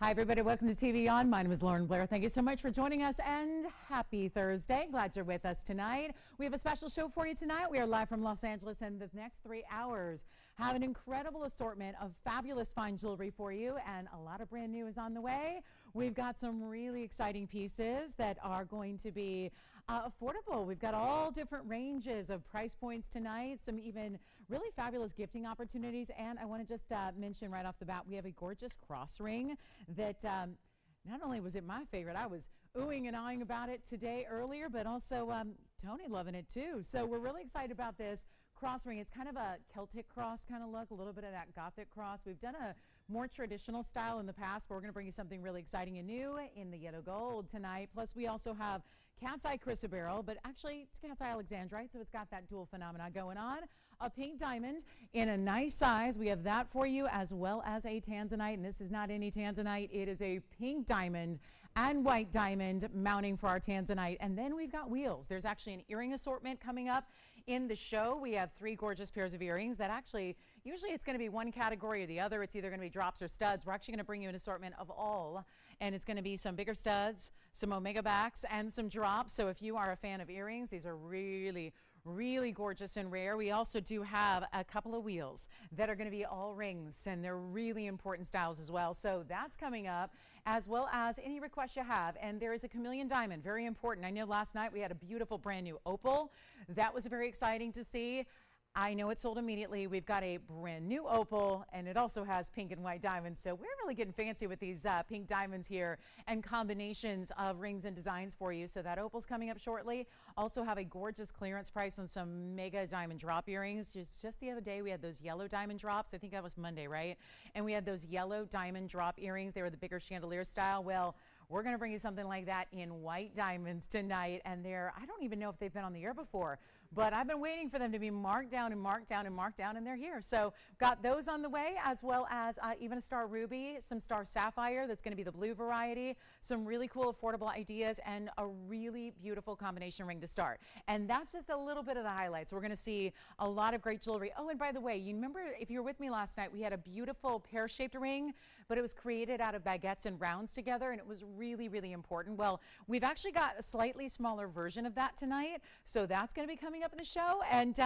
Hi, everybody. Welcome to TVON. My name is Lauren Blair. Thank you so much for joining us, and happy Thursday. Glad you're with us tonight. We have a special show for you tonight. We are live from Los Angeles, and the next 3 hours have an incredible assortment of fabulous fine jewelry for you, and a lot of brand new is on the way. We've got some really exciting pieces that are going to be affordable. We've got all different ranges of price points tonight, some even really fabulous gifting opportunities, and I want to just mention right off the bat, we have a gorgeous cross ring that not only was it my favorite, I was oohing and ahhing about it today earlier, but also Tony loving it too. So we're really excited about this cross ring. It's kind of a Celtic cross kind of look, a little bit of that Gothic cross. We've done a more traditional style in the past, but we're going to bring you something really exciting and new in the yellow gold tonight. Plus, we also have cat's eye chrysoberyl, but actually it's cat's eye Alexandrite, so it's got that dual phenomena going on. A pink diamond in a nice size. We have that for you, as well as a Tanzanite, and this is not any Tanzanite. It is a pink diamond and white diamond mounting for our Tanzanite. And then we've got wheels. There's actually an earring assortment coming up in the show. We have 3 gorgeous pairs of earrings that actually, usually it's going to be one category or the other. It's either going to be drops or studs. We're actually going to bring you an assortment of all, and it's going to be some bigger studs, some omega backs, and some drops. So if you are a fan of earrings, these are really gorgeous and rare. We also do have a couple of wheels that are going to be all rings, and they're really important styles as well. So that's coming up, as well as any requests you have. And there is a Chameleon diamond, very important. I know last night we had a beautiful brand new opal. That was very exciting to see. I know it sold immediately. We've got a brand new opal, and it also has pink and white diamonds. So we're really getting fancy with these pink diamonds here and combinations of rings and designs for you. So that opal's coming up shortly. Also have a gorgeous clearance price on some mega diamond drop earrings. Just the other day, we had those yellow diamond drops. I think that was Monday, right? And we had those yellow diamond drop earrings. They were the bigger chandelier style. Well, we're going to bring you something like that in white diamonds tonight. And I don't even know if they've been on the air before, but I've been waiting for them to be marked down and marked down and marked down, and they're here. So got those on the way, as well as even a star ruby, some star sapphire that's going to be the blue variety, some really cool affordable ideas, and a really beautiful combination ring to start. And that's just a little bit of the highlights. We're going to see a lot of great jewelry. Oh, and by the way, you remember, if you were with me last night, we had a beautiful pear-shaped ring, but it was created out of baguettes and rounds together, and it was really important. Well, we've actually got a slightly smaller version of that tonight, so that's going to be coming up in the show, and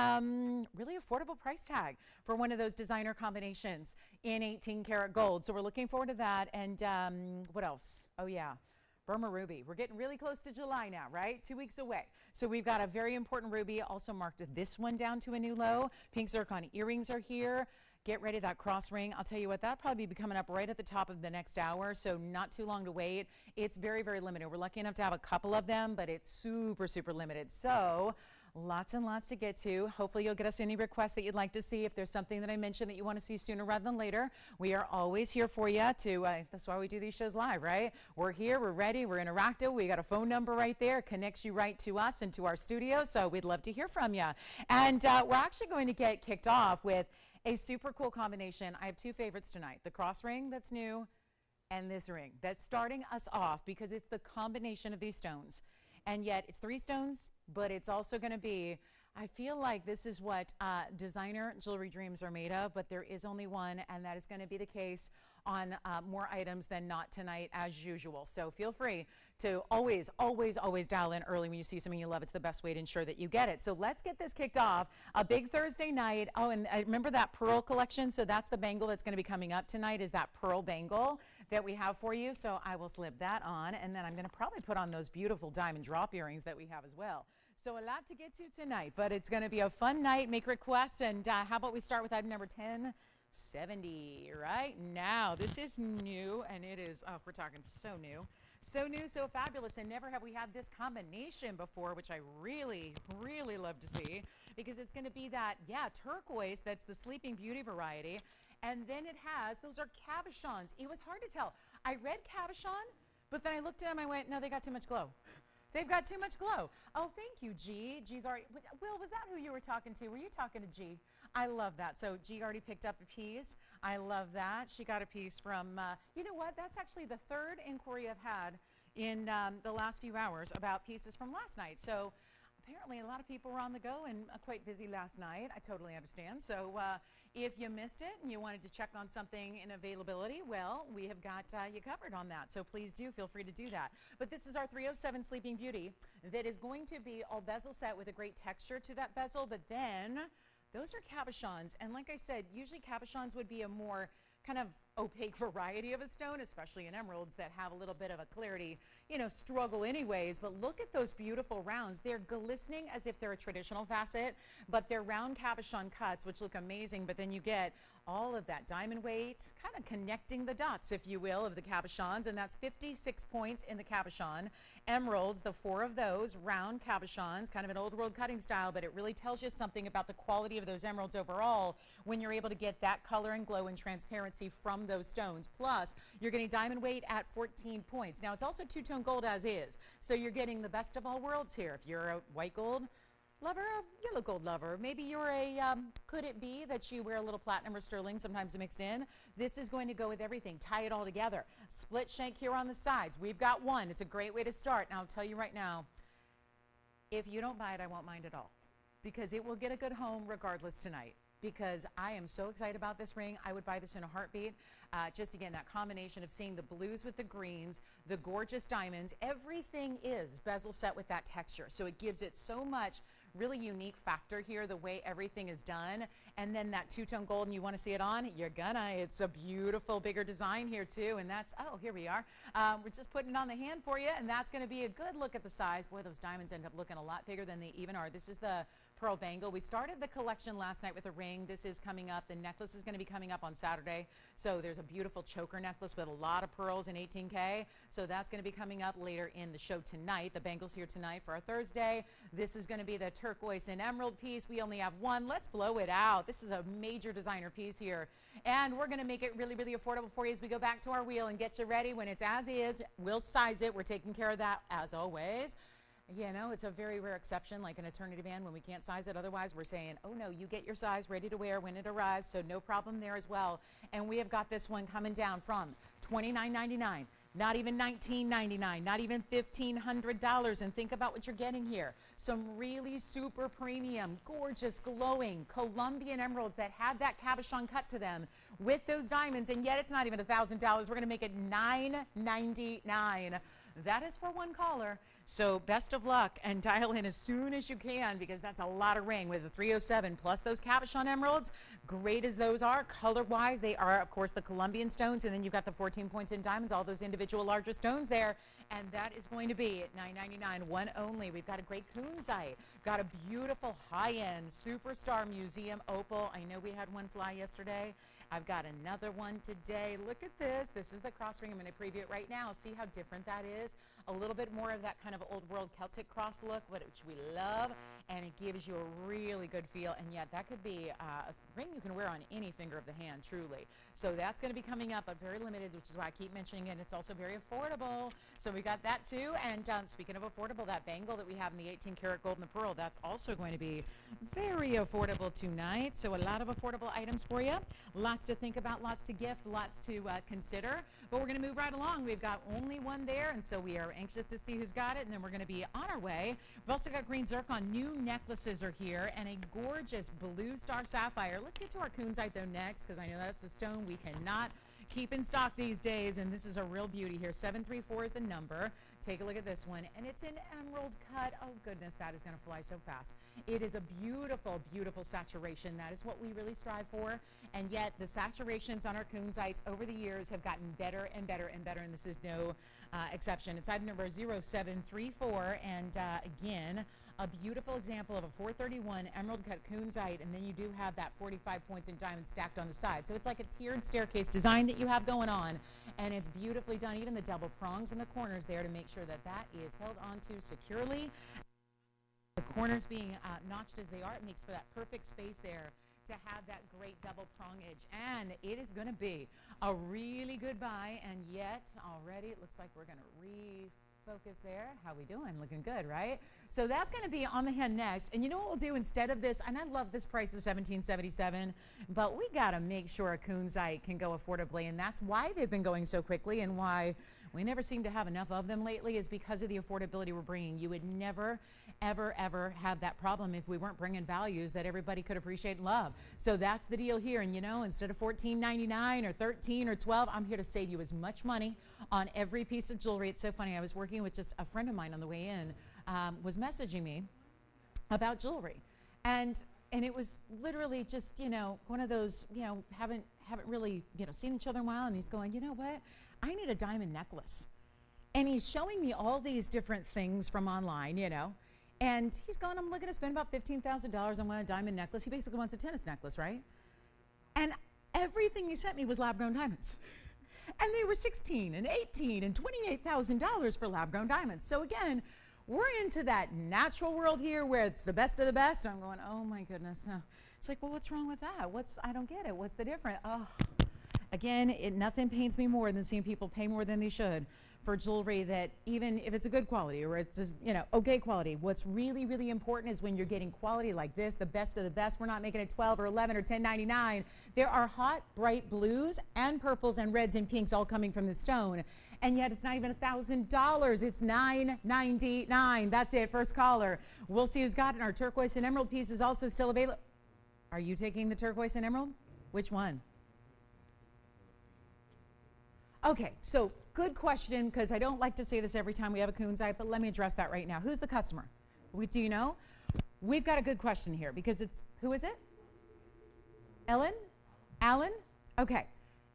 really affordable price tag for one of those designer combinations in 18 karat gold. So we're looking forward to that. And what else? Oh yeah, Burma ruby. We're getting really close to July now, right? 2 weeks away. So we've got a very important ruby, also marked this one down to a new low. Pink zircon earrings are here. Get ready, that cross ring. I'll tell you what, that'll probably be coming up right at the top of the next hour, so not too long to wait. It's very limited. We're lucky enough to have a couple of them, but it's super limited. So lots and lots to get to. Hopefully you'll get us any requests that you'd like to see. If there's something that I mentioned that you want to see sooner rather than later, we are always here for you to, that's why we do these shows live, right? We're here, we're ready, we're interactive. We got a phone number right there, connects you right to us and to our studio, so we'd love to hear from you. And we're actually going to get kicked off with a super cool combination. I have 2 favorites tonight, the cross ring that's new and this ring that's starting us off, because it's the combination of these stones. And yet it's 3 stones, but it's also going to be, I feel like this is what designer jewelry dreams are made of, but there is only one, and that is going to be the case on more items than not tonight, as usual. So feel free to always dial in early when you see something you love. It's the best way to ensure that you get it. So let's get this kicked off. A big Thursday night. Oh, and I remember that pearl collection. So that's the bangle that's going to be coming up tonight, is that pearl bangle that we have for you. So I will slip that on, and then I'm going to probably put on those beautiful diamond drop earrings that we have as well. So a lot to get to tonight, but it's going to be a fun night. Make requests, and how about we start with item number 1070 right now. This is new, and it is, oh, we're talking so new, so fabulous, and never have we had this combination before, which I really love to see, because it's going to be that, yeah, turquoise, that's the Sleeping Beauty variety, and then it has, those are cabochons. It was hard to tell. I read cabochon, but then I looked at them, I went, no, they got too much glow. They've got too much glow. Oh, thank you, G. G's already, Will, was that who you were talking to? Were you talking to G? I love that. So G already picked up a piece. I love that. She got a piece from, you know what? That's actually the 3rd inquiry I've had in the last few hours about pieces from last night. So apparently a lot of people were on the go and quite busy last night. I totally understand. So If you missed it and you wanted to check on something in availability, well, we have got you covered on that. So please do feel free to do that. But this is our 307 Sleeping Beauty that is going to be all bezel set with a great texture to that bezel. But then those are cabochons. And like I said, usually cabochons would be a more kind of opaque variety of a stone, especially in emeralds that have a little bit of a clarity, you know, struggle anyways. But look at those beautiful rounds. They're glistening as if they're a traditional facet, but they're round cabochon cuts, which look amazing. But then you get all of that diamond weight, kind of connecting the dots, if you will, of the cabochons, and that's 56 points in the cabochon. Emeralds, the 4 of those, round cabochons, kind of an old world cutting style, but it really tells you something about the quality of those emeralds overall when you're able to get that color and glow and transparency from those stones. Plus, you're getting diamond weight at 14 points. Now, it's also two-tone gold as is, so you're getting the best of all worlds here. If you're a white gold lover, a yellow gold lover, maybe you're a, could it be that you wear a little platinum or sterling sometimes mixed in? This is going to go with everything. Tie it all together. Split shank here on the sides. We've got one. It's a great way to start. Now, I'll tell you right now, if you don't buy it, I won't mind at all, because it will get a good home regardless tonight. Because I am so excited about this ring. I would buy this in a heartbeat. Just again, that combination of seeing the blues with the greens, the gorgeous diamonds, everything is bezel set with that texture. So it gives it so much really unique factor here, the way everything is done. And then that two-tone gold, and you want to see it on, you're gonna. It's a beautiful, bigger design here too. And that's, oh, here we are. We're just putting it on the hand for you, and that's gonna be a good look at the size. Boy, those diamonds end up looking a lot bigger than they even are. This is the pearl bangle. We started the collection last night with a ring. This is coming up. The necklace is going to be coming up on Saturday. So there's a beautiful choker necklace with a lot of pearls in 18K. So that's going to be coming up later in the show tonight. The bangle's here tonight for our Thursday. This is going to be the turquoise and emerald piece. We only have one. Let's blow it out. This is a major designer piece here. And we're going to make it really, really affordable for you as we go back to our wheel and get you ready. When it's as is, we'll size it. We're taking care of that as always. You know, it's a very rare exception, like an eternity band, when we can't size it. Otherwise, we're saying, oh no, you get your size ready to wear when it arrives, so no problem there as well. And we have got this one coming down from $29.99, not even $19.99, not even $1,500. And think about what you're getting here. Some really super premium, gorgeous, glowing Colombian emeralds that had that cabochon cut to them with those diamonds, and yet it's not even $1,000. We're going to make it $9.99. That is for one caller. So best of luck, and dial in as soon as you can, because that's a lot of ring with the 307 plus those cabochon emeralds. Great as those are, color-wise, they are, of course, the Colombian stones, and then you've got the 14 points in diamonds, all those individual larger stones there, and that is going to be at $9.99, one only. We've got a great Kunzite, got a beautiful high-end superstar museum opal. I know we had one fly yesterday. I've got another one today. Look at this. This is the cross ring. I'm going to preview it right now. See how different that is. A little bit more of that kind of old world Celtic cross look, which we love, and it gives you a really good feel. And yet that could be a ring you can wear on any finger of the hand, truly. So that's going to be coming up, but very limited, which is why I keep mentioning it. It's also very affordable. So we got that too. And speaking of affordable, that bangle that we have in the 18 karat gold and the pearl, that's also going to be very affordable tonight. So a lot of affordable items for you. Lots to think about, lots to gift, lots to consider. But we're going to move right along. We've got only one there, and so we are anxious to see who's got it, and then we're going to be on our way. We've also got green zircon. New necklaces are here, and a gorgeous blue star sapphire. Let's get to our Kunzite, though, next, because I know that's the stone we cannot keep in stock these days, and this is a real beauty here. 734 is the number. Take a look at this one, and it's an emerald cut. Oh goodness, that is going to fly so fast. It is a beautiful, beautiful saturation. That is what we really strive for, and yet the saturations on our Kunzites over the years have gotten better and better and better, and this is no exception. It's item number 0734, and again, a beautiful example of a 431 emerald cut Kunzite, and then you do have that 45 points in diamonds stacked on the side. So it's like a tiered staircase design that you have going on, and it's beautifully done. Even the double prongs in the corners there to make sure that that is held onto securely. The corners being notched as they are, it makes for that perfect space there to have that great double prong edge, and it is going to be a really good buy. And yet already it looks like we're going to refocus there. How we doing? Looking good, right? So that's going to be on the hand next. And you know what we'll do instead of this, and I love this price of $17.77, but we got to make sure a Kunzite can go affordably, and that's why they've been going so quickly and why we never seem to have enough of them lately is because of the affordability we're bringing. You would never, ever, ever have that problem if we weren't bringing values that everybody could appreciate and love. So that's the deal here. And you know, instead of $14.99 or $13 or $12, I'm here to save you as much money on every piece of jewelry. It's so funny. I was working with just a friend of mine on the way in, was messaging me about jewelry. And it was literally just, you know, one of those, you know, haven't really, you know, seen each other in a while. And he's going, you know what? I need a diamond necklace. And he's showing me all these different things from online, you know. And he's going, I'm looking to spend about $15,000 on a diamond necklace. He basically wants a tennis necklace, right? And everything he sent me was lab-grown diamonds. And they were $16 and $18 and $28,000 for lab-grown diamonds. So again, we're into that natural world here where it's the best of the best. I'm going, oh my goodness. It's like, well, what's wrong with that? I don't get it. What's the difference? Oh, again, nothing pains me more than seeing people pay more than they should for jewelry that, even if it's a good quality or it's just, you know, okay quality. What's really, really important is when you're getting quality like this, the best of the best. We're not making it 12 or 11 or 10.99. There are hot, bright blues and purples and reds and pinks all coming from the stone. And yet it's not even $1,000. It's $9.99. That's it. First caller. We'll see who's got it. Our turquoise and emerald piece is also still available. Are you taking the turquoise and emerald? Which one? Okay, so good question, because I don't like to say this every time we have a Kunzite, but let me address that right now. Who's the customer? Do you know? We've got a good question here because it's, who is it? Ellen? Alan? Okay,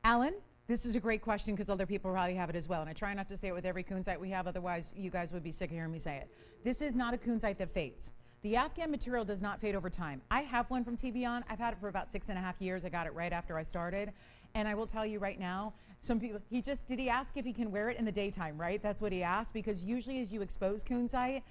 Alan, this is a great question because other people probably have it as well. And I try not to say it with every Kunzite we have, otherwise you guys would be sick of hearing me say it. This is not a Kunzite that fades. The Afghan material does not fade over time. I have one from TVON. I've had it for about 6.5 years. I got it right after I started. And I will tell you right now, some people, did he ask if he can wear it in the daytime, right? That's what he asked, because usually as you expose Kunzite,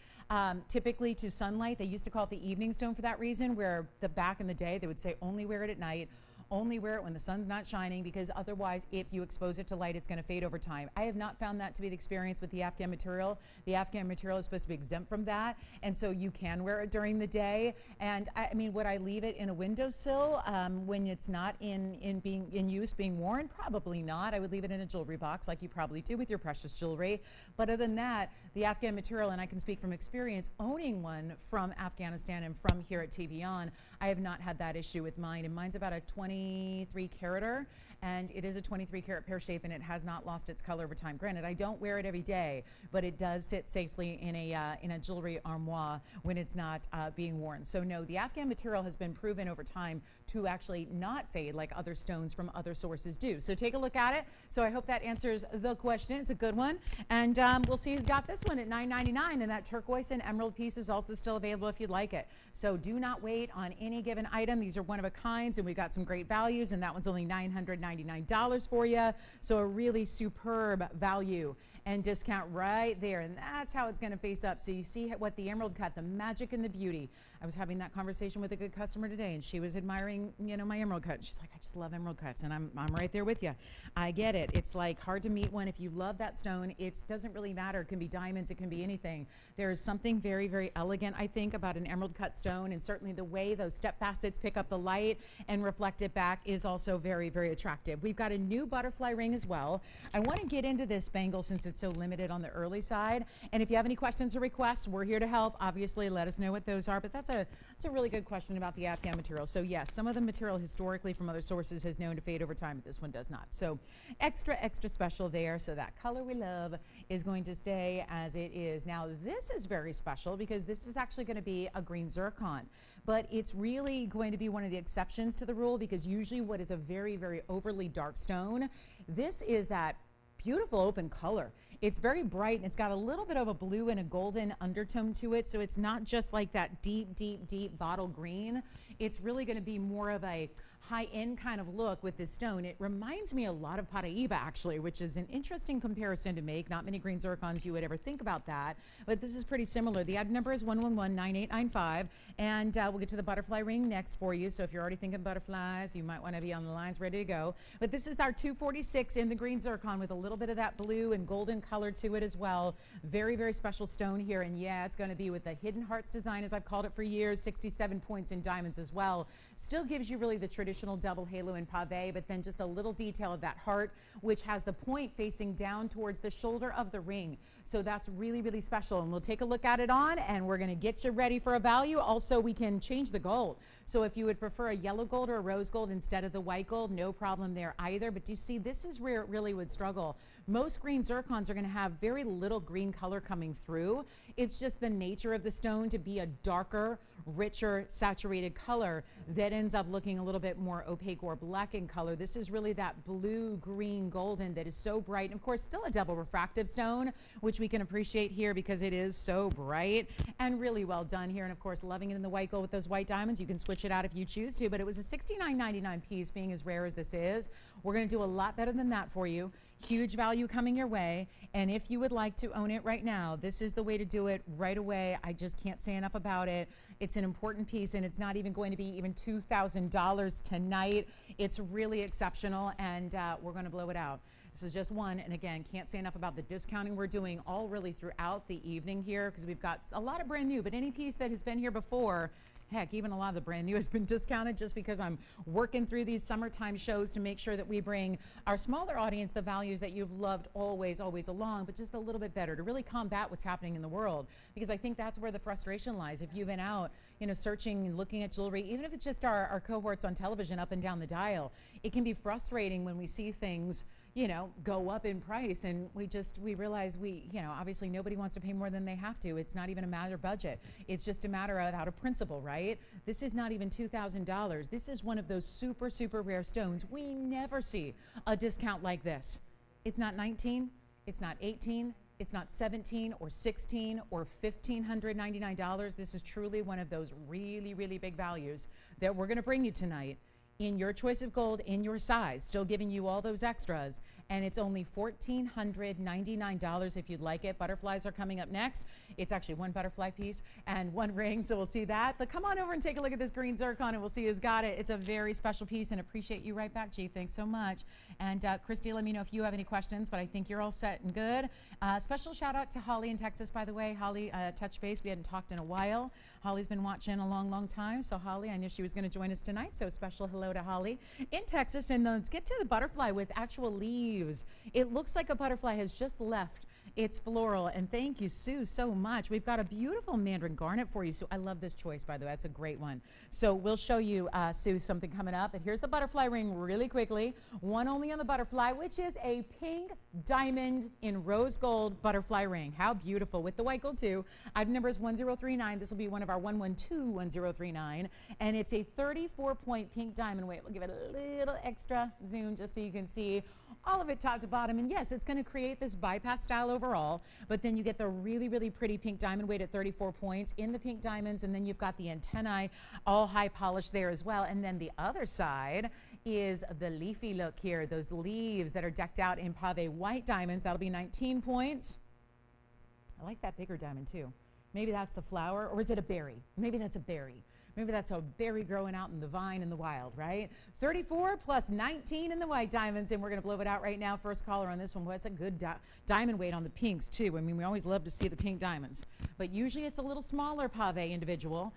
typically to sunlight, they used to call it the evening stone for that reason, where back in the day, they would say only wear it at night. Only wear it when the sun's not shining, because otherwise, if you expose it to light, it's going to fade over time. I have not found that to be the experience with the Afghan material. The Afghan material is supposed to be exempt from that, and so you can wear it during the day. And I mean, would I leave it in a windowsill when it's not in use, being worn? Probably not. I would leave it in a jewelry box, like you probably do with your precious jewelry. But other than that, the Afghan material, and I can speak from experience owning one from Afghanistan and from here at TVON, I have not had that issue with mine, and mine's about a 23 carater, and it is a 23 carat pear shape, and it has not lost its color over time. Granted, I don't wear it every day, but it does sit safely in a jewelry armoire when it's not being worn. So no, the Afghan material has been proven over time to actually not fade like other stones from other sources do. So take a look at it. So I hope that answers the question. It's a good one, and we'll see who's got this one at $9.99, and that turquoise and emerald piece is also still available if you'd like it. So do not wait on any given item. These are one of a kinds, and we've got some great values, and that one's only $999 for you. So a really superb value and discount right there, and that's how it's going to face up. So you see what the emerald cut, the magic and the beauty. I was having that conversation with a good customer today, and she was admiring, you know, my emerald cut. She's like, I just love emerald cuts, and I'm right there with you. I get it. It's like hard to meet one. If you love that stone, it doesn't really matter. It can be diamonds, it can be anything. There is something very, very elegant, I think, about an emerald cut stone, and certainly the way those step facets pick up the light and reflect it back is also very, very attractive. We've got a new butterfly ring as well. I want to get into this bangle since it's so limited on the early side, and if you have any questions or requests, we're here to help. Obviously, let us know what those are, but that's a really good question about the Afghan material. So yes, some of the material historically from other sources has known to fade over time, but this one does not. So extra, extra special there. So that color we love is going to stay as it is. Now this is very special because this is actually going to be a green zircon, but it's really going to be one of the exceptions to the rule, because usually what is a very, very overly dark stone, this is that beautiful open color. It's very bright, and it's got a little bit of a blue and a golden undertone to it, so it's not just like that deep, deep, deep bottle green. It's really going to be more of a high-end kind of look with this stone. It reminds me a lot of Paraíba, actually, which is an interesting comparison to make. Not many green zircons you would ever think about that, but this is pretty similar. The item number is 1119895, and we'll get to the butterfly ring next for you. So if you're already thinking butterflies, you might want to be on the lines ready to go. But this is our 246 in the green zircon with a little bit of that blue and golden color to it as well. Very, very special stone here, and yeah, it's going to be with the hidden hearts design, as I've called it for years. 67 points in diamonds as well. Still gives you really the traditional traditional double halo in pave, but then just a little detail of that heart, which has the point facing down towards the shoulder of the ring. So that's really, really special. And we'll take a look at it on, and we're going to get you ready for a value. Also, we can change the gold. So if you would prefer a yellow gold or a rose gold instead of the white gold, no problem there either. But you see, this is where it really would struggle. Most green zircons are going to have very little green color coming through. It's just the nature of the stone to be a darker, richer, saturated color that ends up looking a little bit more opaque or black in color. This is really that blue, green, golden that is so bright. And of course, still a double refractive stone, which we can appreciate here because it is so bright and really well done here. And of course, loving it in the white gold with those white diamonds. You can switch it out if you choose to, but it was a $69.99 piece, being as rare as this is. We're going to do a lot better than that for you. Huge value coming your way. And if you would like to own it right now, this is the way to do it right away. I just can't say enough about it. It's an important piece, and it's not even going to be even $2,000 tonight. It's really exceptional, and we're going to blow it out. This is just one, and again, can't say enough about the discounting we're doing all really throughout the evening here, because we've got a lot of brand new, but any piece that has been here before, heck, even a lot of the brand new has been discounted, just because I'm working through these summertime shows to make sure that we bring our smaller audience the values that you've loved always, always along, but just a little bit better to really combat what's happening in the world. Because I think that's where the frustration lies. If you've been out, you know, searching and looking at jewelry, even if it's just our cohorts on television up and down the dial, it can be frustrating when we see things, you know, go up in price, and we realize you know, obviously nobody wants to pay more than they have to. It's not even a matter of budget. It's just a matter of out of principle, right? This is not even $2,000. This is one of those super, super rare stones. We never see a discount like this. It's not 19, it's not 18, it's not 17 or 16 or $1,599. This is truly one of those really, really big values that we're gonna bring you tonight, in your choice of gold, in your size, still giving you all those extras. And it's only $1,499 if you'd like it. Butterflies are coming up next. It's actually one butterfly piece and one ring, so we'll see that. But come on over and take a look at this green zircon, and we'll see who's got it. It's a very special piece, and appreciate you right back, G. Thanks so much. And Christy, let me know if you have any questions, but I think you're all set and good. Special shout out to Holly in Texas, by the way. Holly, touch base. We hadn't talked in a while. Holly's been watching a long, long time. So Holly, I knew she was going to join us tonight. So special hello to Holly in Texas. And let's get to the butterfly with actual leaves. It looks like a butterfly has just left its floral. And thank you, Sue, so much. We've got a beautiful Mandarin garnet for you. So I love this choice, by the way. That's a great one. So we'll show you, Sue, something coming up. And here's the butterfly ring really quickly. One only on the butterfly, which is a pink diamond in rose gold butterfly ring. How beautiful, with the white gold too. Item number is 1039. This will be one of our 1121039. And it's a 34-point pink diamond weight. We'll give it a little extra zoom just so you can see all of it top to bottom. And yes, it's going to create this bypass style overall, but then you get the really, really pretty pink diamond weight at 34 points in the pink diamonds, and then you've got the antennae all high polished there as well. And then the other side is the leafy look here, those leaves that are decked out in pave white diamonds. That'll be 19 points. I like that bigger diamond too. Maybe that's the flower, or is it a berry? Maybe that's a berry. Maybe that's a berry growing out in the vine in the wild, right? 34 plus 19 in the white diamonds, and we're going to blow it out right now. First caller on this one. Well, that's a good diamond weight on the pinks, too. I mean, we always love to see the pink diamonds. But usually it's a little smaller pave individual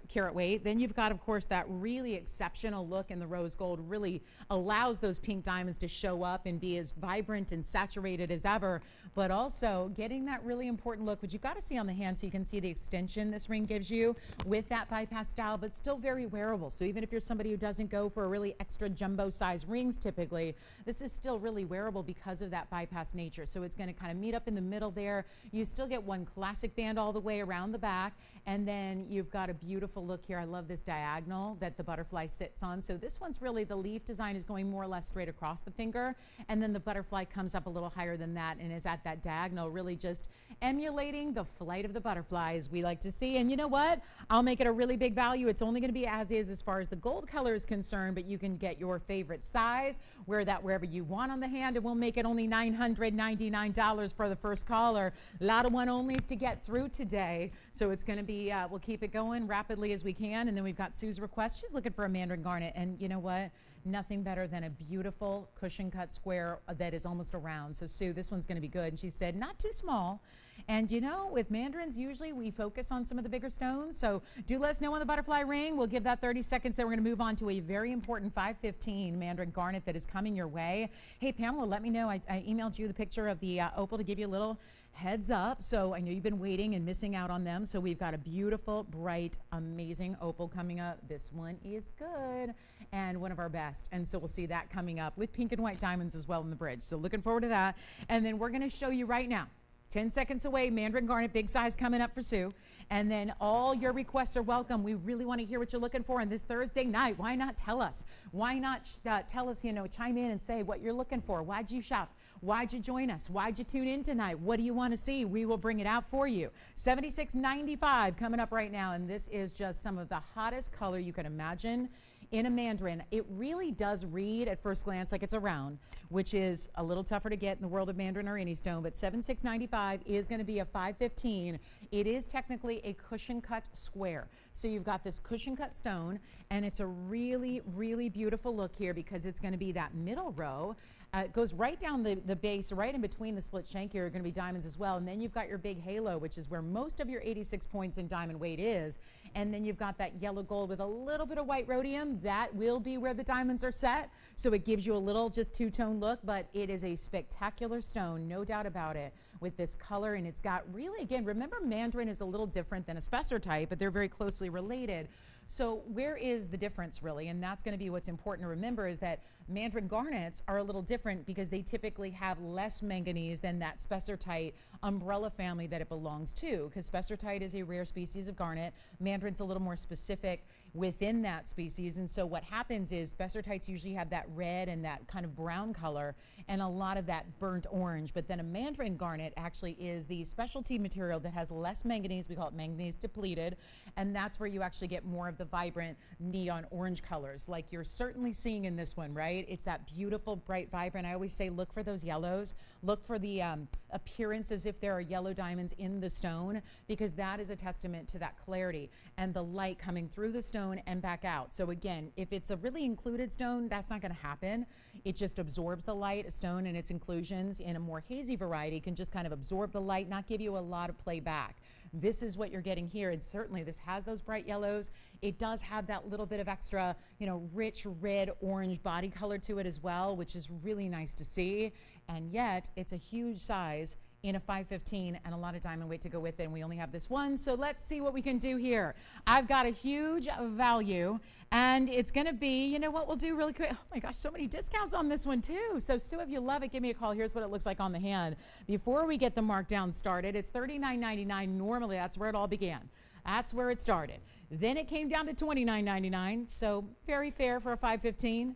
carat weight. Then you've got, of course, that really exceptional look in the rose gold. Really allows those pink diamonds to show up and be as vibrant and saturated as ever, but also getting that really important look, which you've got to see on the hand so you can see the extension this ring gives you with that bypass style, but still very wearable. So even if you're somebody who doesn't go for a really extra jumbo size rings typically, this is still really wearable because of that bypass nature. So it's going to kind of meet up in the middle there. You still get one classic band all the way around the back, and then you've got a beautiful look here. I love this diagonal that the butterfly sits on. So this one's really, the leaf design is going more or less straight across the finger, and then the butterfly comes up a little higher than that and is at that diagonal, really just emulating the flight of the butterflies we like to see. And you know what? I'll make it a really big value. It's only going to be as is as far as the gold color is concerned, but you can get your favorite size, wear that wherever you want on the hand, and we'll make it only $999 for the first caller. A lot of one-onlys to get through today, so it's going to be, we'll keep it going rapidly as we can. And then we've got Sue's request. She's looking for a Mandarin garnet, and you know what? nothing better than a beautiful cushion cut square that is almost a round. So Sue, this one's going to be good. And she said, not too small. And you know, with mandarins, usually we focus on some of the bigger stones. So do let us know on the butterfly ring. We'll give that 30 seconds. Then we're going to move on to a very important 515 Mandarin garnet that is coming your way. Hey, Pamela, let me know. I emailed you the picture of the opal to give you a little heads up. So I know you've been waiting and missing out on them. So we've got a beautiful, bright, amazing opal coming up. This one is good and one of our best. And so we'll see that coming up with pink and white diamonds as well in the bridge. So looking forward to that. And then we're going to show you right now, 10 seconds away, Mandarin garnet, big size coming up for Sue. And then all your requests are welcome. We really want to hear what you're looking for on this Thursday night. Why not tell us? Why not tell us, you know, chime in and say what you're looking for. Why'd you shop? Why'd you join us? Why'd you tune in tonight? What do you want to see? We will bring it out for you. $76.95 coming up right now. And this is just some of the hottest color you can imagine in a mandarin. It really does read at first glance like it's a round, which is a little tougher to get in the world of mandarin or any stone, but $76.95 is going to be a 515. It is technically a cushion cut square. So you've got this cushion cut stone, and it's a really, really beautiful look here because it's going to be that middle row. It goes right down the base, right in between the split shank here are going to be diamonds as well. And then you've got your big halo, which is where most of your 86 points in diamond weight is. And then you've got that yellow gold with a little bit of white rhodium. That will be where the diamonds are set. So it gives you a little just two-tone look, but it is a spectacular stone, no doubt about it, with this color. And it's got really, again, remember mandarin is a little different than a spessartite, but they're very closely related. So where is the difference really? And that's going to be what's important to remember is that mandarin garnets are a little different because they typically have less manganese than that spessartite umbrella family that it belongs to, because spessartite is a rare species of garnet. Mandarin's a little more specific within that species. And so what happens is spessartites usually have that red and that kind of brown color and a lot of that burnt orange. But then a mandarin garnet actually is the specialty material that has less manganese. We call it manganese depleted. And that's where you actually get more of the vibrant neon orange colors like you're certainly seeing in this one, right? It's that beautiful, bright, vibrant. I always say look for those yellows. Look for the appearance as if there are yellow diamonds in the stone, because that is a testament to that clarity and the light coming through the stone and back out. So again, if it's a really included stone, that's not going to happen. It just absorbs the light. A stone and its inclusions in a more hazy variety can just kind of absorb the light, not give you a lot of playback. This is what you're getting here, and certainly this has those bright yellows. It does have that little bit of extra, you know, rich red orange body color to it as well, which is really nice to see. And yet it's a huge size in a 515 and a lot of diamond weight to go with it, and we only have this one. So let's see what we can do here. I've got a huge value, and it's going to be, you know what we'll do really quick. Oh my gosh, so many discounts on this one too. So Sue, if you love it, give me a call. Here's what it looks like on the hand. Before we get the markdown started, it's $39.99. Normally that's where it all began. That's where it started. Then it came down to $29.99, so very fair for a 515.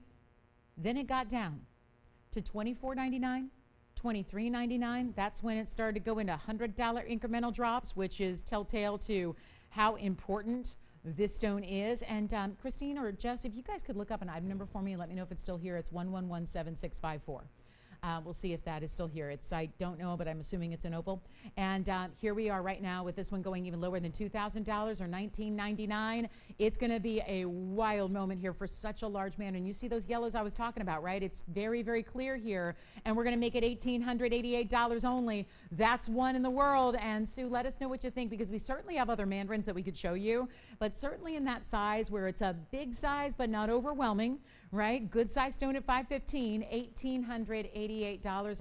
Then it got down to $24.99. $23.99. That's when it started to go into $100 incremental drops, which is telltale to how important this stone is. And Christine or Jess, if you guys could look up an item number for me and let me know if it's still here. It's 111764. We'll see if that is still here. I don't know, but I'm assuming it's an opal. And here we are right now with this one going even lower than $2,000 or $19.99. It's going to be a wild moment here for such a large man. And you see those yellows I was talking about, right? It's very, very clear here. And we're going to make it $1,888 only. That's one in the world. And Sue, let us know what you think, because we certainly have other mandarins that we could show you. But certainly in that size where it's a big size but not overwhelming, right? Good size stone at 515, $1,888.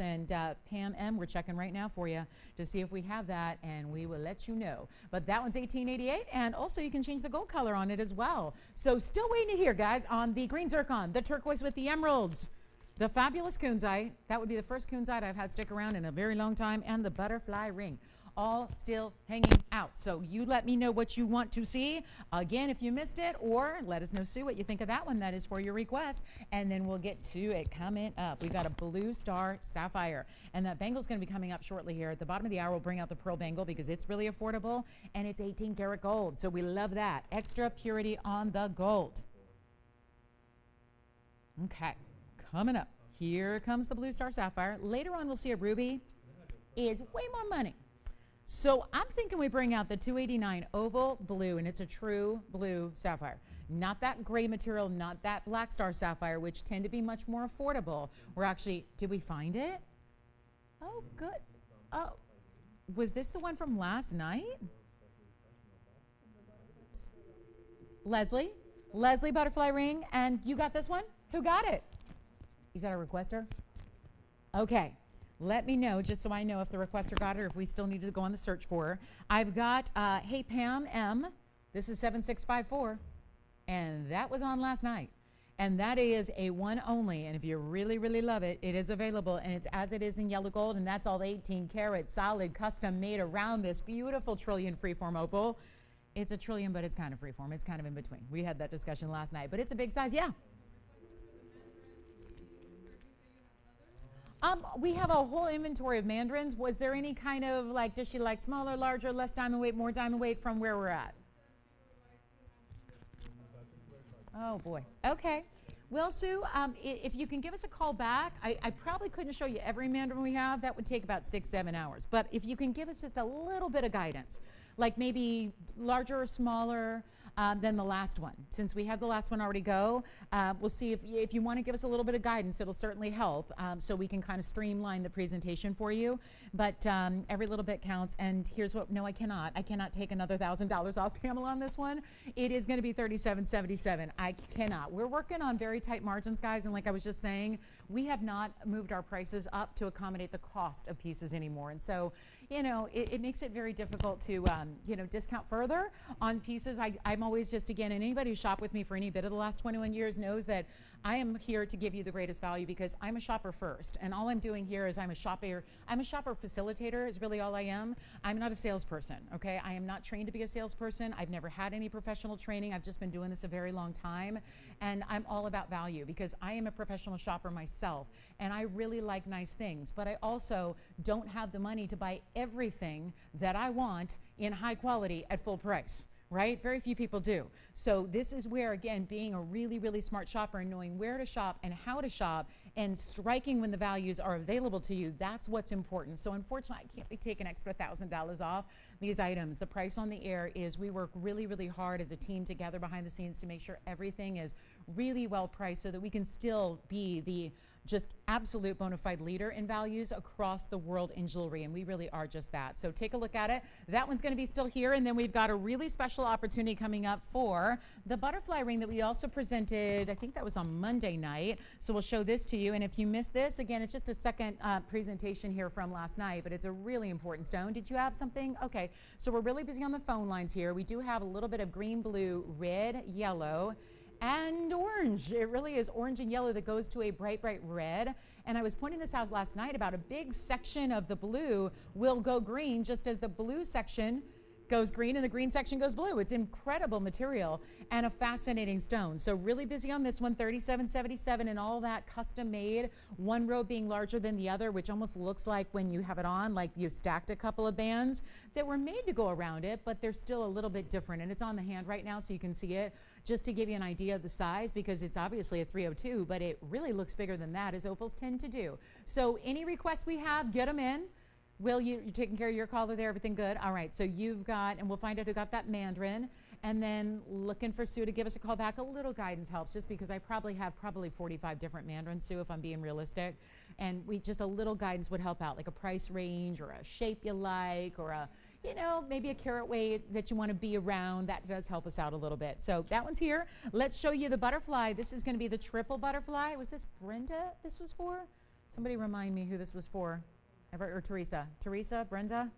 And Pam M, we're checking right now for you to see if we have that, and we will let you know. But that one's $1,888, and also you can change the gold color on it as well. So still waiting to hear, guys, on the green zircon, the turquoise with the emeralds, the fabulous kunzite. That would be the first kunzite I've had stick around in a very long time, and the butterfly ring. All still hanging out. So you let me know what you want to see. Again, if you missed it, or let us know, Sue, what you think of that one. That is for your request. And then we'll get to it coming up. We've got a blue star sapphire. And that bangle is going to be coming up shortly here. At the bottom of the hour, we'll bring out the pearl bangle because it's really affordable. And it's 18 karat gold. So we love that. Extra purity on the gold. Okay, coming up. Here comes the blue star sapphire. Later on, we'll see a ruby is way more money. So I'm thinking we bring out the 289 oval blue, and it's a true blue sapphire. not that gray material, not that black star sapphire, which tend to be much more affordable. We're actually, did we find it? Oh, good. Oh, was this the one from last night? Leslie butterfly ring, and you got this one? Who got it? Is that a requester? Okay, let me know just so I know if the requester got it or if we still need to go on the search for her. I've got, hey Pam M, this is 7654, and that was on last night. And that is a one only, and if you really, really love it, it is available, and it's as it is in yellow gold, and that's all 18 karat solid custom made around this beautiful trillion freeform opal. It's a trillion, but it's kind of freeform. It's kind of in between. We had that discussion last night, but it's a big size, yeah. We have a whole inventory of Mandarins. Was there any kind of like, does she like smaller, larger, less diamond weight, more diamond weight from where we're at? Oh boy. Okay. Well, Sue, if you can give us a call back, I probably couldn't show you every Mandarin we have. That would take about 6-7 hours. But if you can give us just a little bit of guidance, like maybe larger or smaller than the last one. Since we had the last one already go, we'll see if you want to give us a little bit of guidance, it'll certainly help so we can kind of streamline the presentation for you. But every little bit counts. And here's what, no, I cannot take another $1,000 off Pamela on this one. It is going to be $37.77. I cannot. We're working on very tight margins, guys. And like I was just saying, we have not moved our prices up to accommodate the cost of pieces anymore. And so, you know, it makes it very difficult to, you know, discount further on pieces. I'm always just, again, and anybody who shopped with me for any bit of the last 21 years knows that I am here to give you the greatest value because I'm a shopper first. And all I'm doing here is I'm a shopper facilitator is really all I am. I'm not a salesperson, okay? I am not trained to be a salesperson. I've never had any professional training. I've just been doing this a very long time. And I'm all about value because I am a professional shopper myself. And I really like nice things. But I also don't have the money to buy everything that I want in high quality at full price. Right? Very few people do. So this is where, again, being a really, really smart shopper and knowing where to shop and how to shop and striking when the values are available to you, that's what's important. So unfortunately, I can't be taking extra $1,000 off these items. The price on the air is we work really, really hard as a team together behind the scenes to make sure everything is really well priced so that we can still be the just absolute bona fide leader in values across the world in jewelry, and we really are just that. So take a look at it. That one's going to be still here, and then we've got a really special opportunity coming up for the butterfly ring that we also presented, I think that was on Monday night. So we'll show this to you, and if you missed this, again, it's just a second presentation here from last night, but it's a really important stone. Did you have something? Okay, so we're really busy on the phone lines here. We do have a little bit of green, blue, red, yellow, and orange. It really is orange and yellow that goes to a bright, bright red. And I was pointing this out last night about a big section of the blue will go green just as the blue section goes green and the green section goes blue. It's incredible material and a fascinating stone. So really busy on this one, $37.77 and all that custom made, one row being larger than the other, which almost looks like when you have it on, like you've stacked a couple of bands that were made to go around it, but they're still a little bit different. And it's on the hand right now so you can see it, just to give you an idea of the size, because it's obviously a 302, but it really looks bigger than that, as opals tend to do. So any requests we have, get them in. Will, you're taking care of your caller there? Everything good? All right, so you've got, and we'll find out who got that Mandarin, and then looking for Sue to give us a call back. A little guidance helps, just because I probably have 45 different Mandarins, Sue, if I'm being realistic. And just a little guidance would help out, like a price range or a shape you like, or a, you know, maybe a carat weight that you want to be around. That does help us out a little bit. So that one's here. Let's show you the butterfly. This is going to be the triple butterfly. Was this Brenda this was for? Somebody remind me who this was for. Or Teresa. Teresa, Brenda?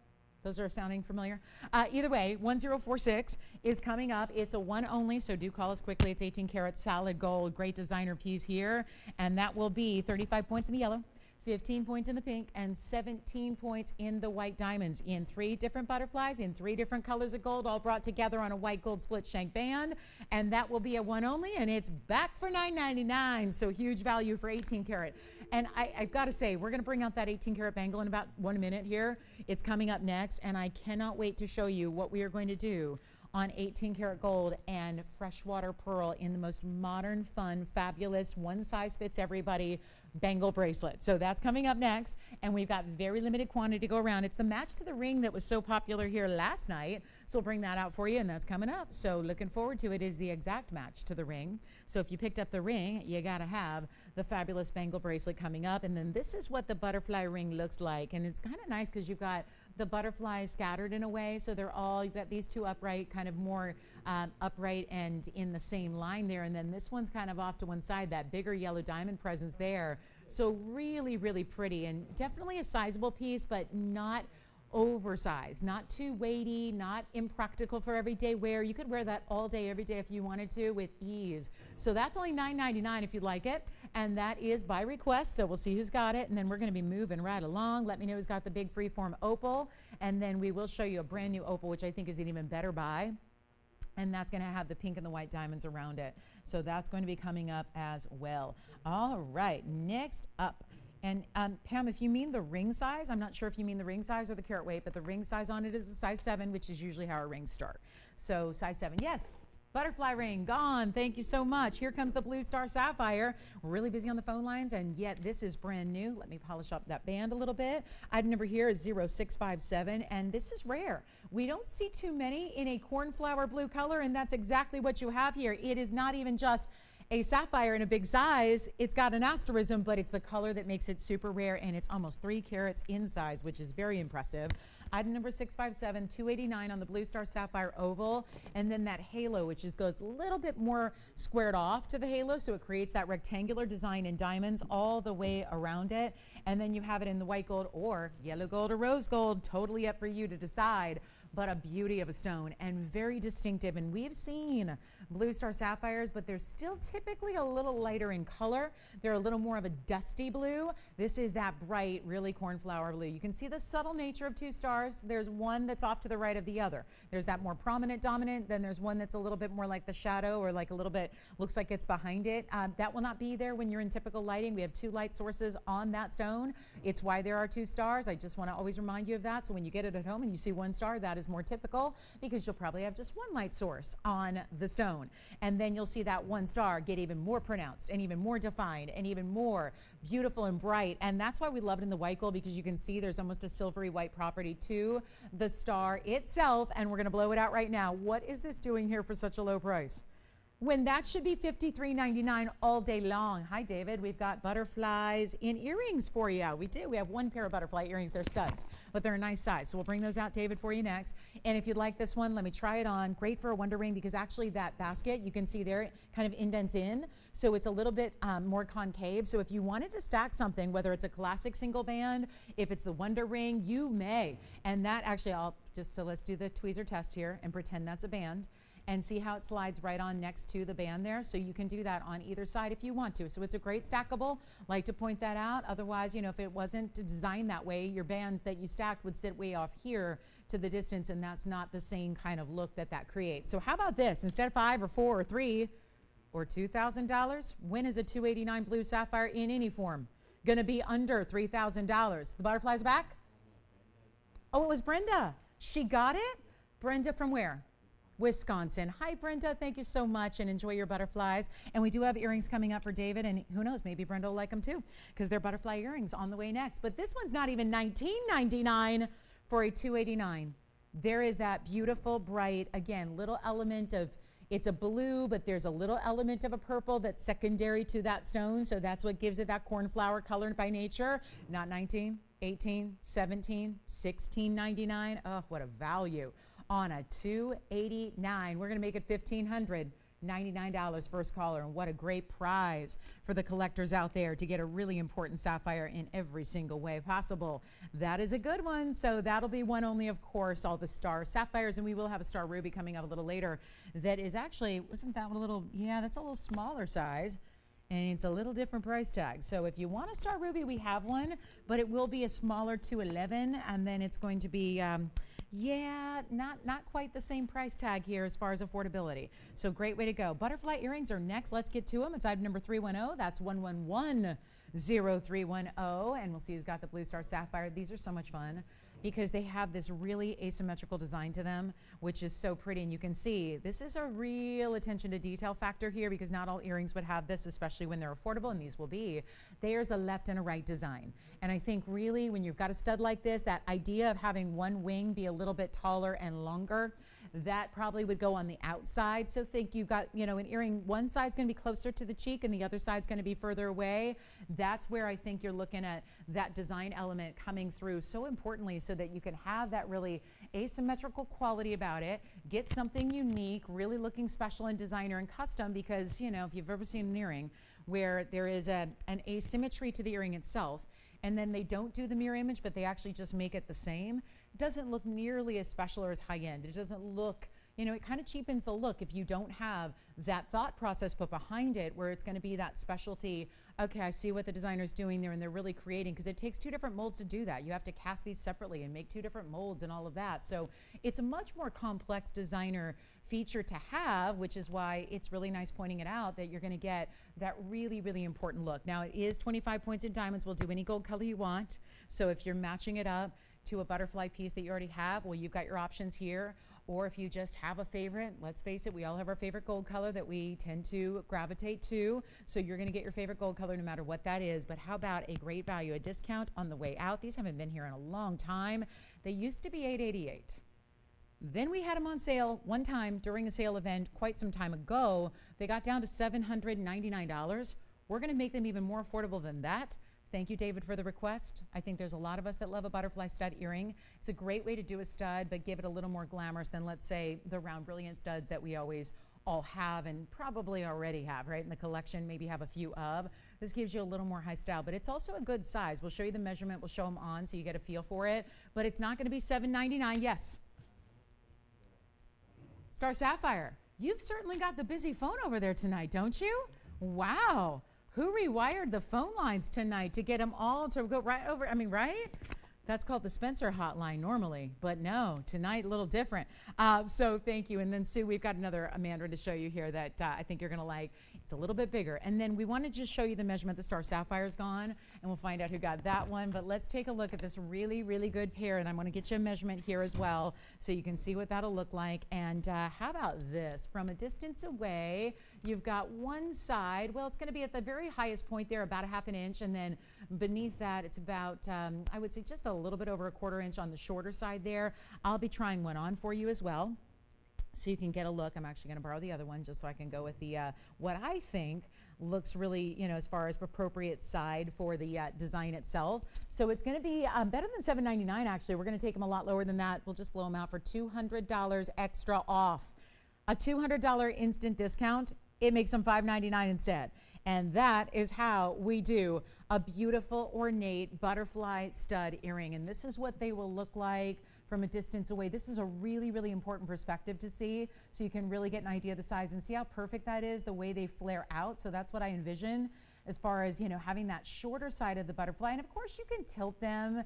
Those are sounding familiar. Either way, 1046 is coming up. It's a one only, so do call us quickly. It's 18 karat solid gold, great designer piece here. And that will be 35 points in the yellow, 15 points in the pink, and 17 points in the white diamonds, in 3 different butterflies, in 3 different colors of gold, all brought together on a white gold split shank band. And that will be a one only, and it's back for $9.99, so huge value for 18 karat. And I've got to say, we're going to bring out that 18 karat bangle in about 1 minute here. It's coming up next, and I cannot wait to show you what we are going to do on 18 karat gold and freshwater pearl in the most modern, fun, fabulous, one size fits everybody, bangle bracelet. So that's coming up next, and we've got very limited quantity to go around. It's the match to the ring that was so popular here last night, so we'll bring that out for you, and that's coming up. So looking forward to it. Is the exact match to the ring. So if you picked up the ring, you got to have the fabulous bangle bracelet coming up. And then this is what the butterfly ring looks like, and it's kind of nice because you've got the butterflies scattered in a way, so they're all, you've got these two upright, kind of more upright and in the same line there, and then this one's kind of off to one side, that bigger yellow diamond presence there. So really, really pretty, and definitely a sizable piece, but not oversized, not too weighty, not impractical for everyday wear. You could wear that all day, every day if you wanted to with ease. So that's only $9.99 if you'd like it, and that is by request, so we'll see who's got it, and then we're going to be moving right along. Let me know who's got the big freeform opal, and then we will show you a brand new opal, which I think is an even better buy, and that's going to have the pink and the white diamonds around it. So that's going to be coming up as well. All right, next up. And Pam, if you mean the ring size, I'm not sure if you mean the ring size or the carat weight, but the ring size on it is a size 7, which is usually how our rings start. So size 7, yes. Butterfly ring, gone. Thank you so much. Here comes the Blue Star Sapphire. We're really busy on the phone lines, and yet this is brand new. Let me polish up that band a little bit. Item number here is 0657, and this is rare. We don't see too many in a cornflower blue color, and that's exactly what you have here. It is not even just a sapphire in a big size. It's got an asterism, but it's the color that makes it super rare, and it's almost 3 carats in size, which is very impressive. Item number 657, $289 on the Blue Star Sapphire Oval, and then that halo, which goes a little bit more squared off to the halo, so it creates that rectangular design in diamonds all the way around it. And then you have it in the white gold or yellow gold or rose gold, totally up for you to decide. But a beauty of a stone and very distinctive. And we've seen Blue Star Sapphires, but they're still typically a little lighter in color. They're a little more of a dusty blue. This is that bright, really cornflower blue. You can see the subtle nature of 2 stars. There's one that's off to the right of the other. There's that more prominent dominant. Then there's one that's a little bit more like the shadow, or like a little bit looks like it's behind it. That will not be there when you're in typical lighting. We have 2 light sources on that stone. It's why there are 2 stars. I just want to always remind you of that. So when you get it at home and you see 1 star, that is more typical, because you'll probably have just 1 light source on the stone, and then you'll see that 1 star get even more pronounced and even more defined and even more beautiful and bright. And that's why we love it in the white gold, because you can see there's almost a silvery white property to the star itself. And we're going to blow it out right now. What is this doing here for such a low price, when that should be $53.99 all day long? Hi, David. We've got butterflies in earrings for you. We do. We have 1 pair of butterfly earrings. They're studs, but they're a nice size. So we'll bring those out, David, for you next. And if you'd like this one, let me try it on. Great for a wonder ring, because actually that basket, you can see there, it kind of indents in. So it's a little bit more concave. So if you wanted to stack something, whether it's a classic single band, if it's the wonder ring, you may. And that actually, let's do the tweezer test here and pretend that's a band, and see how it slides right on next to the band there. So you can do that on either side if you want to. So it's a great stackable. Like to point that out. Otherwise, if it wasn't designed that way, your band that you stacked would sit way off here to the distance, and that's not the same kind of look that creates. So how about this? Instead of 5 or 4 or 3 or $2,000, when is a $289 blue sapphire in any form gonna be under $3,000? The butterfly's back? Oh, it was Brenda. She got it? Brenda from where? Wisconsin. Hi, Brenda. Thank you so much, and enjoy your butterflies. And we do have earrings coming up for David, and who knows, maybe Brenda will like them too, because they're butterfly earrings on the way next. But this one's not even $19.99 for a $289. There is that beautiful, bright, again, little element of, it's a blue, but there's a little element of a purple that's secondary to that stone. So that's what gives it that cornflower color by nature. Not 19, 18, 17, $16.99. Oh, what a value on a $289. We're going to make it $1,599 first caller, and what a great prize for the collectors out there to get a really important sapphire in every single way possible. That is a good one. So that'll be one only, of course, all the star sapphires, and we will have a star ruby coming up a little later. That is actually, wasn't that one a little, yeah, that's a little smaller size, and it's a little different price tag. So if you want a star ruby, we have one, but it will be a smaller 211, and then it's going to be yeah, not quite the same price tag here as far as affordability. So great way to go. Butterfly earrings are next. Let's get to them. It's item number 310. That's 111. 0310, and we'll see who's got the blue star sapphire. These are so much fun because they have this really asymmetrical design to them, which is so pretty. And you can see this is a real attention to detail factor here, because not all earrings would have this, especially when they're affordable, and these will be. There's a left and a right design. And I think really when you've got a stud like this, that idea of having one wing be a little bit taller and longer, that probably would go on the outside. So think you've got, you know, an earring, one side's gonna be closer to the cheek and the other side's gonna be further away. That's where I think you're looking at that design element coming through so importantly, so that you can have that really asymmetrical quality about it, get something unique, really looking special and designer and custom, because, you know, if you've ever seen an earring where there is an asymmetry to the earring itself, and then they don't do the mirror image, but they actually just make it the same, it doesn't look nearly as special or as high end. It doesn't look, you know, it kind of cheapens the look if you don't have that thought process put behind it, where it's going to be that specialty. Okay, I see what the designer's doing there, and they're really creating, because it takes two different molds to do that. You have to cast these separately and make two different molds and all of that. So it's a much more complex designer feature to have, which is why it's really nice pointing it out that you're going to get that really, really important look. Now it is 25 points in diamonds. We'll do any gold color you want. So if you're matching it up to a butterfly piece that you already have, well, you've got your options here. Or if you just have a favorite, let's face it, we all have our favorite gold color that we tend to gravitate to. So you're gonna get your favorite gold color no matter what that is. But how about a great value, a discount on the way out? These haven't been here in a long time. They used to be $888. Then we had them on sale one time during a sale event quite some time ago. They got down to $799. We're gonna make them even more affordable than that. Thank you, David, for the request. I think there's a lot of us that love a butterfly stud earring. It's a great way to do a stud, but give it a little more glamorous than, let's say, the round brilliant studs that we always all have and probably already have, right, in the collection, maybe have a few of. This gives you a little more high style, but it's also a good size. We'll show you the measurement. We'll show them on so you get a feel for it, but it's not going to be $799. Yes? Star Sapphire. You've certainly got the busy phone over there tonight, don't you? Wow. Who rewired the phone lines tonight to get them all to go right over? I mean, right? That's called the Spencer hotline normally, but no, tonight a little different. So thank you. And then Sue, we've got another Mandarin to show you here that I think you're gonna like. It's a little bit bigger. And then we want to just show you the measurement. The Star Sapphire's gone, and we'll find out who got that one. But let's take a look at this really, really good pair. And I'm gonna get you a measurement here as well, so you can see what that'll look like. And how about this? From a distance away, you've got one side, well, it's gonna be at the very highest point there, about a ½ an inch. And then beneath that, it's about, I would say just a little bit over a ¼ inch on the shorter side there. I'll be trying one on for you as well, so you can get a look. I'm actually going to borrow the other one just so I can go with the what I think looks really, you know, as far as appropriate side for the design itself. So it's going to be better than $799 actually. We're going to take them a lot lower than that. We'll just blow them out for $200 extra off. A $200 instant discount. It makes them $599 instead. And that is how we do a beautiful ornate butterfly stud earring. And this is what they will look like from a distance away. This is a really, really important perspective to see, so you can really get an idea of the size and see how perfect that is, the way they flare out. So that's what I envision as far as, you know, having that shorter side of the butterfly. And of course you can tilt them.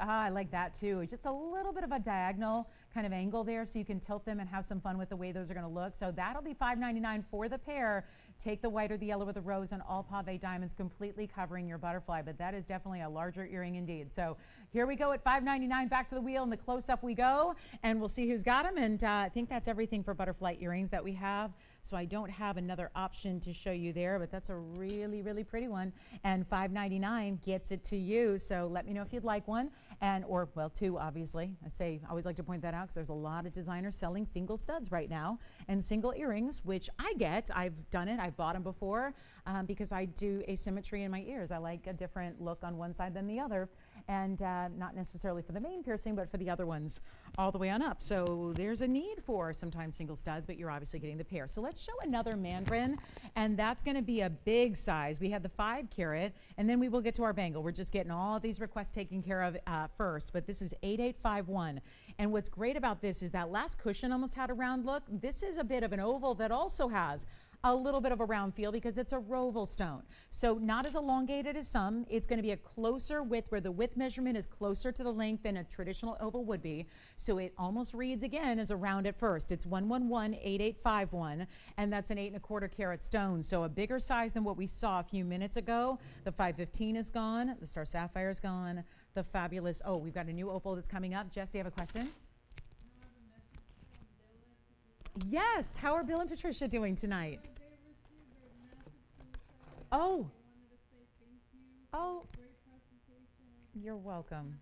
I like that too. It's just a little bit of a diagonal kind of angle there, so you can tilt them and have some fun with the way those are gonna look. So that'll be $599 for the pair. Take the white or the yellow with the rose and all pave diamonds, completely covering your butterfly, but that is definitely a larger earring indeed. So here we go at $599, back to the wheel, and the close-up we go, and we'll see who's got them. And I think that's everything for butterfly earrings that we have. So I don't have another option to show you there, but that's a really, really pretty one. And $599 gets it to you. So let me know if you'd like one, or well, two, obviously. I always like to point that out because there's a lot of designers selling single studs right now and single earrings, which I get. I've done it. I've bought them before because I do asymmetry in my ears. I like a different look on one side than the other, and not necessarily for the main piercing, but for the other ones all the way on up. So there's a need for sometimes single studs, but you're obviously getting the pair. So let's show another Mandarin, and that's going to be a big size. We have the 5 carat, and then we will get to our bangle. We're just getting all of these requests taken care of first, but this is 8851. And what's great about this is that last cushion almost had a round look. This is a bit of an oval that also has a little bit of a round feel because it's a roval stone. So not as elongated as some. It's going to be a closer width where the width measurement is closer to the length than a traditional oval would be. So it almost reads again as a round at first. It's 1118851, and that's an 8¼ carat stone. So a bigger size than what we saw a few minutes ago. The 515 is gone. The star sapphire is gone. The fabulous, oh, we've got a new opal that's coming up. Jess, do you have a question? Yes. How are Bill and Patricia doing tonight? Oh. Oh. You're welcome.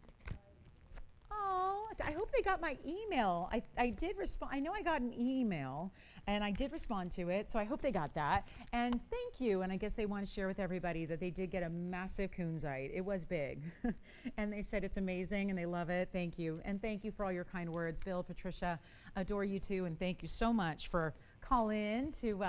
Oh, I hope they got my email. I did respond. I know I got an email and I did respond to it. So I hope they got that. And thank you. And I guess they want to share with everybody that they did get a massive Kunzite. It was big. And they said it's amazing and they love it. Thank you. And thank you for all your kind words. Bill, Patricia, adore you too. And thank you so much for calling in to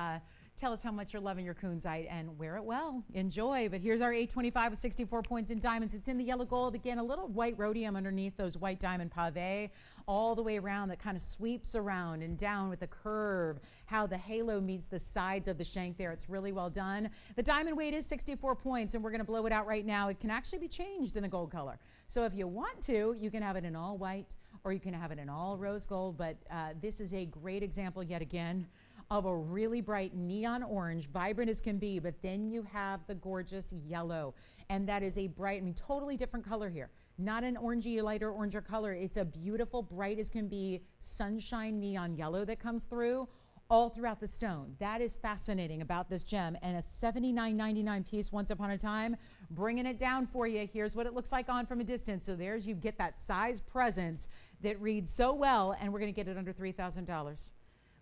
tell us how much you're loving your Kunzite and wear it well. Enjoy. But here's our 825 with 64 points in diamonds. It's in the yellow gold. Again, a little white rhodium underneath those white diamond pave all the way around that kind of sweeps around and down with the curve, how the halo meets the sides of the shank there. It's really well done. The diamond weight is 64 points and we're going to blow it out right now. It can actually be changed in the gold color. So if you want to, you can have it in all white or you can have it in all rose gold. But this is a great example yet again of a really bright neon orange, vibrant as can be, but then you have the gorgeous yellow. And that is a bright, I mean, totally different color here. Not an orangey, lighter oranger color. It's a beautiful, bright as can be, sunshine neon yellow that comes through all throughout the stone. That is fascinating about this gem. And a $79.99 piece once upon a time, bringing it down for you. Here's what it looks like on from a distance. So there's, you get that size presence that reads so well, and we're gonna get it under $3,000.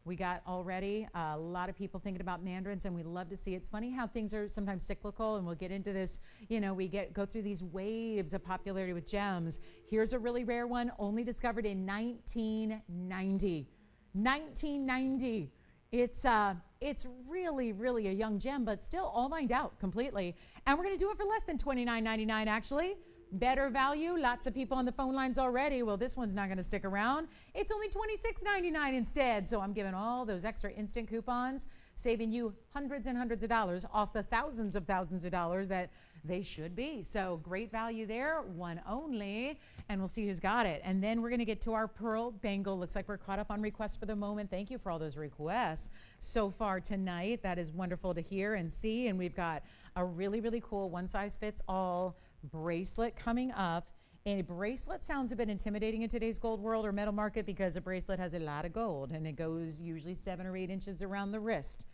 We got already a lot of people thinking about mandarins, and we love to see it. It's funny how things are sometimes cyclical, and we'll get into this, you know, we go through these waves of popularity with gems. Here's a really rare one, only discovered in 1990. 1990. It's really, really a young gem, but still all mined out completely. And we're gonna do it for less than $29.99 actually. Better value, lots of people on the phone lines already. Well, this one's not going to stick around. It's only $26.99 instead. So I'm giving all those extra instant coupons, saving you hundreds and hundreds of dollars off the thousands of dollars that they should be. So great value there, one only, and we'll see who's got it. And then we're going to get to our pearl bangle. Looks like we're caught up on requests for the moment. Thank you for all those requests so far tonight. That is wonderful to hear and see. And we've got a really, really cool one-size-fits-all bracelet coming up. And a bracelet sounds a bit intimidating in today's gold world or metal market because a bracelet has a lot of gold and it goes usually 7 or 8 inches around the wrist.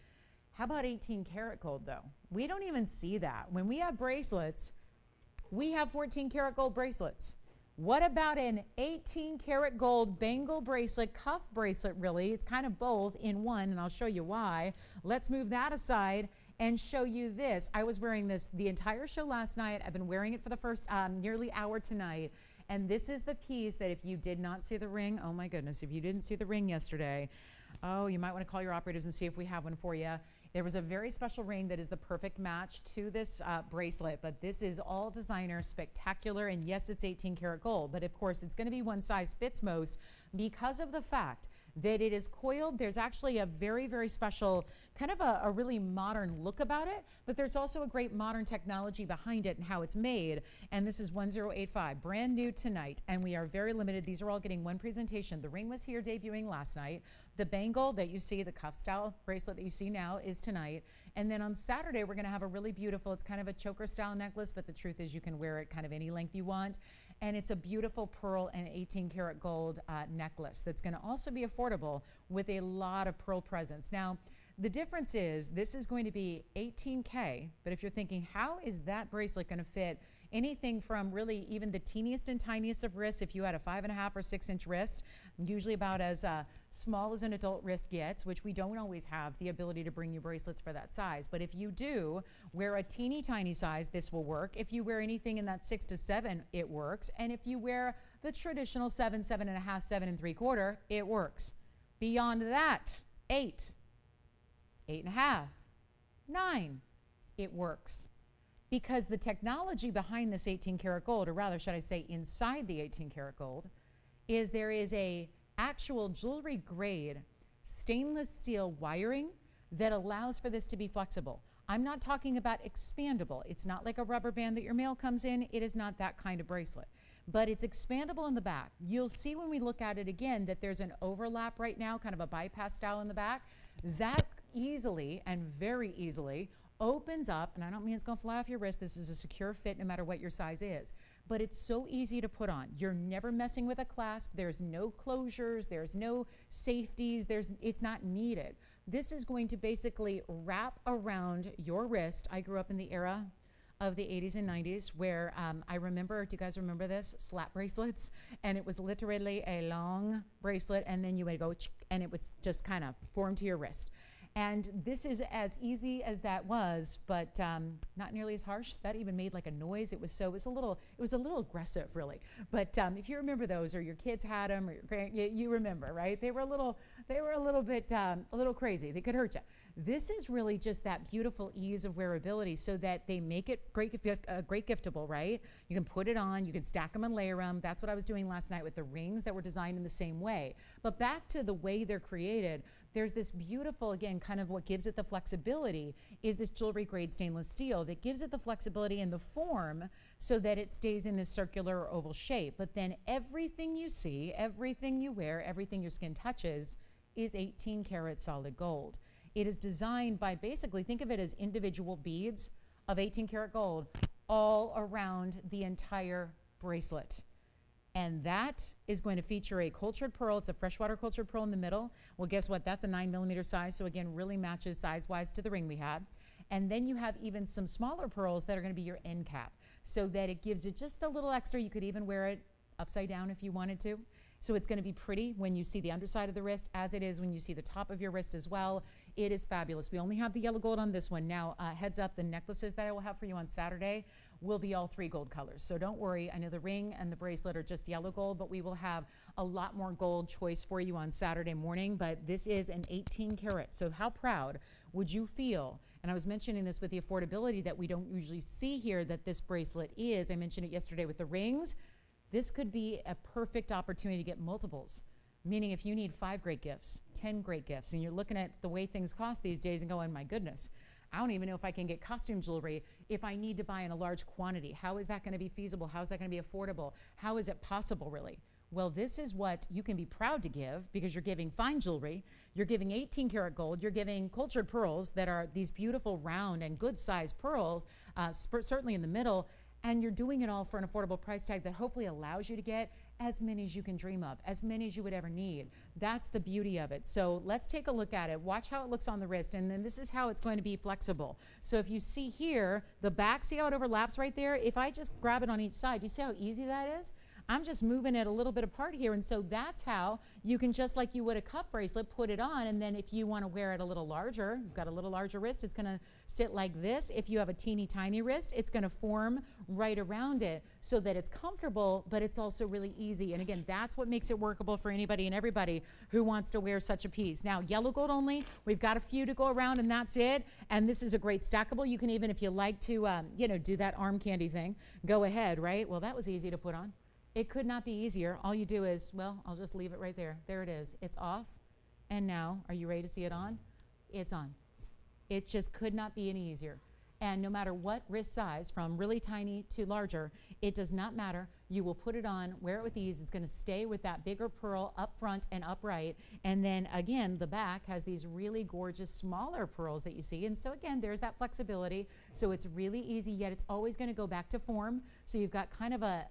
How about 18 karat gold though? We don't even see that. When we have bracelets, we have 14 karat gold bracelets. What about an 18 karat gold bangle bracelet, cuff bracelet really? It's kind of both in one, and I'll show you why. Let's move that aside and show you this. I was wearing this the entire show last night. I've been wearing it for the first nearly hour tonight. And this is the piece that if you did not see the ring, oh my goodness, if you didn't see the ring yesterday, oh, you might want to call your operators and see if we have one for you. There was a very special ring that is the perfect match to this bracelet, but this is all designer, spectacular, and yes, it's 18 karat gold, but of course it's gonna be one size fits most because of the fact that it is coiled. There's actually a very, very special, kind of a really modern look about it, but there's also a great modern technology behind it and how it's made. And this is 1085, brand new tonight, and we are very limited. These are all getting one presentation. The ring was here debuting last night. The bangle that you see, the cuff style bracelet that you see now is tonight. And then on Saturday, we're gonna have a really beautiful, it's kind of a choker style necklace, but the truth is you can wear it kind of any length you want. And it's a beautiful pearl and 18 karat gold necklace that's gonna also be affordable with a lot of pearl presence. Now, the difference is this is going to be 18K, but if you're thinking, how is that bracelet gonna fit anything from really even the teeniest and tiniest of wrists, if you had a 5.5 or 6 inch wrist, usually about as small as an adult wrist gets, which we don't always have the ability to bring you bracelets for that size. But if you do wear a teeny tiny size, this will work. If you wear anything in that 6 to 7, it works. And if you wear the traditional 7, 7.5, 7 3/4, it works. Beyond that, 8, 8.5, 9, it works. Because the technology behind this 18 karat gold, or rather should I say inside the 18 karat gold, is there is a actual jewelry grade stainless steel wiring that allows for this to be flexible. I'm not talking about expandable. It's not like a rubber band that your mail comes in. It is not that kind of bracelet. But it's expandable in the back. You'll see when we look at it again that there's an overlap right now, kind of a bypass style in the back. That easily and very easily opens up, and I don't mean it's gonna fly off your wrist. This is a secure fit no matter what your size is. But it's so easy to put on. You're never messing with a clasp. There's no closures. There's no safeties. It's not needed. This is going to basically wrap around your wrist. I grew up in the era of the 80s and 90s where I remember, do you guys remember this? Slap bracelets. And it was literally a long bracelet, and then you would go, and it would just kind of form to your wrist. And this is as easy as that was, but not nearly as harsh. That even made like a noise. It was a little aggressive, really. But if you remember those, or your kids had them, or you remember, right? They were a little crazy. They could hurt you. This is really just that beautiful ease of wearability, so that they make it great giftable, right? You can put it on, you can stack them and layer them. That's what I was doing last night with the rings that were designed in the same way. But back to the way they're created, there's this beautiful, again, kind of what gives it the flexibility is this jewelry grade stainless steel that gives it the flexibility in the form so that it stays in this circular or oval shape. But then everything you see, everything you wear, everything your skin touches is 18 karat solid gold. It is designed by basically, think of it as individual beads of 18 karat gold all around the entire bracelet. And that is going to feature a cultured pearl. It's a freshwater cultured pearl in the middle. Well, guess what? That's a 9mm size. So again, really matches size-wise to the ring we had. And then you have even some smaller pearls that are going to be your end cap, so that it gives you just a little extra. You could even wear it upside down if you wanted to. So it's going to be pretty when you see the underside of the wrist, as it is when you see the top of your wrist as well. It is fabulous. We only have the yellow gold on this one. Now, heads up, the necklaces that I will have for you on Saturday will be all 3 gold colors. So don't worry. I know the ring and the bracelet are just yellow gold, but we will have a lot more gold choice for you on Saturday morning. But this is an 18 karat. So how proud would you feel? And I was mentioning this with the affordability that we don't usually see here that this bracelet is. I mentioned it yesterday with the rings. This could be a perfect opportunity to get multiples, meaning if you need 5 great gifts, 10 great gifts, and you're looking at the way things cost these days and going, my goodness, I don't even know if I can get costume jewelry if I need to buy in a large quantity. How is that going to be feasible? How is that going to be affordable? How is it possible, really? Well, this is what you can be proud to give, because you're giving fine jewelry, you're giving 18 karat gold, you're giving cultured pearls that are these beautiful round and good sized pearls, certainly in the middle, and you're doing it all for an affordable price tag that hopefully allows you to get as many as you can dream of, as many as you would ever need. That's the beauty of it. So let's take a look at it. Watch how it looks on the wrist, and then this is how it's going to be flexible. So if you see here, the back, see how it overlaps right there? If I just grab it on each side, you see how easy that is? I'm just moving it a little bit apart here, and so that's how you can, just like you would a cuff bracelet, put it on, and then if you want to wear it a little larger, you've got a little larger wrist, it's going to sit like this. If you have a teeny tiny wrist, it's going to form right around it so that it's comfortable, but it's also really easy. And again, that's what makes it workable for anybody and everybody who wants to wear such a piece. Now, yellow gold only, we've got a few to go around, and that's it. And this is a great stackable. You can even, if you like to, do that arm candy thing, go ahead, right? Well, that was easy to put on. It could not be easier. All you do is, well, I'll just leave it right there. There it is. It's off. And now, are you ready to see it on? It's on. It just could not be any easier. And no matter what wrist size, from really tiny to larger, it does not matter. You will put it on, wear it with ease. It's going to stay with that bigger pearl up front and upright. And then again, the back has these really gorgeous smaller pearls that you see. And so again, there's that flexibility. So it's really easy, yet it's always going to go back to form. So you've got kind of a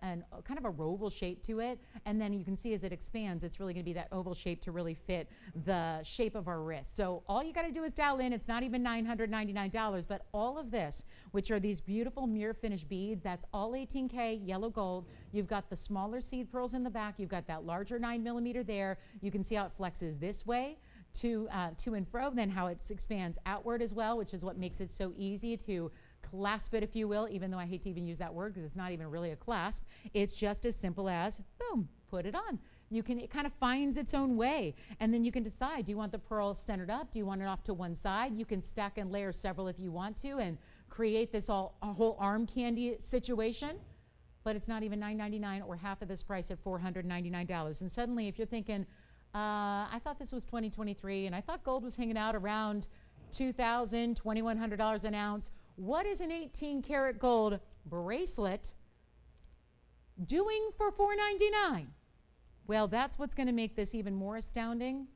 oval shape to it. And then you can see as it expands, it's really going to be that oval shape to really fit the shape of our wrist. So all you got to do is dial in. It's not even $999, but all of this, which are these beautiful mirror finish beads, that's all 18K yellow gold. You've got the smaller seed pearls in the back. You've got that larger 9mm there. You can see how it flexes this way to and fro, then how it expands outward as well, which is what makes it so easy to clasp it, if you will, even though I hate to even use that word because it's not even really a clasp. It's just as simple as, boom, put it on. It kind of finds its own way. And then you can decide, do you want the pearl centered up? Do you want it off to one side? You can stack and layer several if you want to and create this a whole arm candy situation. But it's not even $999 or half of this price at $499. And suddenly, if you're thinking, I thought this was 2023, and I thought gold was hanging out around $2,000, $2,100 an ounce. What is an 18 karat gold bracelet doing for $499? Well, that's what's going to make this even more astounding,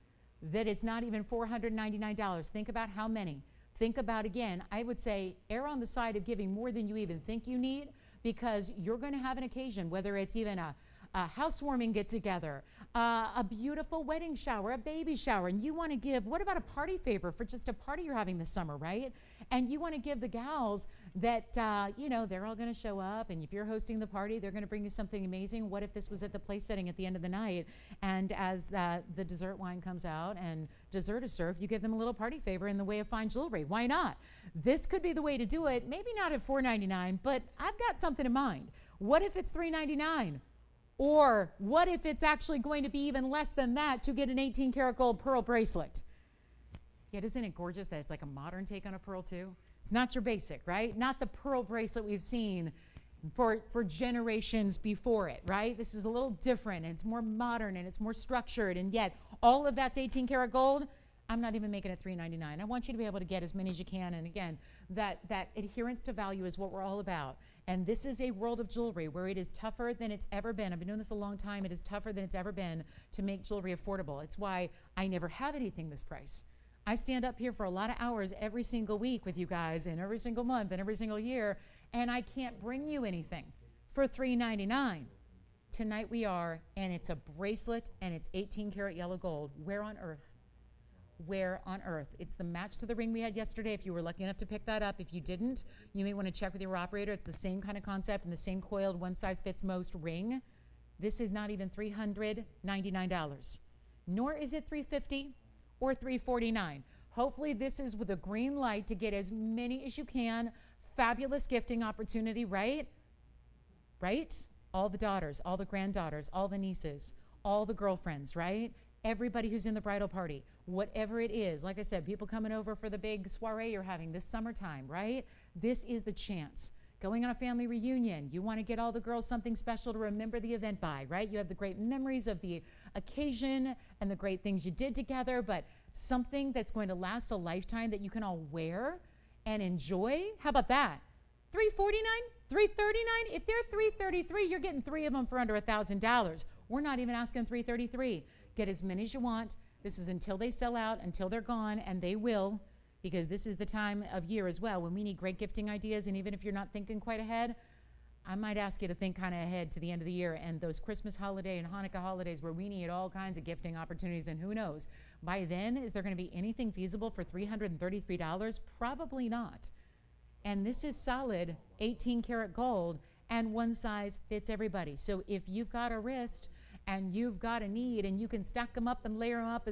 that it's not even $499. Think about how many. Think about, again, I would say err on the side of giving more than you even think you need, because you're going to have an occasion, whether it's even a housewarming get-together, a beautiful wedding shower, a baby shower, and you want to give, what about a party favor for just a party you're having this summer, right? And you want to give the gals that, you know, they're all going to show up, and if you're hosting the party, they're going to bring you something amazing. What if this was at the place setting at the end of the night, and as the dessert wine comes out and dessert is served, you give them a little party favor in the way of fine jewelry? Why not? This could be the way to do it. Maybe not at $499, but I've got something in mind. What if it's $399? Or what if it's actually going to be even less than that to get an 18 karat gold pearl bracelet? Yet isn't it gorgeous that it's like a modern take on a pearl too? It's not your basic, right? Not the pearl bracelet we've seen for generations before it, right? This is a little different, and it's more modern, and it's more structured, and yet all of that's 18 karat gold. I'm not even making it $399. I want you to be able to get as many as you can, and again, that adherence to value is what we're all about. And this is a world of jewelry where it is tougher than it's ever been. I've been doing this a long time. It is tougher than it's ever been to make jewelry affordable. It's why I never have anything this price. I stand up here for a lot of hours every single week with you guys, and every single month and every single year, and I can't bring you anything for $399. Tonight we are, and it's a bracelet, and it's 18 karat yellow gold. Where on earth? Where on earth? It's the match to the ring we had yesterday. If you were lucky enough to pick that up, if you didn't, you may want to check with your operator. It's the same kind of concept and the same coiled one size fits most ring. This is not even $399, nor is it $350 or $349. Hopefully this is with a green light to get as many as you can. Fabulous gifting opportunity, right? Right? All the daughters, all the granddaughters, all the nieces, all the girlfriends, right? Everybody who's in the bridal party, whatever it is. Like I said, people coming over for the big soiree you're having this summertime, right? This is the chance. Going on a family reunion, you want to get all the girls something special to remember the event by, right? You have the great memories of the occasion and the great things you did together, but something that's going to last a lifetime that you can all wear and enjoy. How about that? $349, $339. If they're $333, you're getting 3 of them for under $1,000. We're not even asking $333. Get as many as you want. This is until they sell out, until they're gone, and they will, because this is the time of year as well when we need great gifting ideas. And even if you're not thinking quite ahead, I might ask you to think kind of ahead to the end of the year and those Christmas holiday and Hanukkah holidays where we need all kinds of gifting opportunities. And who knows, by then, is there going to be anything feasible for $333? Probably not. And this is solid 18 karat gold, and one size fits everybody. So if you've got a wrist and you've got a need, and you can stack them up and layer them up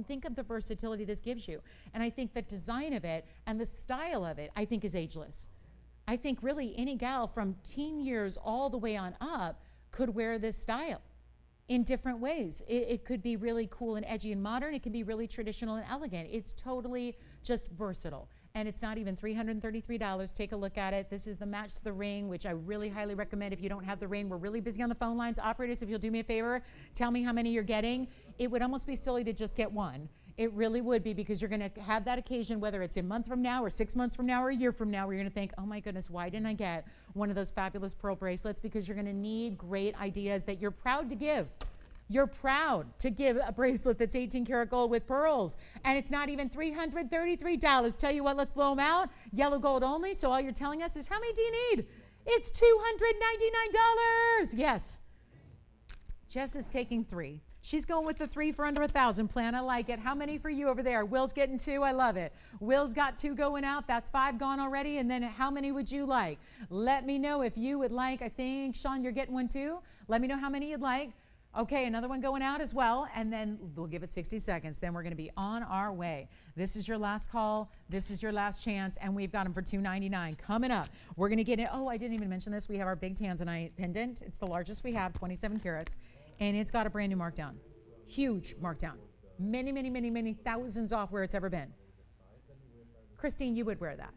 think of the versatility this gives you. And I think the design of it and the style of it, I think, is ageless. I think really any gal from teen years all the way on up could wear this style in different ways. It could be really cool and edgy and modern. It can be really traditional and elegant. It's totally just versatile. And it's not even $333. Take a look at it. This is the match to the ring, which I really highly recommend if you don't have the ring. We're really busy on the phone lines. Operators, if you'll do me a favor, tell me how many you're getting. It would almost be silly to just get one. It really would be, because you're going to have that occasion, whether it's a month from now or 6 months from now or a year from now, where you're going to think, oh my goodness, why didn't I get one of those fabulous pearl bracelets? Because you're going to need great ideas that you're proud to give. You're proud to give a bracelet that's 18 karat gold with pearls. And it's not even $333. Tell you what, let's blow them out. Yellow gold only. So all you're telling us is, how many do you need? It's $299. Yes. Jess is taking 3. She's going with the 3 for under $1,000 plan. I like it. How many for you over there? Will's getting 2. I love it. Will's got 2 going out. That's 5 gone already. And then how many would you like? Let me know if you would like. I think, Sean, you're getting one too. Let me know how many you'd like. Okay, another one going out as well, and then we'll give it 60 seconds. Then we're going to be on our way. This is your last call. This is your last chance, and we've got them for $299. Coming up, we're going to get it. Oh, I didn't even mention this. We have our big Tanzanite pendant. It's the largest we have, 27 carats, and it's got a brand new markdown. Huge markdown. Many, many, many, many thousands off where it's ever been. Christine, you would wear that.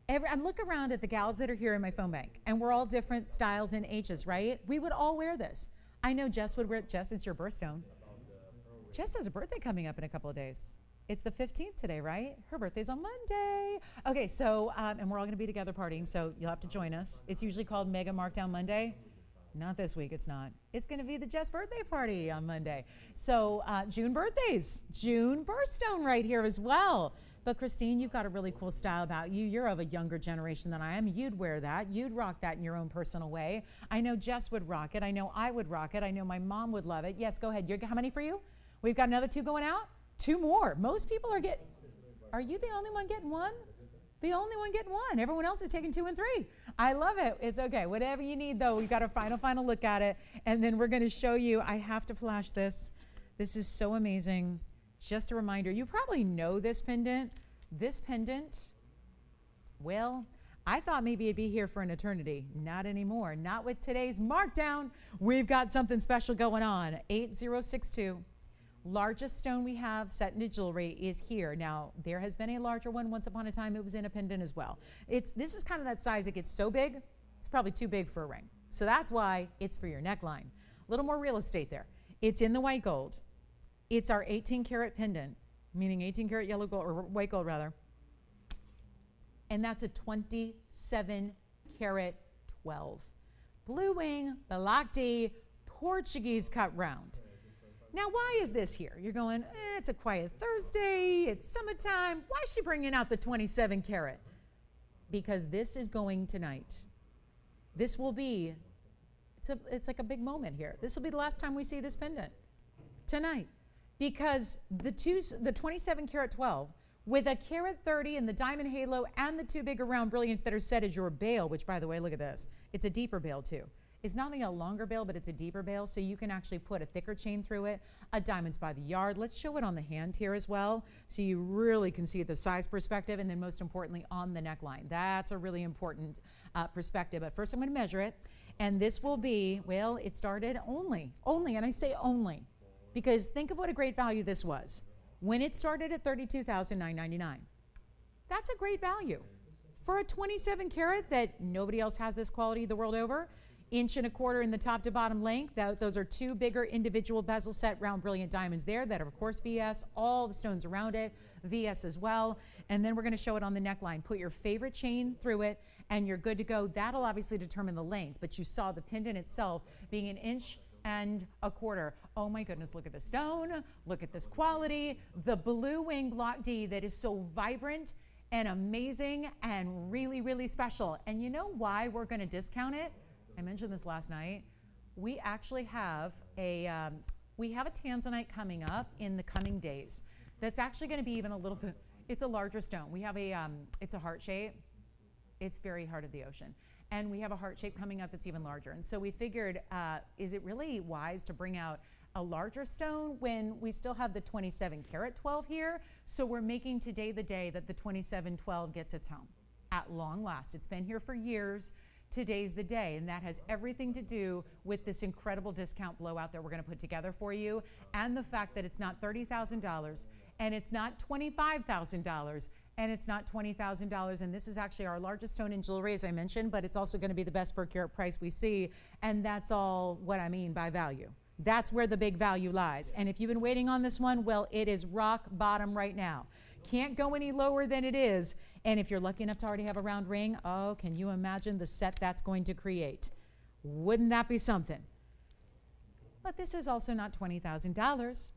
I look around at the gals that are here in my phone bank, and we're all different styles and ages, right? We would all wear this. I know Jess would wear it. Jess, it's your birthstone. Jess has a birthday coming up in a couple of days. It's the 15th today, right? Her birthday's on Monday. Okay, so, and we're all gonna be together partying, so you'll have to join us. It's usually called Mega Markdown Monday. Not this week, it's not. It's gonna be the Jess birthday party on Monday. So June birthdays, June birthstone right here as well. But Christine, you've got a really cool style about you. You're of a younger generation than I am. You'd wear that, you'd rock that in your own personal way. I know Jess would rock it. I know I would rock it. I know my mom would love it. Yes, go ahead. How many for you? We've got another 2 going out? 2 more. Most people are getting, are you the only one getting 1? The only one getting 1. Everyone else is taking 2 and 3. I love it. It's okay. Whatever you need, though, we've got a final look at it. And then we're going to show you. I have to flash this. This is so amazing. Just a reminder. You probably know this pendant. This pendant, well, I thought maybe it'd be here for an eternity. Not anymore. Not with today's markdown. We've got something special going on. 8062. Largest stone we have set into jewelry is here. Now, there has been a larger one. Once upon a time, it was in a pendant as well. This is kind of that size that gets so big, it's probably too big for a ring. So that's why it's for your neckline. A little more real estate there. It's in the white gold. It's our 18 karat pendant, meaning 18 karat yellow gold, or white gold rather. And that's a 27 karat 12. Blue wing, Block D, Portuguese cut round. Now, why is this here? You're going, it's a quiet Thursday, it's summertime. Why is she bringing out the 27 karat? Because this is going tonight. This will be, it's like a big moment here. This will be the last time we see this pendant, tonight. Because the 27 karat 12, with a karat 30 and the diamond halo and the 2 bigger round brilliants that are set as your bail, which by the way, look at this. It's a deeper bail too. It's not only a longer bail, but it's a deeper bail, so you can actually put a thicker chain through it, a diamonds by the yard. Let's show it on the hand here as well, so you really can see the size perspective, and then most importantly, on the neckline. That's a really important perspective. But first I'm gonna measure it, and this will be, well, it started only, and I say only, because think of what a great value this was. When it started at $32,999. That's a great value. For a 27 karat that nobody else has this quality the world over, 1.25 inches in the top to bottom length. Those are 2 bigger individual bezel set round brilliant diamonds there that are of course VS, all the stones around it, VS as well. And then we're gonna show it on the neckline. Put your favorite chain through it and you're good to go. That'll obviously determine the length, but you saw the pendant itself being 1.25 inches. Oh my goodness, look at the stone, look at this quality. The blue wing Block D that is so vibrant and amazing and really, really special. And you know why we're gonna discount it? I mentioned this last night. We actually have a Tanzanite coming up in the coming days. That's actually going to be even a little bit. It's a larger stone. We have it's a heart shape. It's very heart of the ocean, and we have a heart shape coming up that's even larger. And so we figured, is it really wise to bring out a larger stone when we still have the 27 karat 12 here? So we're making today the day that the 2712 gets its home at long last. It's been here for years. Today's the day, and that has everything to do with this incredible discount blowout that we're going to put together for you, and the fact that it's not $30,000 and it's not $25,000 and it's not $20,000, and this is actually our largest stone in jewelry, as I mentioned, but it's also going to be the best per carat price we see, and that's all what I mean by value. That's where the big value lies. And if you've been waiting on this one, well, it is rock bottom right now. Can't go any lower than it is. And if you're lucky enough to already have a round ring, oh, can you imagine the set that's going to create? Wouldn't that be something? But this is also not $20,000.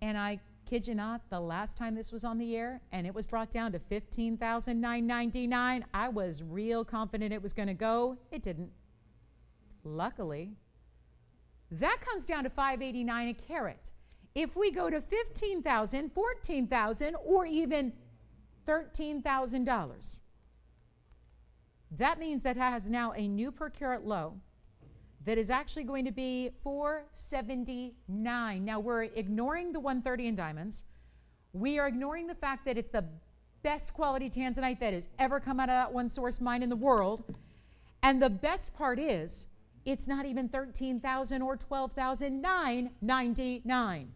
And I kid you not, the last time this was on the air and it was brought down to $15,999, I was real confident it was going to go. It didn't. Luckily, that comes down to $589 a carat. If we go to $15,000, $14,000, or even $13,000, that means that has now a new per carat low that is actually going to be $479. Now we're ignoring the 130 in diamonds. We are ignoring the fact that it's the best quality Tanzanite that has ever come out of that one source mine in the world. And the best part is, it's not even $13,000 or $12,999.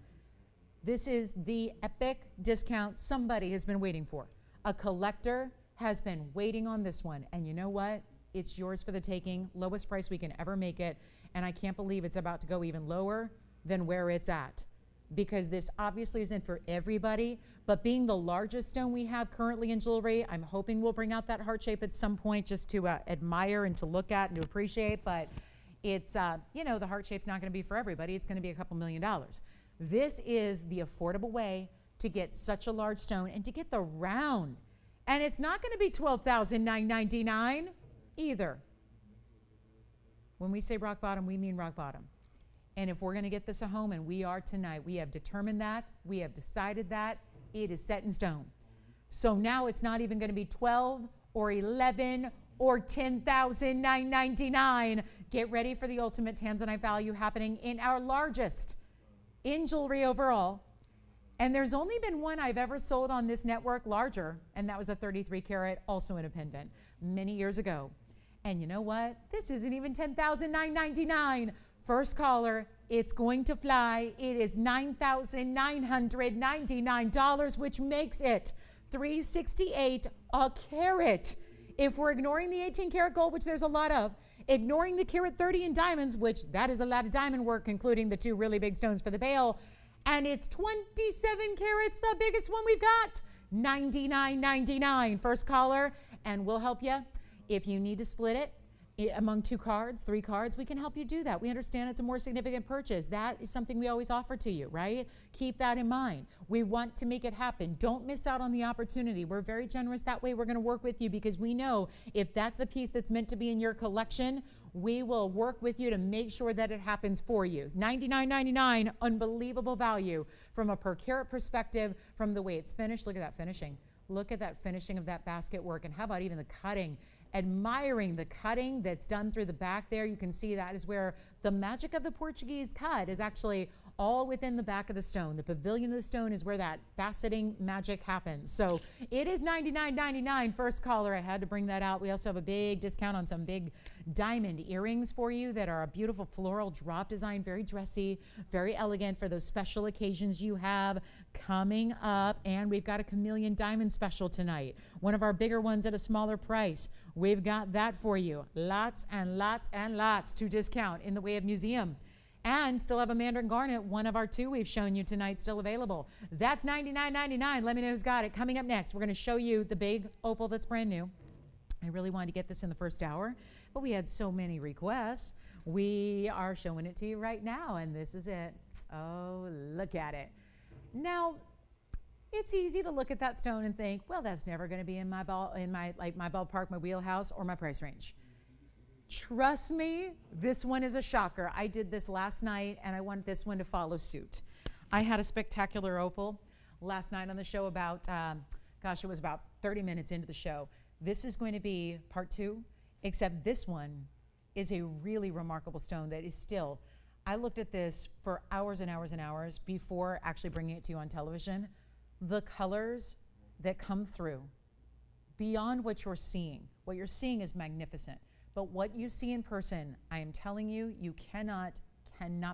This is the epic discount somebody has been waiting for. A collector has been waiting on this one. And you know what? It's yours for the taking. Lowest price we can ever make it. And I can't believe it's about to go even lower than where it's at. because this obviously isn't for everybody, but being the largest stone we have currently in jewelry, I'm hoping we'll bring out that heart shape at some point just to admire and to look at and to appreciate, but it's, you know, the heart shape's not gonna be for everybody. It's gonna be a couple $1 million. This is the affordable way to get such a large stone and to get the round. And it's not gonna be $12,999 either. When we say rock bottom, we mean rock bottom. And if we're going to get this a home, and we are tonight, we have determined that, we have decided that, it is set in stone. So now it's not even going to be 12 or 11 or $10,999. Get ready for the ultimate Tanzanite value happening in our largest in jewelry overall. And there's only been one I've ever sold on this network larger, and that was a 33 karat, also in a pendant, many years ago. And you know what? This isn't even $10,999. First caller, it's going to fly. It is $9,999, which makes it $368 a carat. If we're ignoring the 18 karat gold, which there's a lot of, ignoring the carat 30 in diamonds, which that is a lot of diamond work, including the 2 really big stones for the bail, and it's 27 carats, the biggest one we've got, $99.99. First caller, and we'll help you. If you need to split it among 2 cards, 3 cards, we can help you do that. We understand it's a more significant purchase. That is something we always offer to you, right? Keep that in mind. We want to make it happen. Don't miss out on the opportunity. We're very generous that way. We're going to work with you because we know if that's the piece that's meant to be in your collection, we will work with you to make sure that it happens for you. $99.99, unbelievable value from a per carat perspective, from the way it's finished. Look at that finishing. Look at that finishing of that basket work. And how about even the cutting? Admiring the cutting that's done through the back there. You can see that is where the magic of the Portuguese cut is actually all within the back of the stone. The pavilion of the stone is where that faceting magic happens. So it is $99.99. First caller, I had to bring that out. We also have a big discount on some big diamond earrings for you that are a beautiful floral drop design, very dressy, very elegant for those special occasions you have coming up. And we've got a Chameleon diamond special tonight, one of our bigger ones at a smaller price. We've got that for you. Lots and lots and lots to discount in the way of museum. And still have a Mandarin garnet, one of our 2 we've shown you tonight, still available. That's $99.99. Let me know who's got it. Coming up next, we're going to show you the big opal that's brand new. I really wanted to get this in the first hour, but we had so many requests. We are showing it to you right now, and this is it. Oh, look at it. Now, it's easy to look at that stone and think, well, that's never going to be in my ballpark, my wheelhouse, or my price range. Trust me, this one is a shocker. I did this last night, and I want this one to follow suit. I had a spectacular opal last night on the show about, it was about 30 minutes into the show. This is going to be part 2, except this one is a really remarkable stone that is still, I looked at this for hours and hours and hours before actually bringing it to you on television. The colors that come through, beyond what you're seeing is magnificent. But what you see in person, I am telling you, you cannot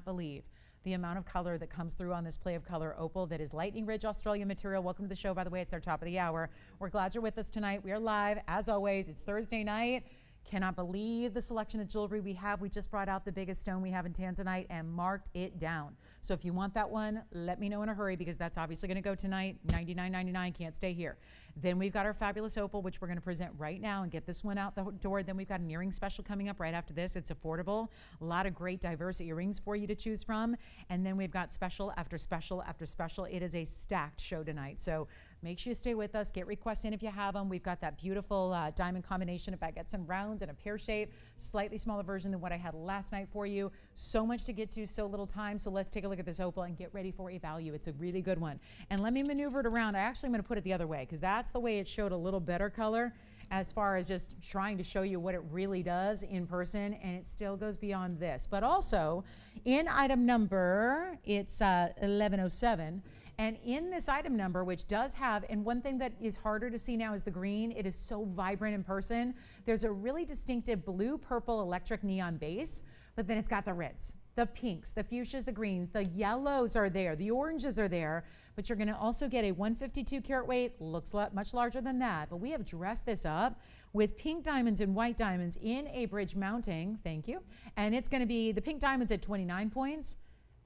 believe the amount of color that comes through on this play of color opal that is Lightning Ridge Australian material. Welcome to the show, by the way. It's our top of the hour. We're glad you're with us tonight. We are live, as always. It's Thursday night. Cannot believe the selection of jewelry we have. We just brought out the biggest stone we have in Tanzanite and marked it down. So if you want that one, let me know in a hurry because that's obviously going to go tonight. $99.99, can't stay here. Then we've got our fabulous opal, which we're going to present right now and get this one out the door. Then we've got an earring special coming up right after this. It's affordable. A lot of great diverse earrings for you to choose from. And then we've got special after special after special. It is a stacked show tonight. So make sure you stay with us. Get requests in if you have them. We've got that beautiful diamond combination of baguettes and rounds and a pear shape, slightly smaller version than what I had last night for you. So much to get to, so little time. So let's take a look at this opal and get ready for a value. It's a really good one. And let me maneuver it around. I actually am going to put it the other way because that's the way it showed a little better color as far as just trying to show you what it really does in person, and it still goes beyond this. But also in item number, it's 1107. And in this item number, which does have, and one thing that is harder to see now is the green. It is so vibrant in person. There's a really distinctive blue, purple, electric neon base, but then it's got the reds, the pinks, the fuchsias, the greens, the yellows are there, the oranges are there, but you're gonna also get a 152 karat weight, looks much larger than that, but we have dressed this up with pink diamonds and white diamonds in a bridge mounting, thank you, and it's gonna be the pink diamonds at 29 points,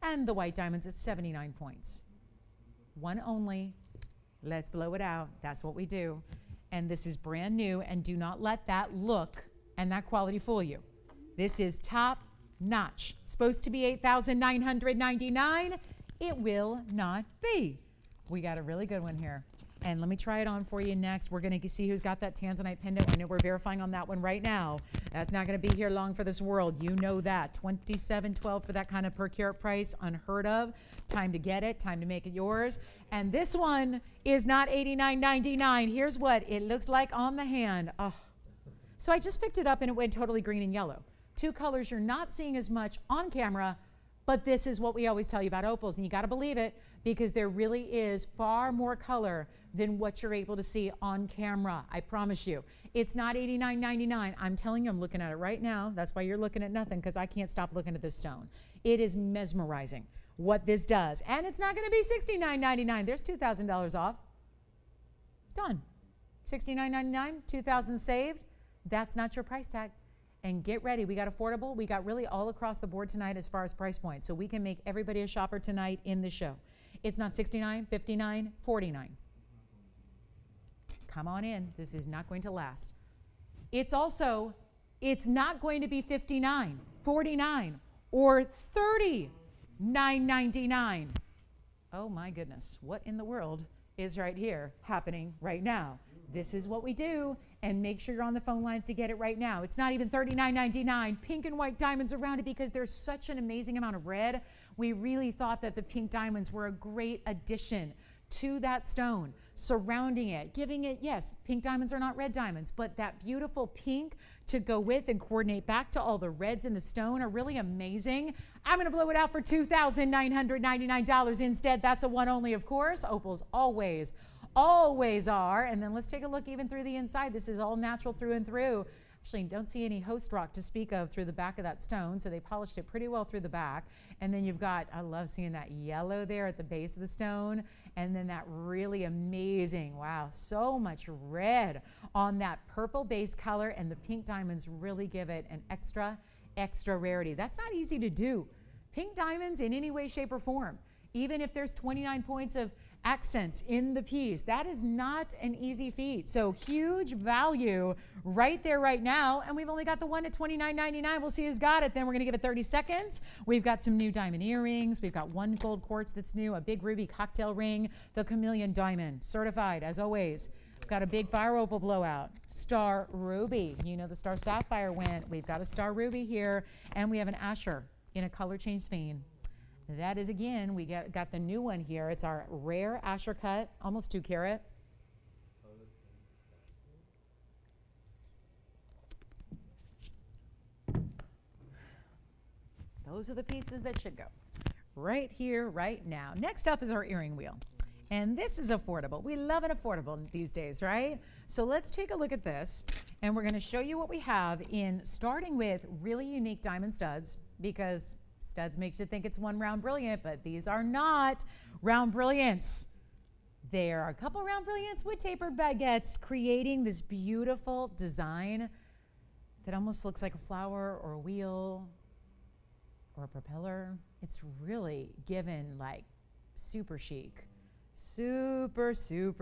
And the white diamonds at 79 points. One only. Let's blow it out. That's what we do. And this is brand new, and do not let that look and that quality fool you. This is top notch. Supposed to be $8,999. It will not be. We got a really good one here. And let me try it on for you next. We're going to see who's got that Tanzanite pendant. I know we're verifying on that one right now. That's not going to be here long for this world. You know that. $27.12 for that kind of per carat price. Unheard of. Time to get it. Time to make it yours. And this one is not $89.99. Here's what it looks like on the hand. Oh. So I just picked it up and it went totally green and yellow. Two colors you're not seeing as much on camera, but this is what we always tell you about opals, and you got to believe it because there really is far more color than what you're able to see on camera. I promise you. It's not $89.99. I'm telling you, I'm looking at it right now. That's why you're looking at nothing, because I can't stop looking at this stone. It is mesmerizing what this does. And it's not going to be $69.99. There's $2,000 off. Done. $69.99, $2,000 saved. That's not your price tag. And get ready. We got affordable. We got really all across the board tonight as far as price points. So we can make everybody a shopper tonight in the show. It's not $69, $59, $49. Come on in. This is not going to last. It's not going to be $59, $49, or $39.99. Oh my goodness. What in the world is right here happening right now? This is what we do, and make sure you're on the phone lines to get it right now. It's not even $39.99. Pink and white diamonds around it because there's such an amazing amount of red. We really thought that the pink diamonds were a great addition to that stone, surrounding it, giving it, yes, pink diamonds are not red diamonds, but that beautiful pink to go with and coordinate back to all the reds in the stone are really amazing. I'm going to blow it out for $2,999 instead. That's a one only, of course. Opals always are. And then let's take a look even through the inside. This is all natural through and through. Actually, don't see any host rock to speak of through the back of that stone, so they polished it pretty well through the back. And then you've got, I love seeing that yellow there at the base of the stone, and then that really amazing, wow, so much red on that purple base color, and the pink diamonds really give it an extra rarity. That's not easy to do. Pink diamonds in any way, shape, or form, even if there's 29 points of accents in the piece. That is not an easy feat. So huge value right there right now. And we've only got the one at $29.99. We'll see who's got it. Then we're going to give it 30 seconds. We've got some new diamond earrings. We've got one gold quartz that's new, a big ruby cocktail ring, the Chameleon diamond, certified as always. We've got a big fire opal blowout, star ruby. You know the star sapphire went. We've got a star ruby here, and we have an Asher in a color change sphene. That is, again, we got the new one here. It's our rare Asher cut, almost 2 carat. Those are the pieces that should go right here, right now. Next up is our earring wheel. And this is affordable. We love an affordable these days, right? So let's take a look at this. And we're going to show you what we have in starting with really unique diamond studs, because studs makes you think it's one round brilliant, but these are not round brilliants. There are a couple round brilliants with tapered baguettes, creating this beautiful design that almost looks like a flower or a wheel or a propeller. It's really given like super chic. Super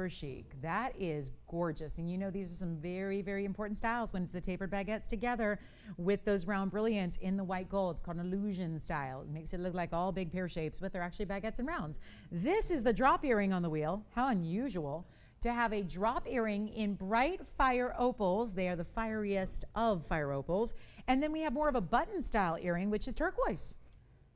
chic. That is gorgeous. And you know, these are some very, very important styles when it's the tapered baguettes together with those round brilliants in the white gold. It's called an illusion style. It makes it look like all big pear shapes, but they're actually baguettes and rounds. This is the drop earring on the wheel. How unusual to have a drop earring in bright fire opals. They are the fieriest of fire opals. And then we have more of a button style earring, which is turquoise.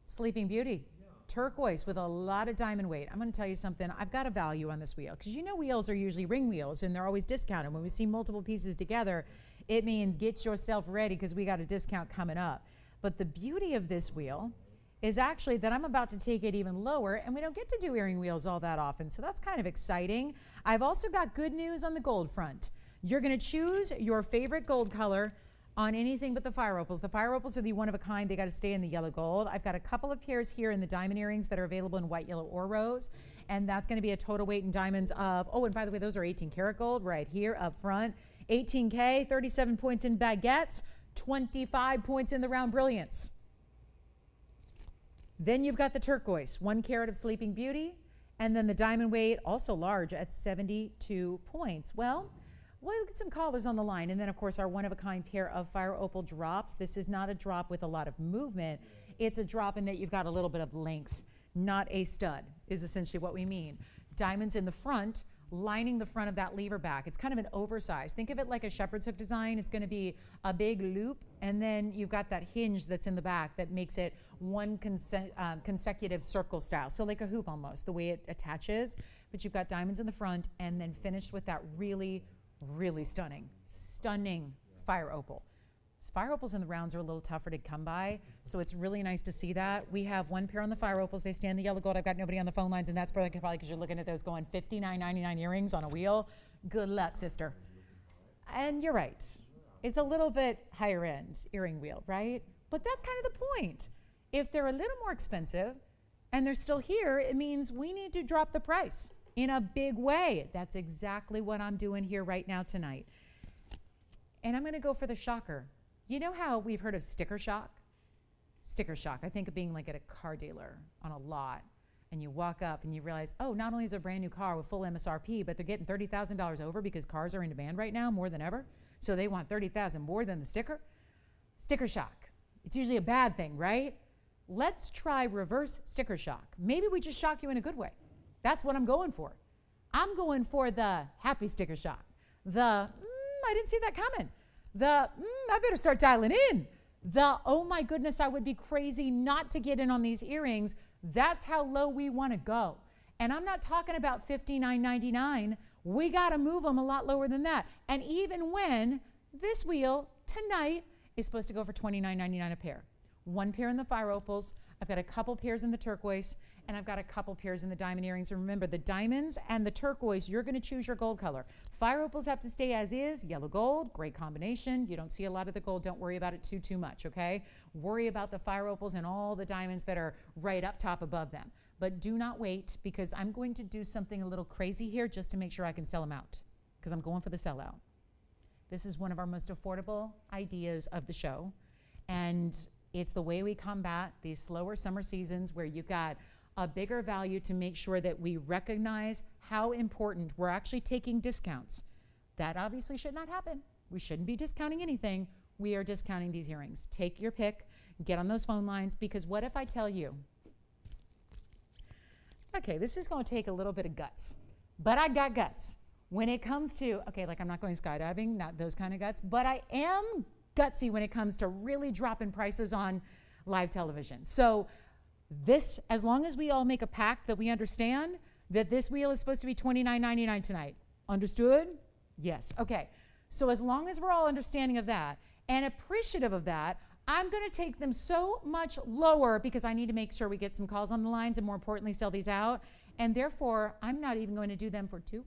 Sleeping Beauty. Turquoise with a lot of diamond weight. I'm going to tell you something. I've got a value on this wheel because you know wheels are usually ring wheels and they're always discounted. When we see multiple pieces together, it means get yourself ready because we got a discount coming up. But the beauty of this wheel is actually that I'm about to take it even lower, and we don't get to do earring wheels all that often, so that's kind of exciting. I've also got good news on the gold front. You're going to choose your favorite gold color on anything but the fire opals. The fire opals are the one of a kind. They got to stay in the yellow gold. I've got a couple of pairs here in the diamond earrings that are available in white, yellow, or rose. And that's going to be a total weight in diamonds of, oh, and by the way, those are 18 karat gold right here up front. 18K, 37 points in baguettes, 25 points in the round brilliants. Then you've got the turquoise, 1 carat of Sleeping Beauty, and then the diamond weight, also large at 72 points. Well, we'll get some callers on the line, and then of course our one-of-a-kind pair of fire opal drops. This is not a drop with a lot of movement. It's a drop in that you've got a little bit of length, not a stud, is essentially what we mean. Diamonds in the front, lining the front of that lever back. It's kind of an oversized. Think of it like a shepherd's hook design. It's going to be a big loop, and then you've got that hinge that's in the back that makes it one consecutive circle style. So like a hoop almost, the way it attaches. But you've got diamonds in the front, and then finished with that really, really stunning fire opal. Fire opals in the rounds are a little tougher to come by, so it's really nice to see that. We have 1 pair on the fire opals. They stand the yellow gold. I've got nobody on the phone lines, and that's probably because you're looking at those going $59.99 earrings on a wheel. Good luck, sister. And you're right. It's a little bit higher end earring wheel, right? But that's kind of the point. If they're a little more expensive and they're still here, it means we need to drop the price in a big way. That's exactly what I'm doing here right now tonight. And I'm going to go for the shocker. You know how we've heard of sticker shock? Sticker shock, I think of being like at a car dealer on a lot, and you walk up and you realize, oh, not only is it a brand new car with full MSRP, but they're getting $30,000 over because cars are in demand right now more than ever. So they want $30,000 more than the sticker. Sticker shock. It's usually a bad thing, right? Let's try reverse sticker shock. Maybe we just shock you in a good way. That's what I'm going for. I'm going for the happy sticker shock. I didn't see that coming. I better start dialing in. Oh my goodness, I would be crazy not to get in on these earrings. That's how low we want to go. And I'm not talking about $59.99. We got to move them a lot lower than that. And even when this wheel tonight is supposed to go for $29.99 a pair. 1 pair in the fire opals. I've got a couple pairs in the turquoise, and I've got a couple pairs in the diamond earrings. And remember, the diamonds and the turquoise, you're going to choose your gold color. Fire opals have to stay as is, yellow gold, great combination. You don't see a lot of the gold. Don't worry about it too much, okay? Worry about the fire opals and all the diamonds that are right up top above them. But do not wait, because I'm going to do something a little crazy here just to make sure I can sell them out, because I'm going for the sellout. This is one of our most affordable ideas of the show, and it's the way we combat these slower summer seasons where you've got a bigger value to make sure that we recognize how important we're actually taking discounts. That obviously should not happen. We shouldn't be discounting anything. We are discounting these earrings. Take your pick, get on those phone lines, because what if I tell you, okay, this is going to take a little bit of guts, but I got guts. When it comes to, okay, like I'm not going skydiving, not those kind of guts, but I am gutsy when it comes to really dropping prices on live television. So this, as long as we all make a pact that we understand that this wheel is supposed to be $29.99 tonight. Understood? Yes. Okay. So as long as we're all understanding of that and appreciative of that, I'm going to take them so much lower because I need to make sure we get some calls on the lines and, more importantly, sell these out. And therefore, I'm not even going to do them for $2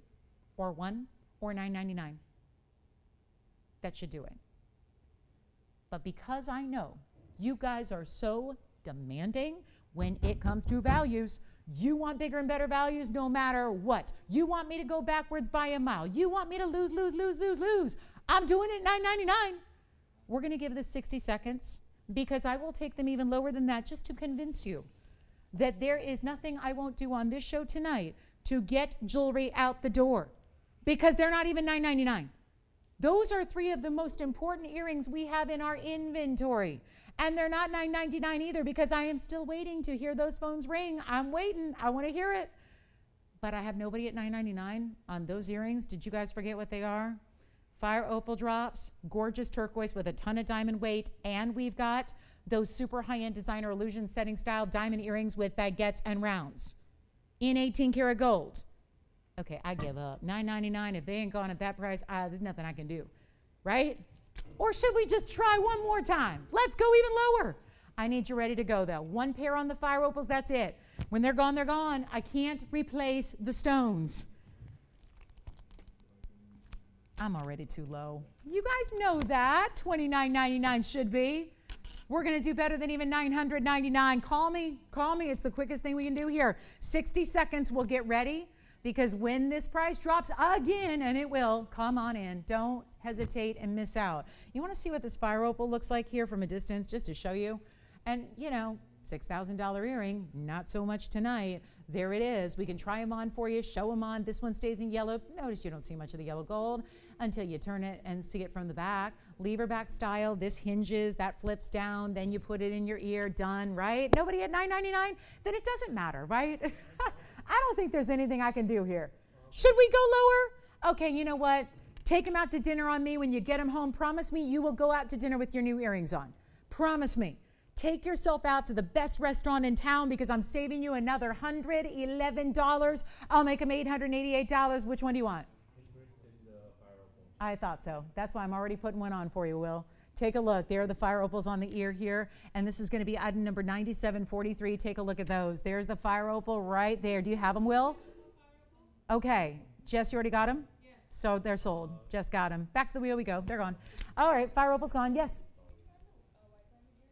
or $1 or $9.99. That should do it. But because I know you guys are so demanding when it comes to values, you want bigger and better values no matter what. You want me to go backwards by a mile. You want me to lose. I'm doing it $9.99. We're going to give this 60 seconds because I will take them even lower than that just to convince you that there is nothing I won't do on this show tonight to get jewelry out the door, because they're not even $9.99. Those are 3 of the most important earrings we have in our inventory. And they're not $9.99 either, because I am still waiting to hear those phones ring. I'm waiting. I want to hear it. But I have nobody at $9.99 on those earrings. Did you guys forget what they are? Fire opal drops, gorgeous turquoise with a ton of diamond weight, and we've got those super high-end designer illusion setting style diamond earrings with baguettes and rounds in 18 karat gold. Okay, I give up. $9.99, if they ain't gone at that price, there's nothing I can do, right? Or should we just try one more time? Let's go even lower. I need you ready to go, though. 1 pair on the fire opals, that's it. When they're gone, they're gone. I can't replace the stones. I'm already too low. You guys know that. $29.99 should be. We're going to do better than even $999. Call me. It's the quickest thing we can do here. 60 seconds, we'll get ready. Because when this price drops again, and it will, come on in. Don't hesitate and miss out. You want to see what this fire opal looks like here from a distance, just to show you? And, you know, $6,000 earring, not so much tonight. There it is. We can try them on for you, show them on. This one stays in yellow. Notice you don't see much of the yellow gold until you turn it and see it from the back. Lever back style. This hinges, that flips down, then you put it in your ear, done, right? Nobody at $9.99? Then it doesn't matter, right? I don't think there's anything I can do here. Should we go lower? Okay, you know what? Take them out to dinner on me when you get them home. Promise me you will go out to dinner with your new earrings on. Promise me. Take yourself out to the best restaurant in town because I'm saving you another $111. I'll make them $888. Which one do you want? I thought so. That's why I'm already putting one on for you, Will. Take a look. There are the fire opals on the ear here. And this is going to be item number 9743. Take a look at those. There's the fire opal right there. Do you have them, Will? Okay. Jess, you already got them? Yes. So they're sold. Jess got them. Back to the wheel we go. They're gone. All right. Fire opal's gone. Yes.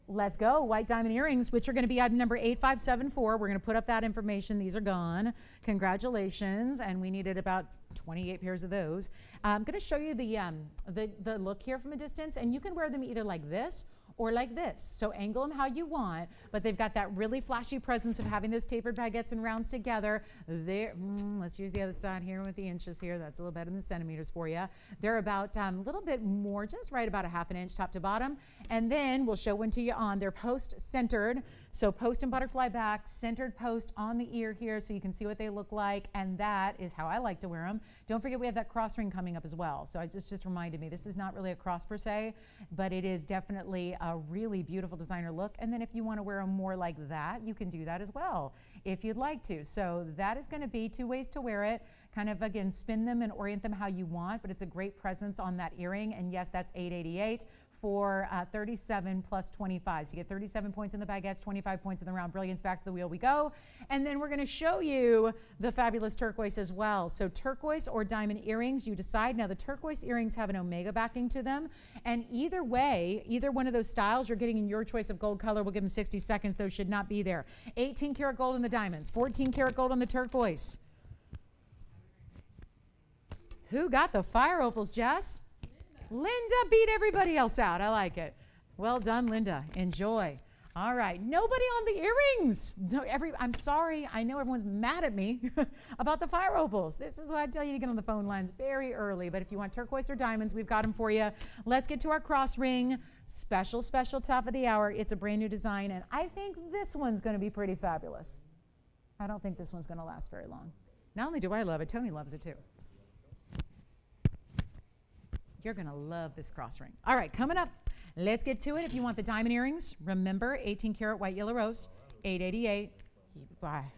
Let's go. White diamond earrings, which are going to be item number 8574. We're going to put up that information. These are gone. Congratulations. And we needed about 28 pairs of those. I'm going to show you the look here from a distance, and you can wear them either like this or like this. So angle them how you want, but they've got that really flashy presence of having those tapered baguettes and rounds together. There, let's use the other side here with the inches here. That's a little better than centimeters for you. They're about a little bit more, just right about a ½ inch top to bottom. And then we'll show one to you on. They're post centered. So post and butterfly back, centered post on the ear here so you can see what they look like. And that is how I like to wear them. Don't forget we have that cross ring coming up as well. So I just reminded me, this is not really a cross per se, but it is definitely a really beautiful designer look. And then if you want to wear them more like that, you can do that as well if you'd like to. So that is going to be 2 ways to wear it. Kind of, again, spin them and orient them how you want, but it's a great presence on that earring. And yes, that's $888 for 37 plus 25. So you get 37 points in the baguettes, 25 points in the round brilliance. Back to the wheel we go. And then we're going to show you the fabulous turquoise as well. So turquoise or diamond earrings, you decide. Now the turquoise earrings have an omega backing to them. And either way, either one of those styles you're getting in your choice of gold color. We'll give them 60 seconds. Those should not be there. 18 karat gold on the diamonds, 14 karat gold on the turquoise. Who got the fire opals, Jess? Linda beat everybody else out. I like it. Well done, Linda. Enjoy. All right. Nobody on the earrings. No, I'm sorry. I know everyone's mad at me about the fire opals. This is why I tell you to get on the phone lines very early. But if you want turquoise or diamonds, we've got them for you. Let's get to our cross ring. Special top of the hour. It's a brand new design. And I think this one's going to be pretty fabulous. I don't think this one's going to last very long. Not only do I love it, Tony loves it too. You're going to love this cross ring. All right, coming up, let's get to it. If you want the diamond earrings, remember 18 karat white yellow rose, $888.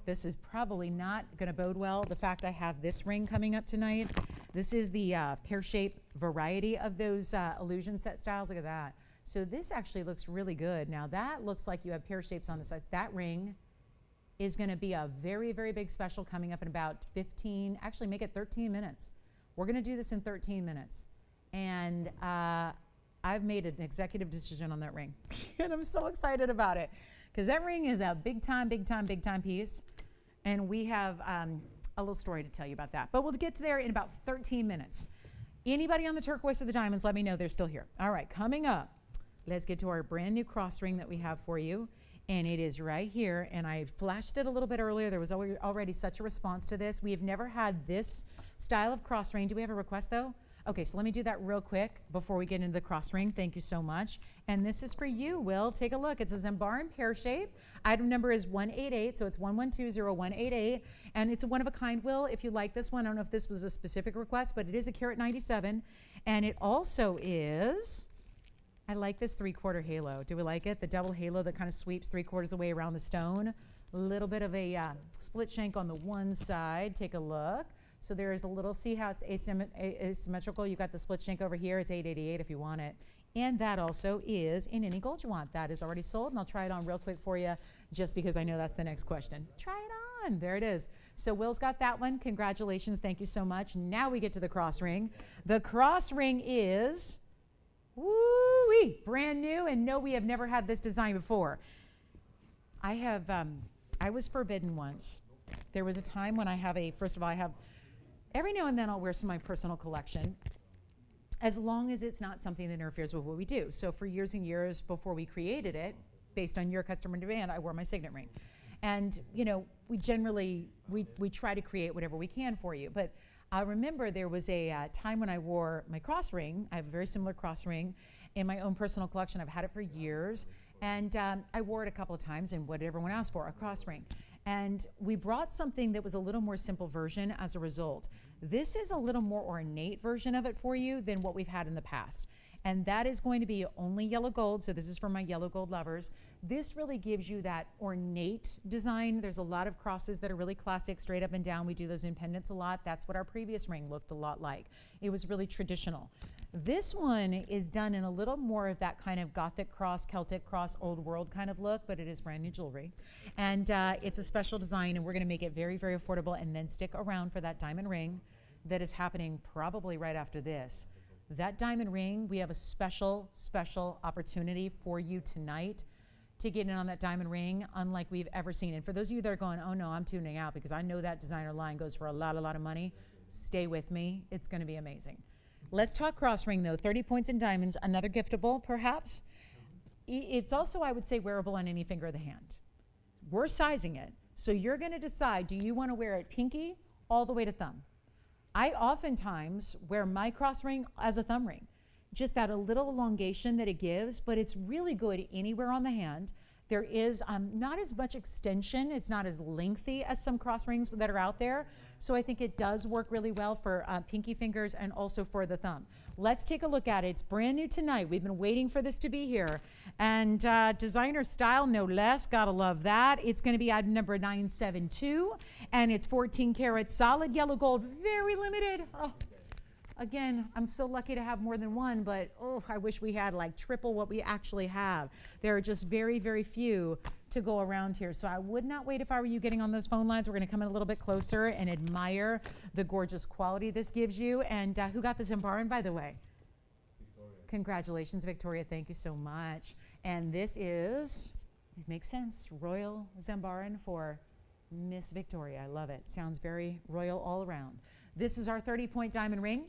This is probably not going to bode well. The fact I have this ring coming up tonight. This is the pear-shaped variety of those illusion set styles. Look at that. So this actually looks really good. Now that looks like you have pear shapes on the sides. That ring is going to be a very, very big special coming up in about 15, actually make it 13 minutes. We're going to do this in 13 minutes. And I've made an executive decision on that ring. And I'm so excited about it because that ring is a big time piece. And we have a little story to tell you about that. But we'll get to there in about 13 minutes. Anybody on the turquoise or the diamonds, let me know they're still here. All right, coming up, let's get to our brand new cross ring that we have for you. And it is right here. And I flashed it a little bit earlier. There was already such a response to this. We have never had this style of cross ring. Do we have a request though? Okay, so let me do that real quick before we get into the cross ring. Thank you so much. And this is for you, Will. Take a look. It's a Zambaran pear shape. Item number is 188, so it's 1120188. And it's a one-of-a-kind, Will. If you like this one, I don't know if this was a specific request, but it is a carat 97. And it also is, I like this 3/4 halo. Do we like it? The double halo that kind of sweeps 3/4 of the way around the stone. A little bit of a split shank on the one side. Take a look. So there is a little, see how it's asymmetrical? You got the split shank over here. It's $888 if you want it. And that also is in any gold you want. That is already sold, and I'll try it on real quick for you just because I know that's the next question. Try it on. There it is. So Will's got that one. Congratulations. Thank you so much. Now we get to the cross ring. The cross ring is woo-wee, brand new, and no, we have never had this design before. I was forbidden once. There was a time when first of all, I have every now and then I'll wear some of my personal collection as long as it's not something that interferes with what we do. So for years and years before we created it, based on your customer demand, I wore my signet ring. And, you know, we generally, we try to create whatever we can for you. But I remember there was a time when I wore my cross ring. I have a very similar cross ring in my own personal collection. I've had it for years. And I wore it a couple of times in what everyone asked for, a cross ring. And we brought something that was a little more simple version as a result. This is a little more ornate version of it for you than what we've had in the past. And that is going to be only yellow gold. So this is for my yellow gold lovers. This really gives you that ornate design. There's a lot of crosses that are really classic, straight up and down. We do those in pendants a lot. That's what our previous ring looked a lot like. It was really traditional. This one is done in a little more of that kind of Gothic cross, Celtic cross, old world kind of look, but it is brand new jewelry. And it's a special design, and we're gonna make it very, very affordable, and then stick around for that diamond ring that is happening probably right after this. That diamond ring, we have a special, special opportunity for you tonight to get in on that diamond ring, unlike we've ever seen. And for those of you that are going, oh no, I'm tuning out because I know that designer line goes for a lot of money, stay with me. It's gonna be amazing. Let's talk cross ring though. 30 points in diamonds, another giftable perhaps. It's also, I would say, wearable on any finger of the hand. We're sizing it. So you're gonna decide, do you wanna wear it pinky all the way to thumb? I oftentimes wear my cross ring as a thumb ring. Just that a little elongation that it gives, but it's really good anywhere on the hand. There is not as much extension. It's not as lengthy as some cross rings that are out there. So I think it does work really well for pinky fingers and also for the thumb. Let's take a look at it. It's brand new tonight. We've been waiting for this to be here. And designer style, no less. Gotta love that. It's gonna be item number 972. And it's 14 karat solid yellow gold, very limited. Oh. Again, I'm so lucky to have more than one, but oh, I wish we had like triple what we actually have. There are just very, very few to go around here. So I would not wait if I were you getting on those phone lines. We're gonna come in a little bit closer and admire the gorgeous quality this gives you. And who got this Mandarin, by the way? Victoria. Congratulations, Victoria, thank you so much. And this is, it makes sense, Royal Zambaran for Miss Victoria. I love it. Sounds very royal all around. This is our 30-point diamond ring.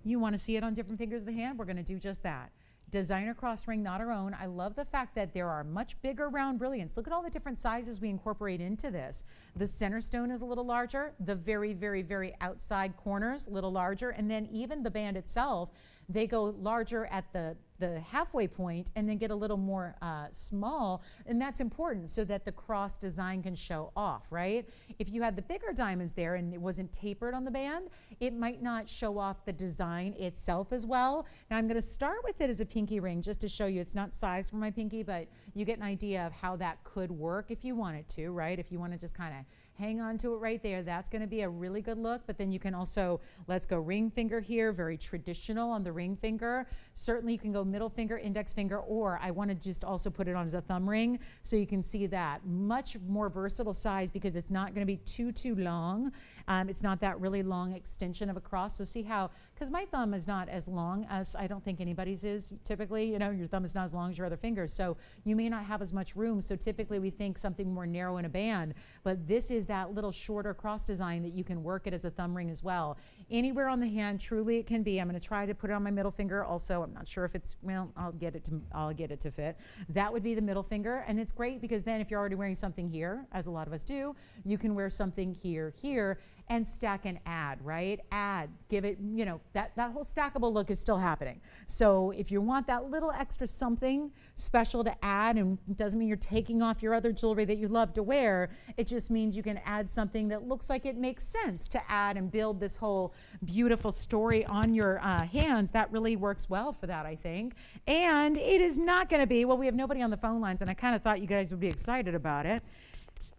You want to see it on different fingers of the hand? We're going to do just that. Designer cross ring, not our own. I love the fact that there are much bigger round brilliants. Look at all the different sizes we incorporate into this. The center stone is a little larger. The very, very, very outside corners, a little larger. And then even the band itself, they go larger at the halfway point and then get a little more small. And that's important so that the cross design can show off, right? If you had the bigger diamonds there and it wasn't tapered on the band, it might not show off the design itself as well. Now I'm gonna start with it as a pinky ring just to show you it's not sized for my pinky, but you get an idea of how that could work if you wanted to, right? If you wanna just kind of hang on to it right there, that's gonna be a really good look. But then you can also, let's go ring finger here, very traditional on the ring finger. Certainly you can go middle finger, index finger, or I wanna just also put it on as a thumb ring so you can see that. Much more versatile size because it's not gonna be too long. It's not that really long extension of a cross. So see how, because my thumb is not as long as I don't think anybody's is typically, you know, your thumb is not as long as your other fingers. So you may not have as much room. So typically we think something more narrow in a band, but this is that little shorter cross design that you can work it as a thumb ring as well. Anywhere on the hand, truly it can be. I'm gonna try to put it on my middle finger also. I'm not sure if it's, well, I'll get it to fit. That would be the middle finger. And it's great because then if you're already wearing something here, as a lot of us do, you can wear something here, and stack and add, right? Add, give it, you know, that whole stackable look is still happening. So if you want that little extra something special to add, and it doesn't mean you're taking off your other jewelry that you love to wear, it just means you can add something that looks like it makes sense to add and build this whole beautiful story on your hands. That really works well for that, I think. And it is not gonna be, well, we have nobody on the phone lines, and I kind of thought you guys would be excited about it.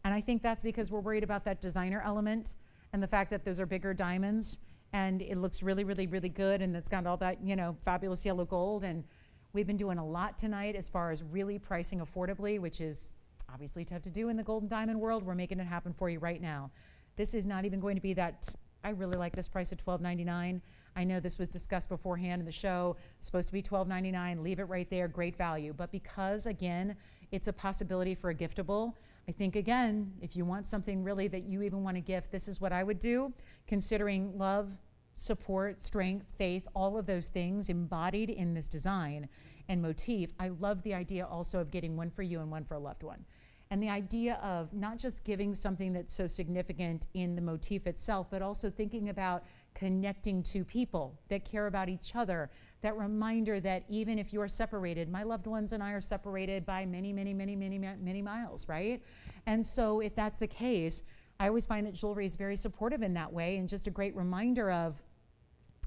And I think that's because we're worried about that designer element and the fact that those are bigger diamonds and it looks really, really, really good, and it's got all that, you know, fabulous yellow gold. And we've been doing a lot tonight as far as really pricing affordably, which is obviously tough to do in the gold and diamond world. We're making it happen for you right now. This is not even going to be that, I really like this price of $12.99. I know this was discussed beforehand in the show, supposed to be $12.99, leave it right there, great value. But because again, it's a possibility for a giftable, I think, again, if you want something really that you even want to gift, this is what I would do, considering love, support, strength, faith, all of those things embodied in this design. and motif, I love the idea also of getting one for you and one for a loved one. And the idea of not just giving something that's so significant in the motif itself, but also thinking about connecting to people that care about each other. That reminder that even if you're separated, my loved ones and I are separated by many, many, many, many, many miles, right? And so if that's the case, I always find that jewelry is very supportive in that way, and just a great reminder of,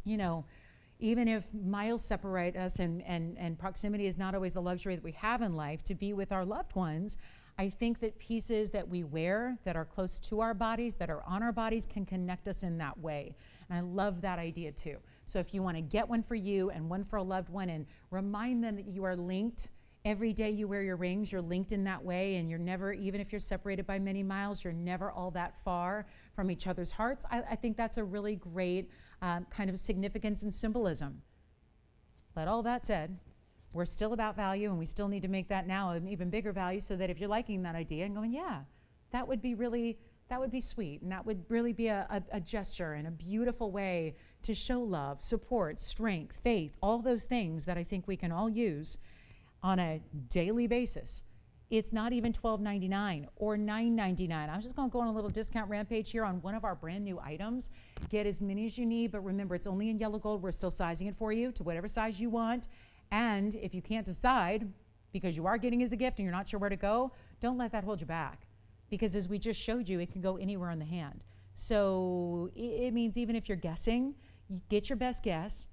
you know, even if miles separate us and proximity is not always the luxury that we have in life to be with our loved ones, I think that pieces that we wear that are close to our bodies, that are on our bodies, can connect us in that way. And I love that idea too. So if you want to get one for you and one for a loved one, and remind them that you are linked. Every day you wear your rings, you're linked in that way, and you're never, even if you're separated by many miles, you're never all that far from each other's hearts. I think that's a really great kind of significance and symbolism. But all that said, we're still about value, and we still need to make that now an even bigger value, so that if you're liking that idea and going, yeah, that would be really, that would be sweet, and that would really be a gesture and a beautiful way to show love, support, strength, faith, all those things that I think we can all use on a daily basis. It's not even $12.99 or $9.99. I was just going to go on a little discount rampage here on one of our brand new items. Get as many as you need, but remember, it's only in yellow gold. We're still sizing it for you to whatever size you want. And if you can't decide, because you are getting as a gift and you're not sure where to go, don't let that hold you back. Because as we just showed you, it can go anywhere on the hand. So it means even if you're guessing, you get your best guess.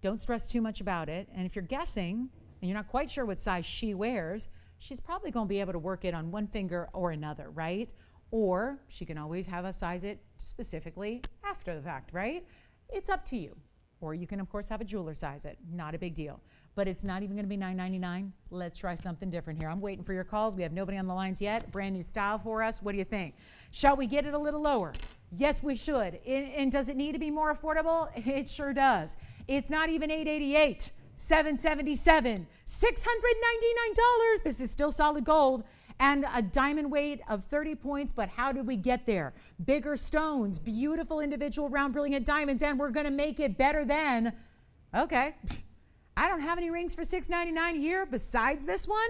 Don't stress too much about it. And if you're guessing and you're not quite sure what size she wears, she's probably going to be able to work it on one finger or another, right? Or she can always have us size it specifically after the fact, right? It's up to you. Or you can, of course, have a jeweler size it. Not a big deal. But it's not even going to be $9.99. Let's try something different here. I'm waiting for your calls. We have nobody on the lines yet. Brand new style for us. What do you think? Shall we get it a little lower? Yes, we should. And does it need to be more affordable? It sure does. It's not even $888. $777, $699. This is still solid gold, and a diamond weight of 30 points. But how did we get there? Bigger stones, beautiful individual round brilliant diamonds, and we're going to make it better than, okay, I don't have any rings for $699 here besides this one,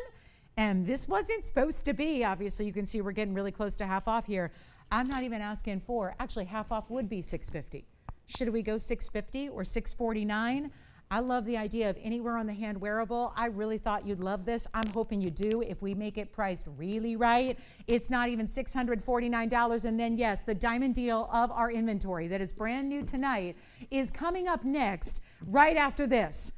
and this wasn't supposed to be. Obviously, you can see we're getting really close to half off here. I'm not even asking for, actually half off would be $650. Should we go $650 or $649? I love the idea of anywhere on the hand wearable. I really thought you'd love this. I'm hoping you do. If we make it priced really right, it's not even $649. And then yes, the diamond deal of our inventory that is brand new tonight is coming up next, right after this.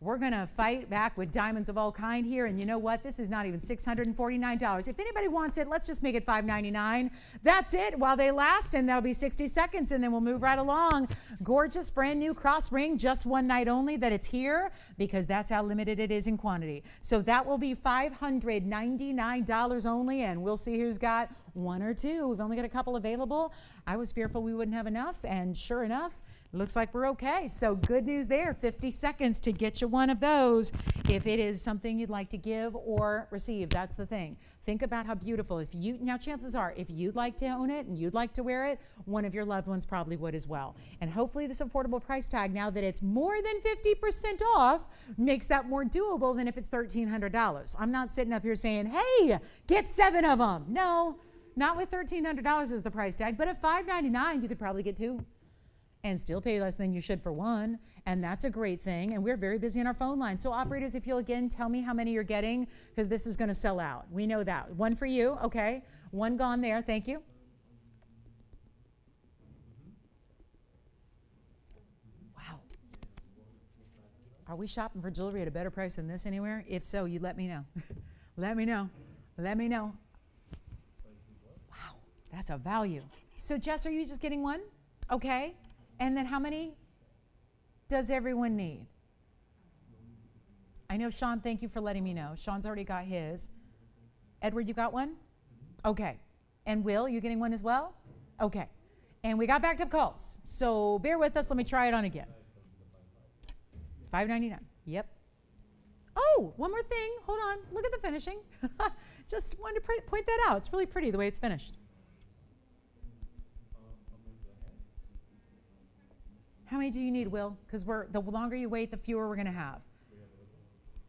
We're going to fight back with diamonds of all kind here. And you know what? This is not even $649. If anybody wants it, let's just make it $599. That's it while they last, and that'll be 60 seconds, and then we'll move right along. Gorgeous brand new cross ring, just one night only that it's here, because that's how limited it is in quantity. So that will be $599 only, and we'll see who's got one or two. We've only got a couple available. I was fearful we wouldn't have enough, and sure enough, looks like we're okay. So good news there. 50 seconds to get you one of those if it is something you'd like to give or receive. That's the thing. Think about how beautiful. Now chances are, if you'd like to own it and you'd like to wear it, one of your loved ones probably would as well. And hopefully this affordable price tag, now that it's more than 50% off, makes that more doable than if it's $1,300. I'm not sitting up here saying, hey, get 7 of them. No, not with $1,300 as the price tag, but at $599, you could probably get 2. And still pay less than you should for one, and that's a great thing. And we're very busy on our phone line. So operators, if you'll again tell me how many you're getting, because this is going to sell out. We know that. One for you, okay. One gone there, thank you. Wow. Are we shopping for jewelry at a better price than this anywhere? If so, you let me know. Let me know. Let me know. Wow, that's a value. So Jess, are you just getting one? Okay. And then how many does everyone need? I know Sean, thank you for letting me know. Sean's already got his. Edward, you got one? Okay. And Will, you getting one as well? Okay. And we got backed up calls. So bear with us. Let me try it on again. $5.99. Yep. Oh, one more thing. Hold on. Look at the finishing. Just wanted to point that out. It's really pretty the way it's finished. How many do you need, Will? Because the longer you wait, the fewer we're going to have.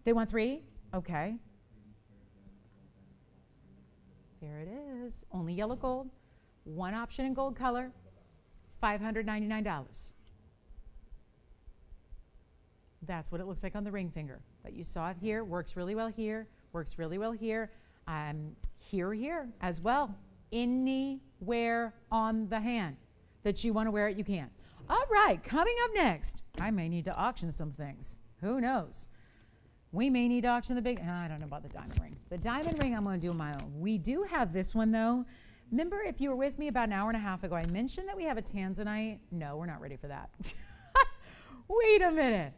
They want 3? Okay. There it is. Only yellow gold. One option in gold color. $599. That's what it looks like on the ring finger. But you saw it here. Works really well here. Works really well here. Here as well. Anywhere on the hand that you want to wear it, you can. All right, coming up next, I may need to auction some things. Who knows? We may need to auction the big, I don't know about the diamond ring. The diamond ring I'm going to do on my own. We do have this one though. Remember, if you were with me about an hour and a half ago, I mentioned that we have a Tanzanite. No, we're not ready for that. Wait a minute.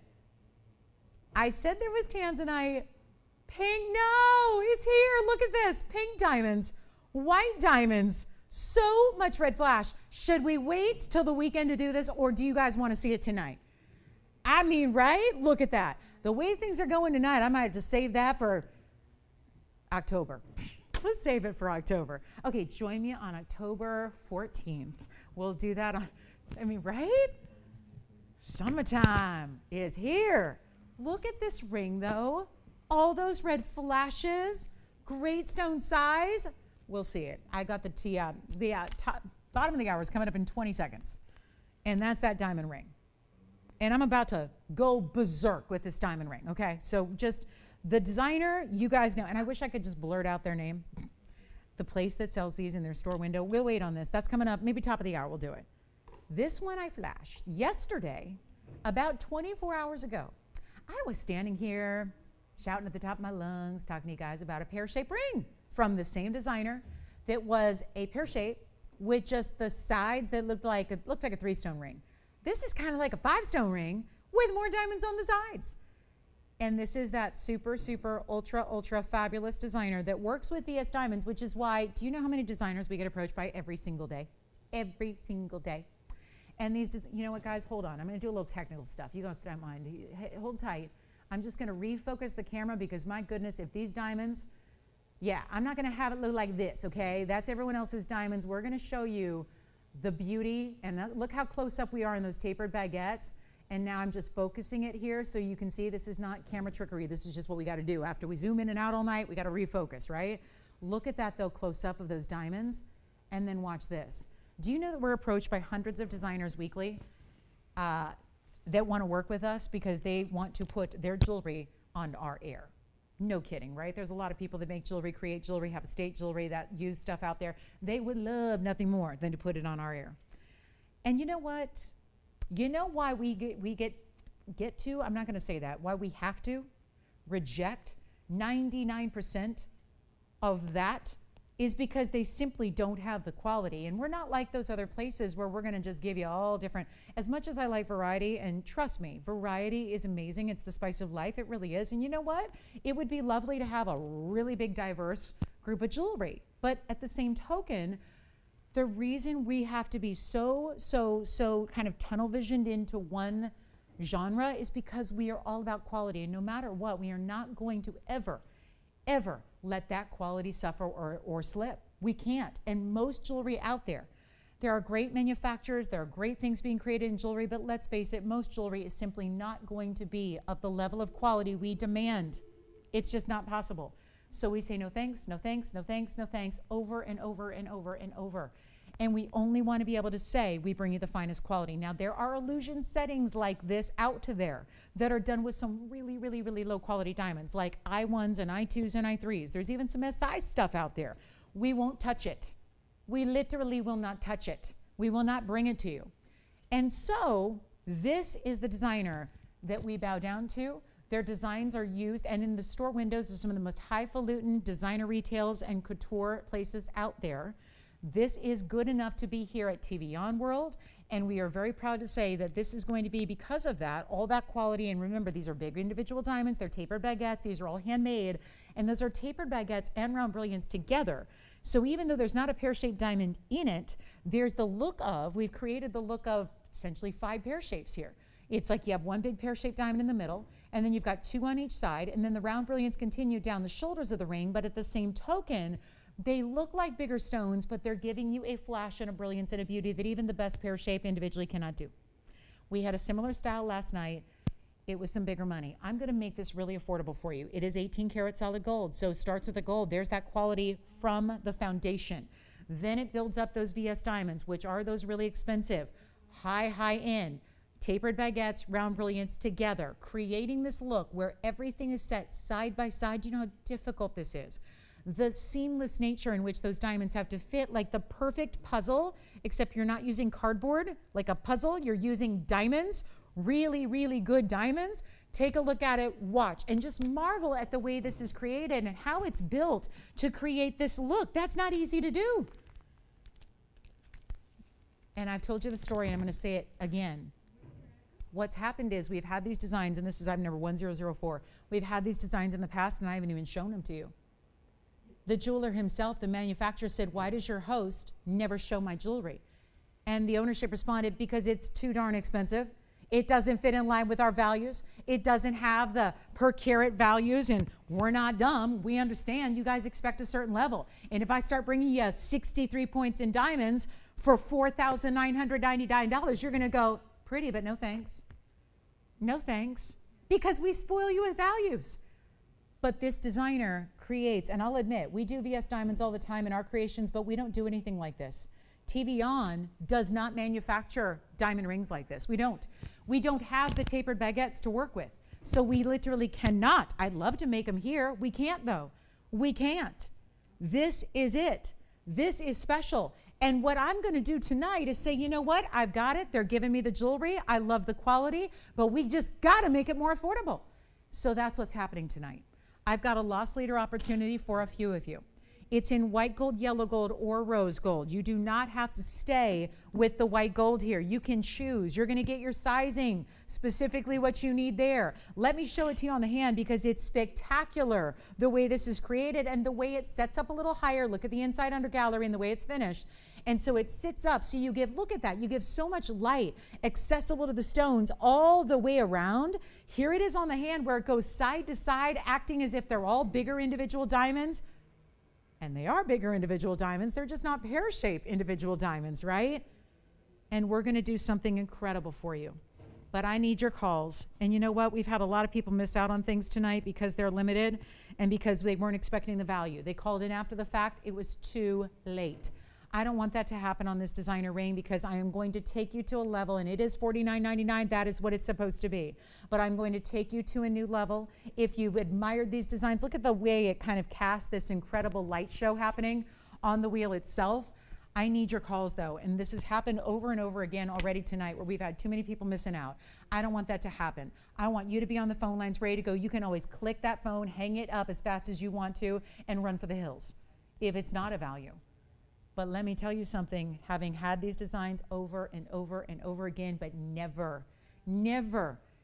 I said there was Tanzanite. Pink, no, it's here. Look at this. Pink diamonds, white diamonds, so much red flash. Should we wait till the weekend to do this, or do you guys want to see it tonight? I mean, right? Look at that. The way things are going tonight, I might have to save that for October. Let's save it for October. Okay, join me on October 14th. We'll do that on, I mean, right? Summertime is here. Look at this ring, though. All those red flashes, great stone size. We'll see it. I got the bottom of the hour is coming up in 20 seconds. And that's that diamond ring. And I'm about to go berserk with this diamond ring, okay? So just the designer, you guys know, and I wish I could just blurt out their name. The place that sells these in their store window. We'll wait on this. That's coming up, maybe top of the hour, we'll do it. This one I flashed yesterday, about 24 hours ago. I was standing here, shouting at the top of my lungs, talking to you guys about a pear-shaped ring from the same designer that was a pear shape with just the sides that looked like a 3-stone ring. This is kind of like a 5-stone ring with more diamonds on the sides. And this is that super, super, ultra, ultra fabulous designer that works with VS Diamonds, which is why, do you know how many designers we get approached by every single day? Every single day. And these, you know what, guys, hold on. I'm going to do a little technical stuff. You guys don't mind. Hold tight. I'm just going to refocus the camera because, my goodness, if these diamonds, yeah, I'm not going to have it look like this, okay? That's everyone else's diamonds. We're going to show you the beauty, and look how close up we are in those tapered baguettes. And now I'm just focusing it here so you can see this is not camera trickery. This is just what we got to do. After we zoom in and out all night, we got to refocus, right? Look at that, though, close up of those diamonds, and then watch this. Do you know that we're approached by hundreds of designers weekly that want to work with us because they want to put their jewelry on our air? No kidding, right? There's a lot of people that make jewelry, create jewelry, have estate jewelry, that use stuff out there. They would love nothing more than to put it on our air. And you know what? You know why we get to, I'm not going to say that, why we have to reject 99% of that is because they simply don't have the quality. And we're not like those other places where we're going to just give you all different. As much as I like variety, and trust me, variety is amazing. It's the spice of life. It really is. And you know what? It would be lovely to have a really big, diverse group of jewelry. But at the same token, the reason we have to be so kind of tunnel visioned into one genre is because we are all about quality. And no matter what, we are not going to ever let that quality suffer or slip. We can't. And most jewelry out there are great manufacturers, there are great things being created in jewelry, but let's face it, most jewelry is simply not going to be of the level of quality we demand. It's just not possible. So we say no thanks, no thanks, no thanks, no thanks, over and over and over and over. And we only want to be able to say we bring you the finest quality. Now, there are illusion settings like this out to there that are done with some really, really, really low quality diamonds, like I1s and I2s and I3s. There's even some SI stuff out there. We won't touch it. We literally will not touch it. We will not bring it to you. And so this is the designer that we bow down to. Their designs are used, and in the store windows are some of the most highfalutin designer retails and couture places out there. This is good enough to be here at TVON World, and we are very proud to say that this is going to be, because of that, all that quality. And remember, these are big individual diamonds. They're tapered baguettes. These are all handmade, and those are tapered baguettes and round brilliants together. So even though there's not a pear-shaped diamond in it, there's the look of, we've created the look of essentially 5 pear shapes here. It's like you have one big pear-shaped diamond in the middle, and then you've got 2 on each side, and then the round brilliants continue down the shoulders of the ring, but at the same token, they look like bigger stones, but they're giving you a flash and a brilliance and a beauty that even the best pear shape individually cannot do. We had a similar style last night, it was some bigger money. I'm going to make this really affordable for you. It is 18 karat solid gold. So it starts with the gold. There's that quality from the foundation. Then it builds up those VS diamonds, which are those really expensive, high end, tapered baguettes, round brilliants together, creating this look where everything is set side by side. Do you know how difficult this is? The seamless nature in which those diamonds have to fit like the perfect puzzle, except you're not using cardboard like a puzzle, you're using diamonds, really, really good diamonds. Take a look at it, watch, and just marvel at the way this is created and how it's built to create this look. That's not easy to do. And I've told you the story, and I'm going to say it again. What's happened is we've had these designs, and this is item number 1004. We've had these designs in the past, and I haven't even shown them to you. The jeweler himself, the manufacturer, said, why does your host never show my jewelry? And the ownership responded, because it's too darn expensive. It doesn't fit in line with our values. It doesn't have the per carat values, and we're not dumb. We understand you guys expect a certain level. And if I start bringing you 63 points in diamonds for $4,999, you're going to go, pretty, but no thanks. No thanks. Because we spoil you with values. But this designer creates, and I'll admit, we do VS diamonds all the time in our creations, but we don't do anything like this. TVON does not manufacture diamond rings like this. We don't. We don't have the tapered baguettes to work with. So we literally cannot. I'd love to make them here. We can't though. We can't. This is it. This is special. And what I'm going to do tonight is say, you know what? I've got it. They're giving me the jewelry. I love the quality, but we just got to make it more affordable. So that's what's happening tonight. I've got a loss leader opportunity for a few of you. It's in white gold, yellow gold, or rose gold. You do not have to stay with the white gold here. You can choose. You're going to get your sizing, specifically what you need there. Let me show it to you on the hand because it's spectacular the way this is created and the way it sets up a little higher. Look at the inside under gallery and the way it's finished. And so it sits up. So you give, look at that. You give so much light accessible to the stones all the way around. Here it is on the hand where it goes side to side, acting as if they're all bigger individual diamonds. And they are bigger individual diamonds. They're just not pear-shaped individual diamonds, right? And we're going to do something incredible for you. But I need your calls. And you know what? We've had a lot of people miss out on things tonight because they're limited and because they weren't expecting the value. They called in after the fact. It was too late. I don't want that to happen on this designer ring because I am going to take you to a level, and it is $49.99. That is what it's supposed to be. But I'm going to take you to a new level. If you've admired these designs, look at the way it kind of casts this incredible light show happening on the wheel itself. I need your calls though, and this has happened over and over again already tonight where we've had too many people missing out. I don't want that to happen. I want you to be on the phone lines ready to go. You can always click that phone, hang it up as fast as you want to, and run for the hills if it's not a value. But let me tell you something, having had these designs over and over and over again, but never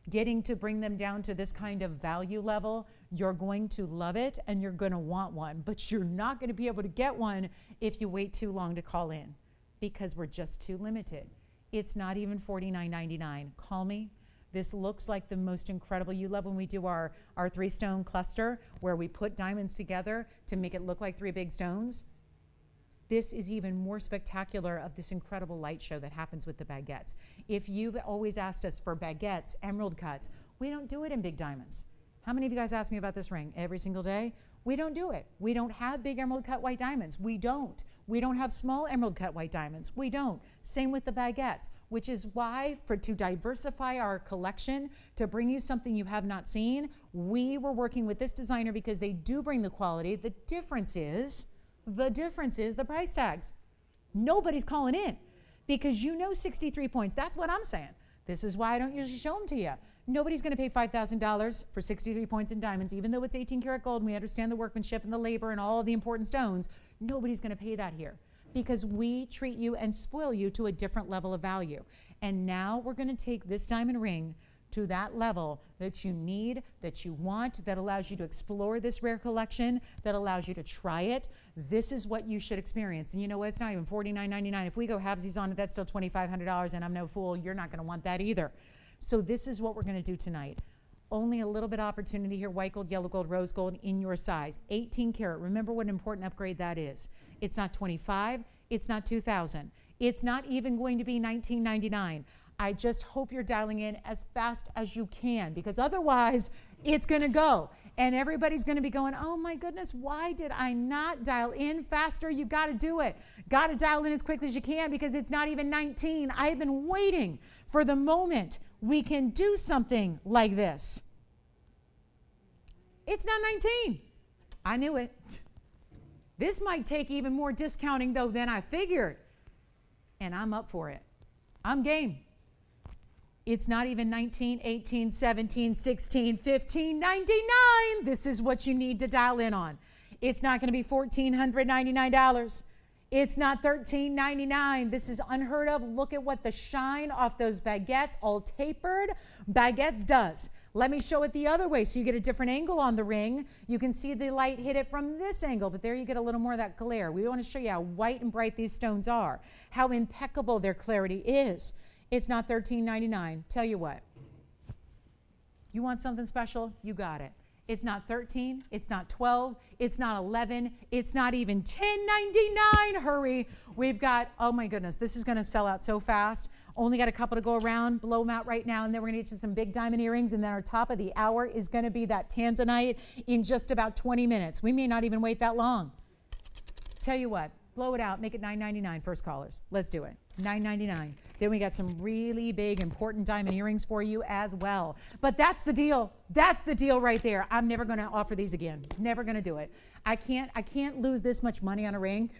getting to bring them down to this kind of value level, you're going to love it and you're going to want one, but you're not going to be able to get one if you wait too long to call in because we're just too limited. It's not even $49.99. Call me. This looks like the most incredible. You love when we do our 3-stone cluster where we put diamonds together to make it look like 3 big stones. This is even more spectacular of this incredible light show that happens with the baguettes. If you've always asked us for baguettes, emerald cuts, we don't do it in big diamonds. How many of you guys ask me about this ring every single day? We don't do it. We don't have big emerald cut white diamonds. We don't. We don't have small emerald cut white diamonds. We don't. Same with the baguettes, which is why to diversify our collection, to bring you something you have not seen, we were working with this designer because they do bring the quality. The difference is the price tags. Nobody's calling in because you know 63 points. That's what I'm saying. This is why I don't usually show them to you. Nobody's going to pay $5,000 for 63 points in diamonds, even though it's 18 karat gold and we understand the workmanship and the labor and all of the important stones. Nobody's going to pay that here because we treat you and spoil you to a different level of value. And now we're going to take this diamond ring to that level that you need, that you want, that allows you to explore this rare collection, that allows you to try it. This is what you should experience. And you know what? It's not even $49.99. If we go halvesies on it, that's still $2,500, and I'm no fool. You're not going to want that either. So this is what we're going to do tonight. Only a little bit of opportunity here, white gold, yellow gold, rose gold in your size. 18 karat. Remember what an important upgrade that is. It's not 25. It's not 2,000. It's not even going to be $19.99. I just hope you're dialing in as fast as you can, because otherwise it's going to go. And everybody's going to be going, oh my goodness, why did I not dial in faster? You got to do it. Got to dial in as quickly as you can, because it's not even 19. I have been waiting for the moment we can do something like this. It's not 19. I knew it. This might take even more discounting, though, than I figured. And I'm up for it. I'm game. It's not even 19, 18, 17, 16, 15, 99. This is what you need to dial in on. It's not going to be $1,499. It's not $1,399. This is unheard of. Look at what the shine off those baguettes, all tapered baguettes, does. Let me show it the other way so you get a different angle on the ring. You can see the light hit it from this angle, but there you get a little more of that glare. We want to show you how white and bright these stones are, how impeccable their clarity is. It's not $13.99. Tell you what, you want something special, you got it. It's not 13, it's not 12, it's not 11, it's not even $10.99. Hurry. We've got, oh my goodness, this is going to sell out so fast. Only got a couple to go around. Blow them out right now, and then we're going to get you some big diamond earrings, and then our top of the hour is going to be that Tanzanite in just about 20 minutes. We may not even wait that long. Tell you what, blow it out, make it $9.99 first callers. Let's do it. $9.99. Then we got some really big, important diamond earrings for you as well. But that's the deal. That's the deal right there. I'm never going to offer these again. Never going to do it. I can't lose this much money on a ring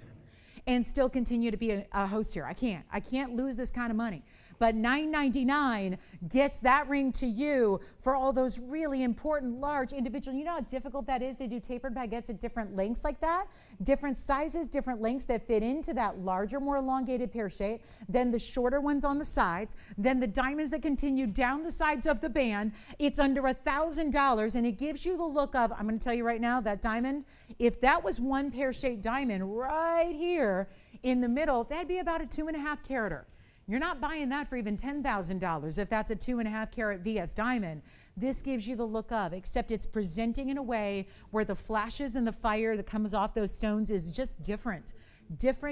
and still continue to be a host here. I can't lose this kind of money. But $9.99 gets that ring to you for all those really important, large individual. You know how difficult that is to do tapered baguettes at different lengths like that? Different sizes, different lengths that fit into that larger, more elongated pear shape, then the shorter ones on the sides, then the diamonds that continue down the sides of the band. It's under $1,000, and it gives you the look of, I'm going to tell you right now, that diamond, if that was one pear-shaped diamond right here in the middle, that'd be about a 2.5 carater. You're not buying that for even $10,000 if that's a 2.5 carat VS diamond. This gives you the look of, except it's presenting in a way where the flashes and the fire that comes off those stones is just different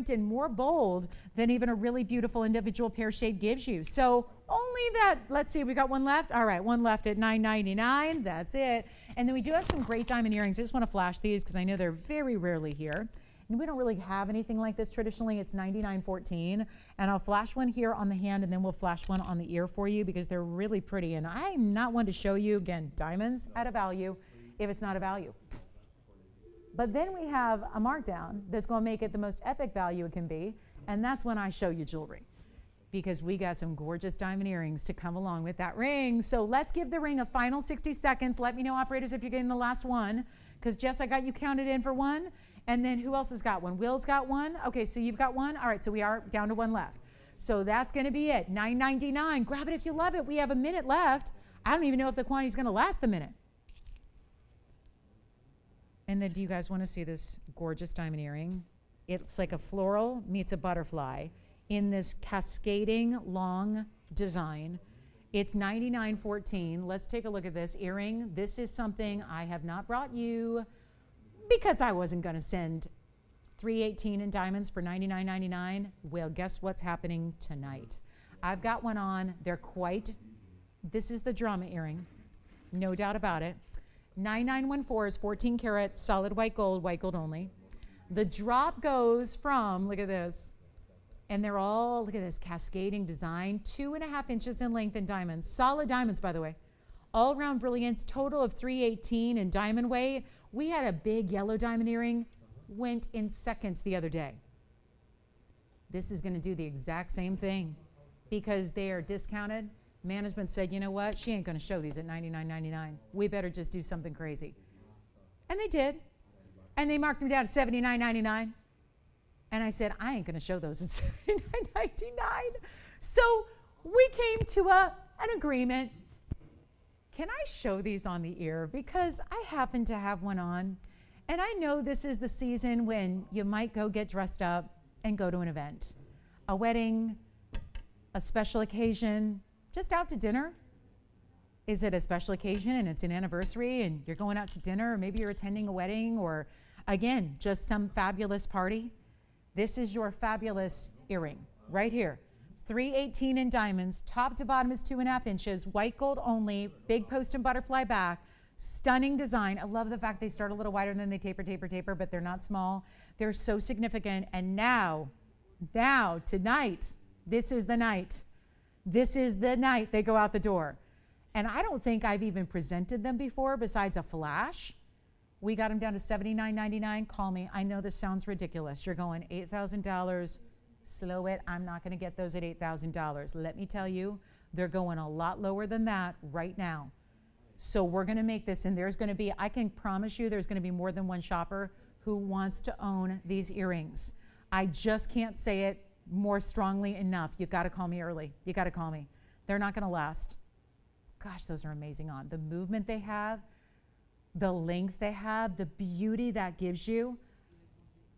and more bold than even a really beautiful individual pear shade gives you. So only that, let's see, we got one left. All right, one left at $9.99. That's it. And then we do have some great diamond earrings. I just want to flash these because I know they're very rarely here. And we don't really have anything like this traditionally. It's $99.14. And I'll flash one here on the hand, and then we'll flash one on the ear for you because they're really pretty. And I'm not one to show you, again, diamonds at a value if it's not a value. But then we have a markdown that's going to make it the most epic value it can be. And that's when I show you jewelry, because we got some gorgeous diamond earrings to come along with that ring. So let's give the ring a final 60 seconds. Let me know, operators, if you're getting the last one, because Jess, I got you counted in for one. And then who else has got one? Will's got one. Okay, so you've got one. All right, so we are down to one left. So that's going to be it. $9.99. Grab it if you love it. We have a minute left. I don't even know if the quantity is going to last the minute. And then do you guys want to see this gorgeous diamond earring? It's like a floral meets a butterfly in this cascading long design. It's $99.14. Let's take a look at this earring. This is something I have not brought you because I wasn't going to send $318 in diamonds for $99.99. Well, guess what's happening tonight? I've got one on. This is the drama earring. No doubt about it. 9914 is 14 karat solid white gold only. The drop goes from, look at this, and they're all, look at this cascading design, 2.5 inches in length in diamonds. Solid diamonds, by the way. All round brilliance, total of $318 in diamond weight. We had a big yellow diamond earring, went in seconds the other day. This is going to do the exact same thing because they are discounted. Management said, you know what? She ain't going to show these at $99.99. We better just do something crazy. And they did. And they marked them down to $79.99. And I said, I ain't going to show those at $79.99. So we came to an agreement. Can I show these on the ear? Because I happen to have one on. And I know this is the season when you might go get dressed up and go to an event. A wedding, a special occasion, just out to dinner. Is it a special occasion and it's an anniversary and you're going out to dinner, or maybe you're attending a wedding, or again, just some fabulous party? This is your fabulous earring right here. 318 in diamonds. Top to bottom is 2.5 inches. White gold only. Big post and butterfly back. Stunning design. I love the fact they start a little wider and then they taper, but they're not small. They're so significant. And now, tonight, this is the night. This is the night they go out the door. And I don't think I've even presented them before besides a flash. We got them down to $79.99. Call me. I know this sounds ridiculous. You're going $8,000. Slow it. I'm not going to get those at $8,000. Let me tell you, they're going a lot lower than that right now. So we're going to make this, and there's going to be, I can promise you there's going to be more than one shopper who wants to own these earrings. I just can't say it more strongly enough. You've got to call me early. You got to call me. They're not going to last. Gosh, those are amazing on. The movement they have, the length they have, the beauty that gives you.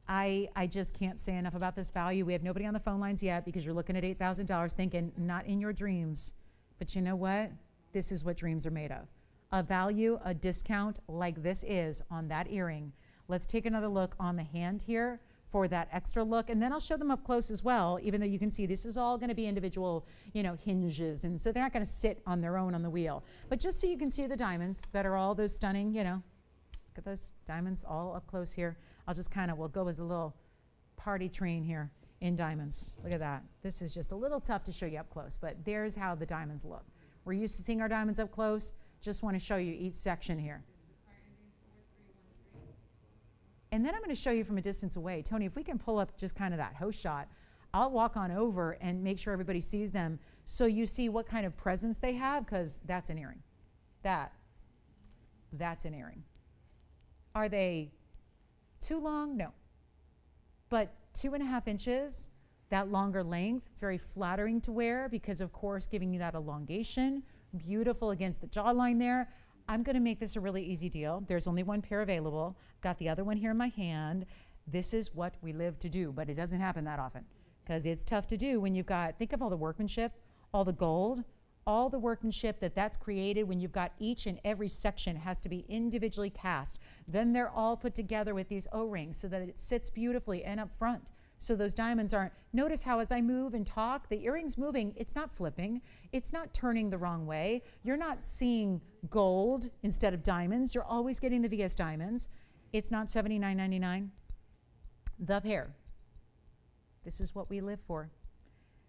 I just can't say enough about this value. We have nobody on the phone lines yet because you're looking at $8,000 thinking not in your dreams. But you know what? This is what dreams are made of. A value, a discount like this is on that earring. Let's take another look on the hand here for that extra look, and then I'll show them up close as well, even though you can see this is all going to be individual, hinges, and so they're not going to sit on their own on the wheel. But just so you can see the diamonds that are all those stunning, look at those diamonds all up close here. I'll just we'll go as a little party train here in diamonds. Look at that. This is just a little tough to show you up close, but there's how the diamonds look. We're used to seeing our diamonds up close. Just want to show you each section here. And then I'm going to show you from a distance away. Tony, if we can pull up just kind of that host shot, I'll walk on over and make sure everybody sees them so you see what kind of presence they have, because that's an earring. That's an earring. Are they too long? No. But 2.5 inches, that longer length, very flattering to wear because, of course, giving you that elongation. Beautiful against the jawline there. I'm going to make this a really easy deal. There's only one pair available. Got the other one here in my hand. This is what we live to do, but it doesn't happen that often because it's tough to do when you've got, think of all the workmanship, all the gold, all the workmanship that's created when you've got each and every section has to be individually cast. Then they're all put together with these O-rings so that it sits beautifully and up front. So those diamonds aren't, notice how as I move and talk, the earring's moving, it's not flipping, it's not turning the wrong way. You're not seeing gold instead of diamonds. You're always getting the VS diamonds. It's not $79.99. The pair. This is what we live for.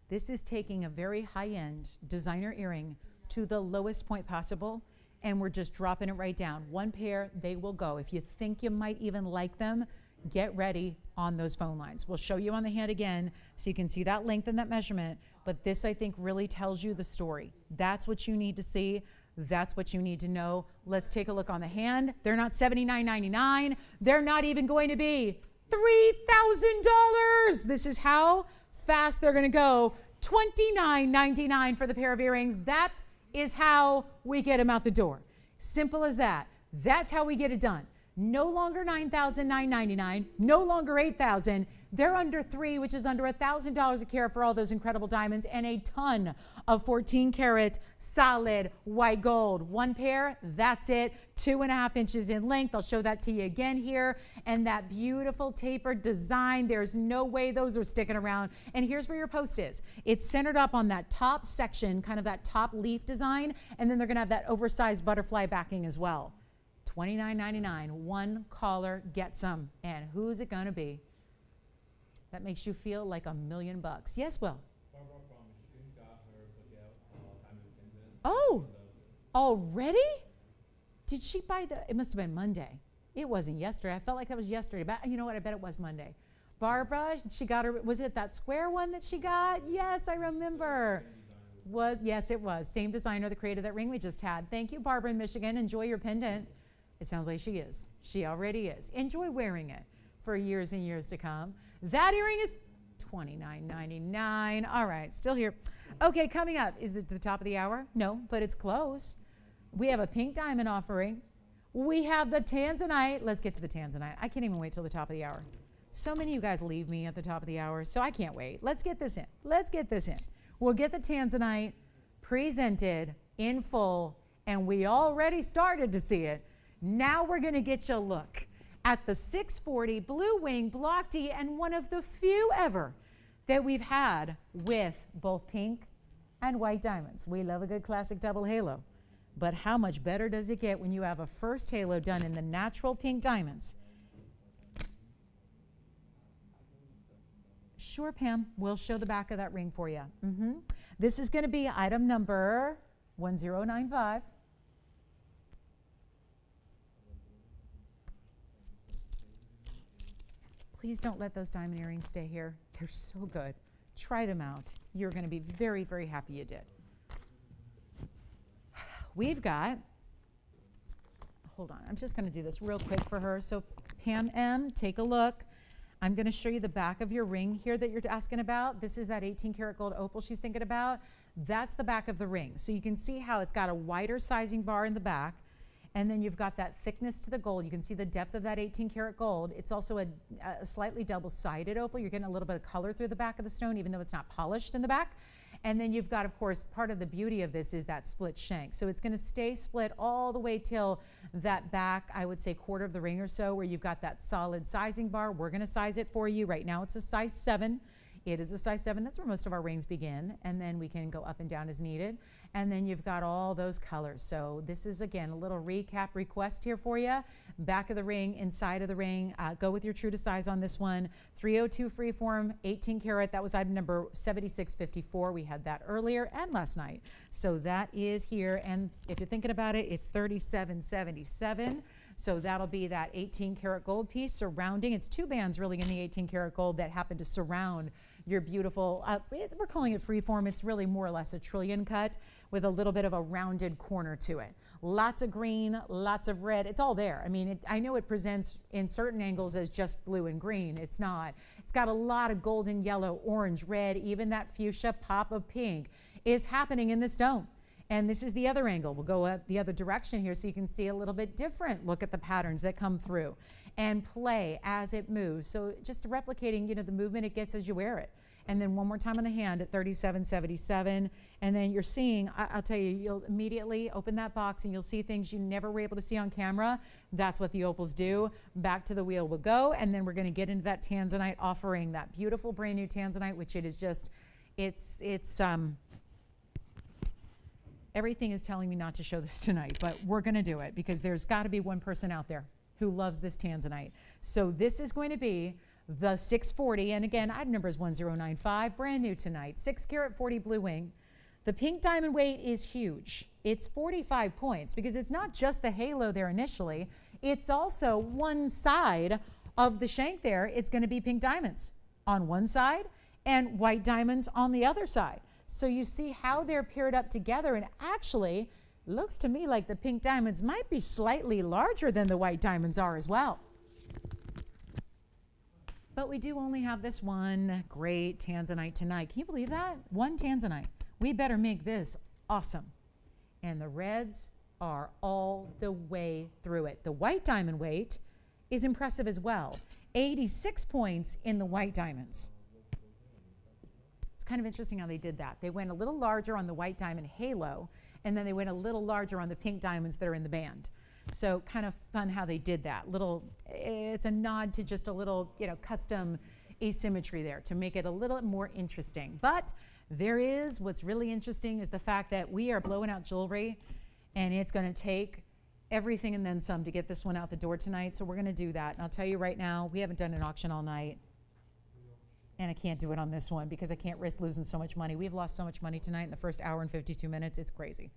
This is taking a very high-end designer earring to the lowest point possible, and we're just dropping it right down. One pair, they will go. If you think you might even like them, get ready on those phone lines. We'll show you on the hand again so you can see that length and that measurement, but this I think really tells you the story. That's what you need to see. That's what you need to know. Let's take a look on the hand. They're not $79.99. They're not even going to be $3,000. This is how fast they're going to go. $29.99 for the pair of earrings. That is how we get them out the door. Simple as that. That's how we get it done. No longer $9,999, no longer $8,000. They're under $3,000, which is under $1,000 a carat for all those incredible diamonds and a ton of 14 karat solid white gold. One pair, that's it. 2.5 inches in length. I'll show that to you again here. And that beautiful tapered design. There's no way those are sticking around. And here's where your post is. It's centered up on that top section, kind of that top leaf design. And then they're going to have that oversized butterfly backing as well. $29.99. One caller gets some. And who's it going to be? That makes you feel like $1 million. Yes, Will? Barbara from Michigan got her diamond pendant. Oh, already? Did she buy it must have been Monday. It wasn't yesterday. I felt like that was yesterday. But you know what? I bet it was Monday. Barbara, she got her, was it that square one that she got? Yes, I remember. Yes, it was. Same designer that created that ring we just had. Thank you, Barbara in Michigan. Enjoy your pendant. It sounds like she is. She already is. Enjoy wearing it for years and years to come. That earring is $29.99. All right, still here. Okay, coming up. Is it the top of the hour? No, but it's close. We have a pink diamond offering. We have the Tanzanite. Let's get to the Tanzanite. I can't even wait till the top of the hour. So many of you guys leave me at the top of the hour, so I can't wait. Let's get this in. Let's get this in. We'll get the Tanzanite presented in full, and we already started to see it. Now we're going to get you a look at the 640 Blue Wing Block D and one of the few ever that we've had with both pink and white diamonds. We love a good classic double halo. But how much better does it get when you have a first halo done in the natural pink diamonds? Sure, Pam. We'll show the back of that ring for you. This is going to be item number 1095. Please don't let those diamond earrings stay here. They're so good. Try them out. You're going to be very, very happy you did. We've got, hold on, I'm just going to do this real quick for her. So Pam M, take a look. I'm going to show you the back of your ring here that you're asking about. This is that 18 karat gold opal she's thinking about. That's the back of the ring. So you can see how it's got a wider sizing bar in the back. And then you've got that thickness to the gold. You can see the depth of that 18 karat gold. It's also a slightly double-sided opal. You're getting a little bit of color through the back of the stone, even though it's not polished in the back. And then you've got, of course, part of the beauty of this is that split shank. So it's going to stay split all the way till that back, I would say, quarter of the ring or so, where you've got that solid sizing bar. We're going to size it for you. Right now it's a size 7. It is a size 7. That's where most of our rings begin. And then we can go up and down as needed. And then you've got all those colors. So this is, again, a little recap request here for you. Back of the ring, inside of the ring. Go with your true to size on this one. 302 freeform, 18 karat. That was item number 7654. We had that earlier and last night. So that is here. And if you're thinking about it, it's 3777. So that'll be that 18 karat gold piece surrounding. It's 2 bands really in the 18 karat gold that happen to surround your beautiful, we're calling it freeform. It's really more or less a trillion cut with a little bit of a rounded corner to it. Lots of green, lots of red. It's all there. I mean, I know it presents in certain angles as just blue and green. It's not. It's got a lot of golden, yellow, orange, red, even that fuchsia pop of pink is happening in this stone. And this is the other angle. We'll go the other direction here so you can see a little bit different. Look at the patterns that come through and play as it moves. So just replicating, the movement it gets as you wear it. And then one more time on the hand at 3777. And then you're seeing, I'll tell you, you'll immediately open that box and you'll see things you never were able to see on camera. That's what the opals do. Back to the wheel we'll go. And then we're going to get into that Tanzanite offering, that beautiful brand new Tanzanite, which it is just, it's everything is telling me not to show this tonight, but we're going to do it because there's got to be one person out there who loves this Tanzanite. So this is going to be the 640, and again, item number is 1095, brand new tonight, 6 karat 40 blue wing. The pink diamond weight is huge. It's 45 points because it's not just the halo there initially, it's also one side of the shank there. It's going to be pink diamonds on one side and white diamonds on the other side. So you see how they're paired up together, and actually looks to me like the pink diamonds might be slightly larger than the white diamonds are as well. But we do only have this one great Tanzanite tonight. Can you believe that? One Tanzanite. We better make this awesome. And the reds are all the way through it. The white diamond weight is impressive as well. 86 points in the white diamonds. It's kind of interesting how they did that. They went a little larger on the white diamond halo, and then they went a little larger on the pink diamonds that are in the band. So kind of fun how they did that. It's a nod to just a little, custom asymmetry there to make it a little more interesting. But what's really interesting is the fact that we are blowing out jewelry, and it's going to take everything and then some to get this one out the door tonight. So we're going to do that. And I'll tell you right now, we haven't done an auction all night. And I can't do it on this one because I can't risk losing so much money. We've lost so much money tonight in the first hour and 52 minutes. It's crazy.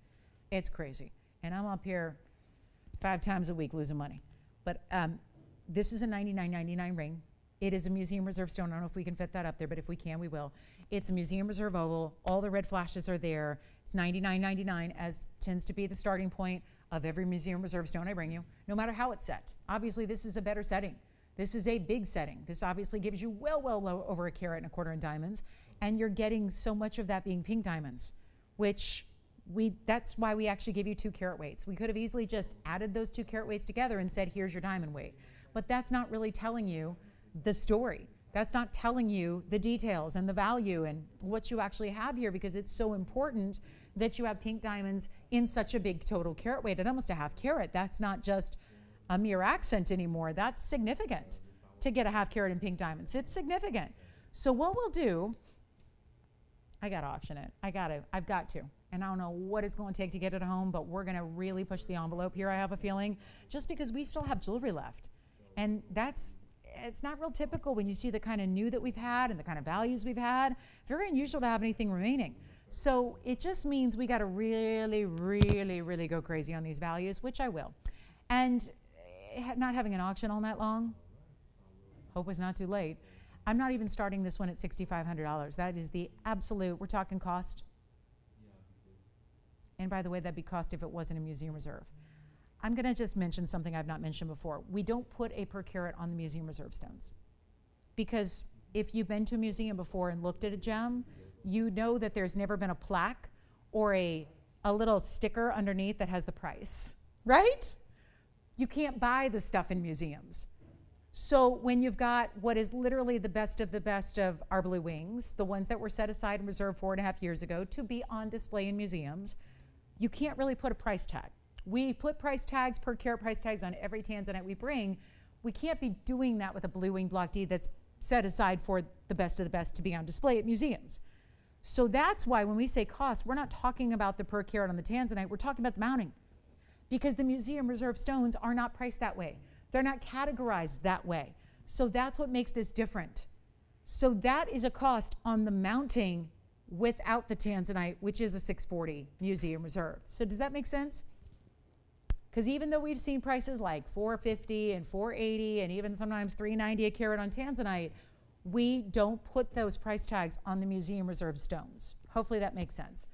It's crazy. And I'm up here 5 times a week losing money. But this is a $99.99 ring. It is a museum reserve stone. I don't know if we can fit that up there, but if we can, we will. It's a museum reserve oval. All the red flashes are there. It's $99.99, as tends to be the starting point of every museum reserve stone I bring you, no matter how it's set. Obviously, this is a better setting. This is a big setting. This obviously gives you well over 1 carat and 1/4 in diamonds, and you're getting so much of that being pink diamonds, which that's why we actually give you 2 carat weights. We could have easily just added those 2 carat weights together and said, here's your diamond weight. But that's not really telling you the story. That's not telling you the details and the value and what you actually have here, because it's so important that you have pink diamonds in such a big total carat weight at almost a 1/2 carat. That's not just a mere accent anymore. That's significant to get a 1/2 carat in pink diamonds. It's significant. So what we'll do I got to auction it. I've got to. And I don't know what it's going to take to get it home, but we're going to really push the envelope here, I have a feeling, just because we still have jewelry left. And it's not real typical when you see the kind of new that we've had and the kind of values we've had. Very unusual to have anything remaining. So it just means we got to really, really, really go crazy on these values, which I will. And not having an auction all night long, hope it's not too late. I'm not even starting this one at $6,500. That is the absolute, we're talking cost. And by the way, that'd be cost if it wasn't a museum reserve. I'm going to just mention something I've not mentioned before. We don't put a per carat on the museum reserve stones. Because if you've been to a museum before and looked at a gem, you know that there's never been a plaque or a little sticker underneath that has the price, right? You can't buy the stuff in museums. So when you've got what is literally the best of our blue wings, the ones that were set aside and reserved 4.5 years ago to be on display in museums, you can't really put a price tag. We put price tags, per carat price tags on every Tanzanite we bring. We can't be doing that with a blue wing block D that's set aside for the best of the best to be on display at museums. So that's why when we say cost, we're not talking about the per carat on the Tanzanite, we're talking about the mounting. Because the museum reserve stones are not priced that way. They're not categorized that way. So that's what makes this different. So that is a cost on the mounting without the Tanzanite, which is a $640 museum reserve. So does that make sense? Because even though we've seen prices like $450 and $480 and even sometimes $390 a carat on Tanzanite, we don't put those price tags on the museum reserve stones. Hopefully that makes sense.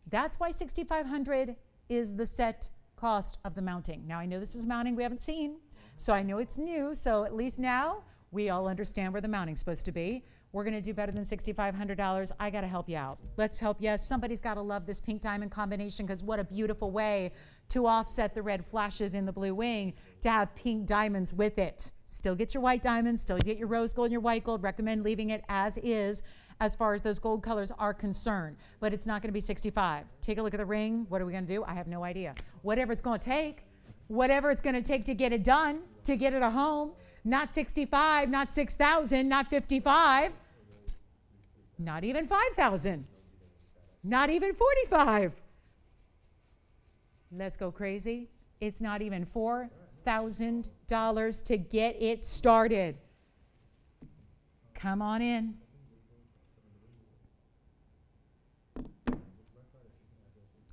That's why $6,500 is the set cost of the mounting. Now I know this is mounting we haven't seen, so I know it's new, so at least now we all understand where the mounting's supposed to be. We're gonna do better than $6,500. I gotta help you out. Let's help you. Somebody's gotta love this pink diamond combination, because what a beautiful way to offset the red flashes in the blue wing to have pink diamonds with it. Still get your white diamonds, still get your rose gold and your white gold. Recommend leaving it as is as far as those gold colors are concerned, but it's not gonna be 65. Take a look at the ring. What are we gonna do? I have no idea. Whatever it's gonna take to get it done, to get it a home. Not 65, not 6,000, not 55, not even 5,000, not even 45. Let's go crazy. It's not even $4,000 to get it started. Come on in.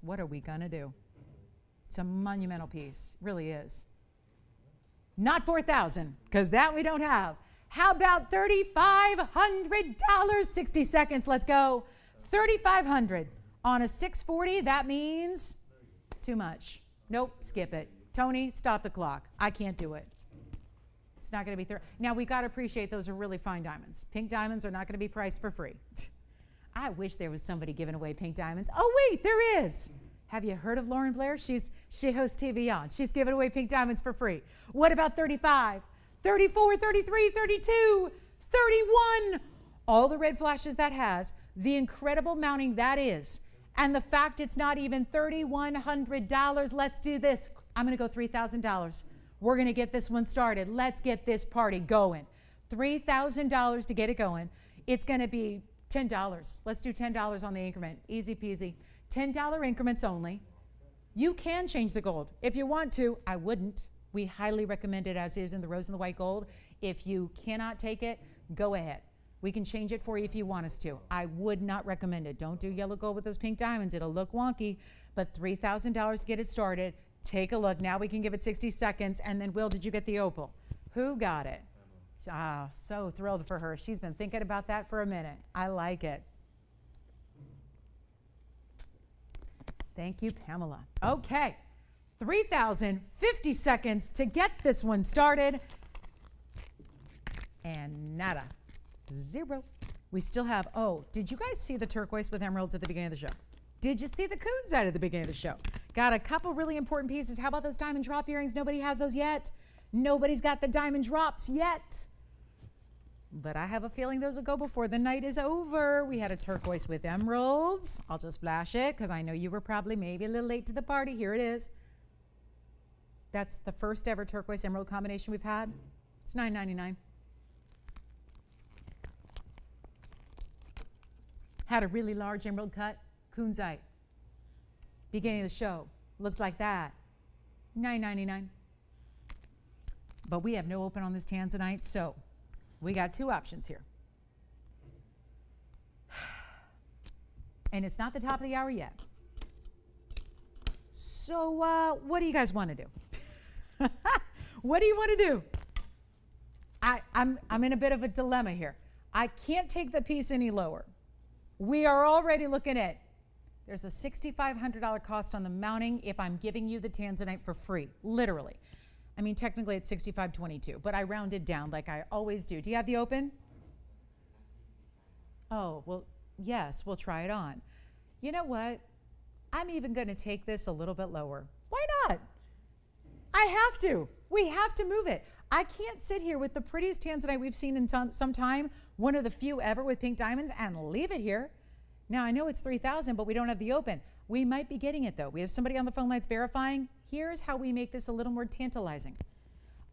What are we gonna do? It's a monumental piece, really is. Not 4,000, because that we don't have. How about $3,500? 60 seconds, let's go. 3,500 on a 640, that means too much. Nope, skip it. Tony, stop the clock. I can't do it. It's not gonna be now we gotta appreciate those are really fine diamonds. Pink diamonds are not gonna be priced for free. I wish there was somebody giving away pink diamonds. Oh wait, there is. Have you heard of Lauren Blair? She hosts TVON. She's giving away pink diamonds for free. What about 35, 34, 33, 32, 31? All the red flashes that has, the incredible mounting that is, and the fact it's not even $3,100. Let's do this. I'm gonna go $3,000. We're gonna get this one started. Let's get this party going. $3,000 to get it going. It's gonna be $10. Let's do $10 on the increment. Easy peasy. $10 increments only. You can change the gold. If you want to, I wouldn't. We highly recommend it as is in the rose and the white gold. If you cannot take it, go ahead. We can change it for you if you want us to. I would not recommend it. Don't do yellow gold with those pink diamonds. It'll look wonky, but $3,000 to get it started. Take a look. Now we can give it 60 seconds. And then, Will, did you get the opal? Who got it? Ah, so thrilled for her. She's been thinking about that for a minute. I like it. Thank you, Pamela. Okay, 3,050 seconds to get this one started. And nada, zero. We still have, oh, did you guys see the turquoise with emeralds at the beginning of the show? Did you see the Kunzite at the beginning of the show? Got a couple really important pieces. How about those diamond drop earrings? Nobody has those yet. Nobody's got the diamond drops yet. But I have a feeling those will go before the night is over. We had a turquoise with emeralds. I'll just flash it because I know you were probably maybe a little late to the party. Here it is. That's the first ever turquoise emerald combination we've had. It's $9.99. Had a really large emerald cut, Kunzite. Beginning of the show, looks like that. $9.99. But we have no open on this Tanzanite, so we got two options here. And it's not the top of the hour yet. So what do you guys want to do? What do you want to do? I'm in a bit of a dilemma here. I can't take the piece any lower. We are already looking at, there's a $6,500 cost on the mounting if I'm giving you the Tanzanite for free, literally. I mean, technically it's $6,522, but I rounded down like I always do. Do you have the open? Oh, well, yes, we'll try it on. You know what? I'm even going to take this a little bit lower. Why not? I have to. We have to move it. I can't sit here with the prettiest Tanzanite we've seen in some time, one of the few ever with pink diamonds, and leave it here. Now, I know it's $3,000, but we don't have the open. We might be getting it, though. We have somebody on the phone lines verifying. Here's how we make this a little more tantalizing.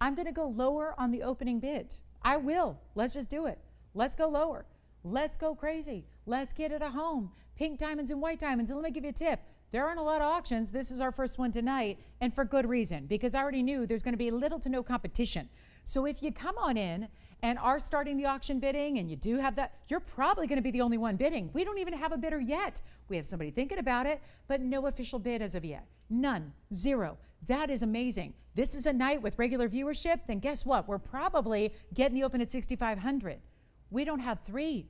I'm going to go lower on the opening bid. I will. Let's just do it. Let's go lower. Let's go crazy. Let's get it a home. Pink diamonds and white diamonds. And let me give you a tip. There aren't a lot of auctions. This is our first one tonight, and for good reason, because I already knew there's going to be little to no competition. So if you come on in and are starting the auction bidding and you do have that, you're probably going to be the only one bidding. We don't even have a bidder yet. We have somebody thinking about it, but no official bid as of yet. None. Zero. That is amazing. This is a night with regular viewership, then guess what? We're probably getting the open at 6,500. We don't have three.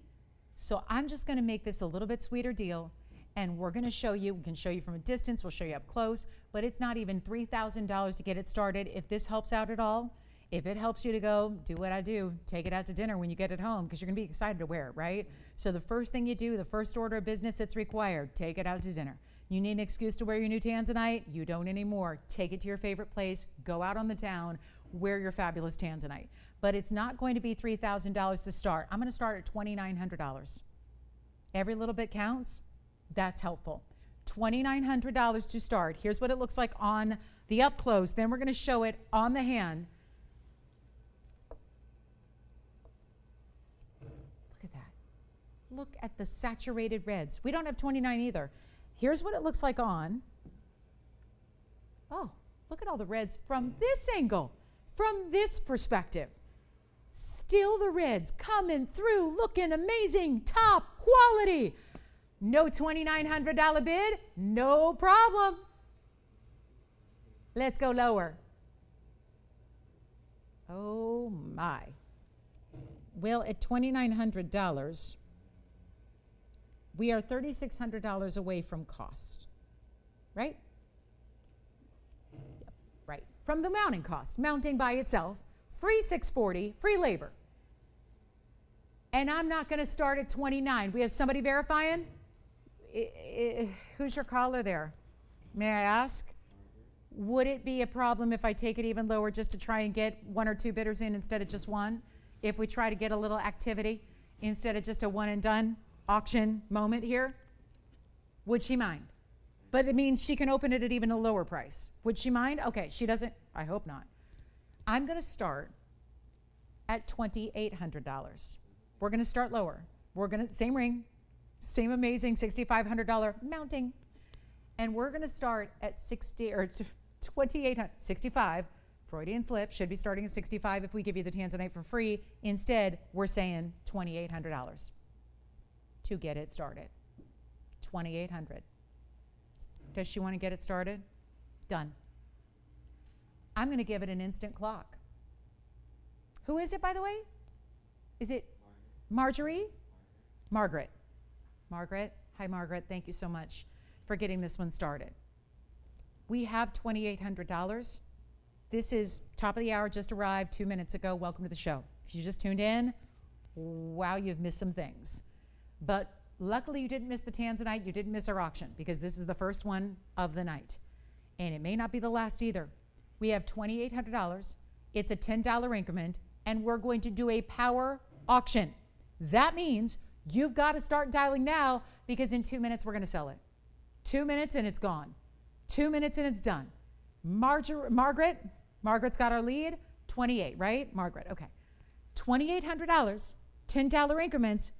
So I'm just going to make this a little bit sweeter deal. And we're going to show you, we can show you from a distance, we'll show you up close, but it's not even $3,000 to get it started. If this helps out at all, if it helps you to go, do what I do, take it out to dinner when you get it home, because you're going to be excited to wear it, right? So the first thing you do, the first order of business that's required, take it out to dinner. You need an excuse to wear your new Tanzanite? You don't anymore. Take it to your favorite place, go out on the town, wear your fabulous Tanzanite. But it's not going to be $3,000 to start. I'm going to start at $2,900. Every little bit counts. That's helpful. $2,900 to start. Here's what it looks like on the up close. Then we're going to show it on the hand. Look at that. Look at the saturated reds. We don't have 29 either. Here's what it looks like on. Oh, look at all the reds from this angle, from this perspective. Still the reds coming through, looking amazing, top quality. No $2,900 bid? No problem. Let's go lower. Oh my. Well, at $2,900, we are $3,600 away from cost, right? Yep, right. From the mounting cost, mounting by itself, free $640, free labor. And I'm not going to start at 29. We have somebody verifying? Who's your caller there? May I ask? Would it be a problem if I take it even lower just to try and get one or two bidders in instead of just one? If we try to get a little activity instead of just a one and done auction moment here? Would she mind? But it means she can open it at even a lower price. Would she mind? Okay, she doesn't. I hope not. I'm going to start at $2,800. We're going to start lower. We're going to, same ring, same amazing $6,500 mounting. And we're going to start at 2,800, 65. Freudian slip, should be starting at 65 if we give you the Tanzanite for free. Instead, we're saying $2,800 to get it started. $2,800. Does she want to get it started? Done. I'm going to give it an instant clock. Who is it, by the way? Is it Marjorie? Margaret. Margaret. Hi, Margaret. Thank you so much for getting this one started. We have $2,800. This is top of the hour, just arrived 2 minutes ago. Welcome to the show. If you just tuned in, wow, you've missed some things. But luckily you didn't miss the Tanzanite, you didn't miss our auction, because this is the first one of the night. And it may not be the last either. We have $2,800. It's a $10 increment, and we're going to do a power auction. That means you've got to start dialing now, because in 2 minutes we're going to sell it. 2 minutes and it's gone. 2 minutes and it's done. Margaret's got our lead. 28, right? Margaret, okay. $2,800, $10 increments.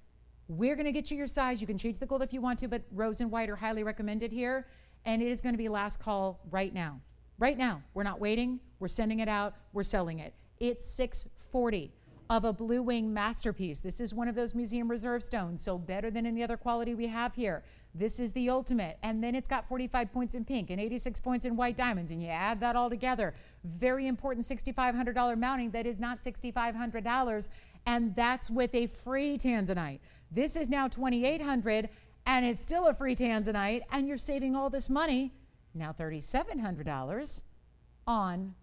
We're going to get you your size. You can change the gold if you want to, but rose and white are highly recommended here. And it is going to be last call right now. Right now. We're not waiting. We're sending it out. We're selling it. It's $640 of a blue wing masterpiece. This is one of those museum reserve stones, so better than any other quality we have here. This is the ultimate. And then it's got 45 points in pink and 86 points in white diamonds. And you add that all together. Very important $6,500 mounting that is not $6,500. And that's with a free Tanzanite. This is now $2,800 and it's still a free Tanzanite. And you're saving all this money, now $3,700 on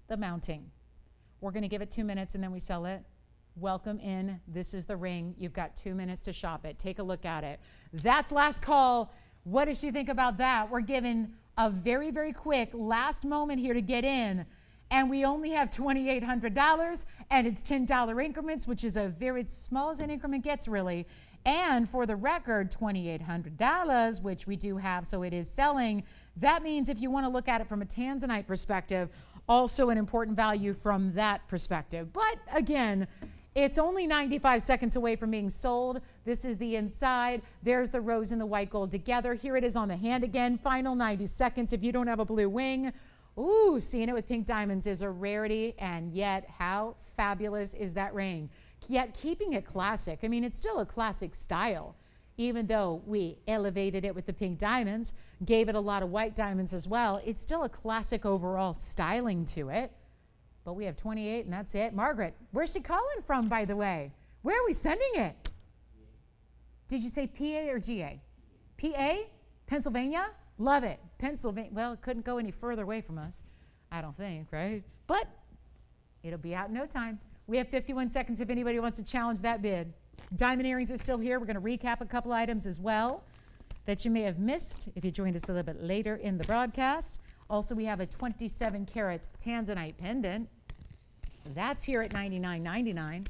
the mounting. We're going to give it 2 minutes and then we sell it. Welcome in. This is the ring. You've got 2 minutes to shop it. Take a look at it. That's last call. What does she think about that? We're giving a very, very quick last moment here to get in. And we only have $2,800 and it's $10 increments, which is a very small as an increment gets really. And for the record, $2,800, which we do have, so it is selling. That means if you want to look at it from a Tanzanite perspective, also an important value from that perspective. But again, it's only 95 seconds away from being sold. This is the inside. There's the rose and the white gold together. Here it is on the hand again. Final 90 seconds. If you don't have a blue wing, ooh, seeing it with pink diamonds is a rarity. And yet, how fabulous is that ring? Yet keeping it classic. I mean, it's still a classic style, even though we elevated it with the pink diamonds, gave it a lot of white diamonds as well. It's still a classic overall styling to it. But we have 28 and that's it. Margaret, where's she calling from, by the way? Where are we sending it? Did you say PA or GA? PA? Pennsylvania? Love it. Pennsylvania. Well, it couldn't go any further away from us, I don't think, right? But it'll be out in no time. We have 51 seconds if anybody wants to challenge that bid. Diamond earrings are still here. We're going to recap a couple items as well that you may have missed if you joined us a little bit later in the broadcast. Also, we have a 27 karat Tanzanite pendant. That's here at $99.99.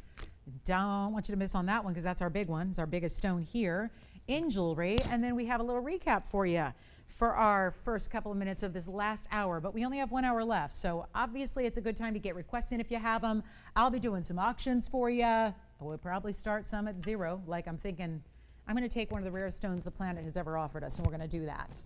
Don't want you to miss on that one because that's our big one. It's our biggest stone here in jewelry. And then we have a little recap for you for our first couple of minutes of this last hour, but we only have 1 hour left. So obviously it's a good time to get requests in if you have them. I'll be doing some auctions for you. We'll probably start some at zero. Like I'm thinking, I'm going to take one of the rarest stones the planet has ever offered us, and we're going to do that.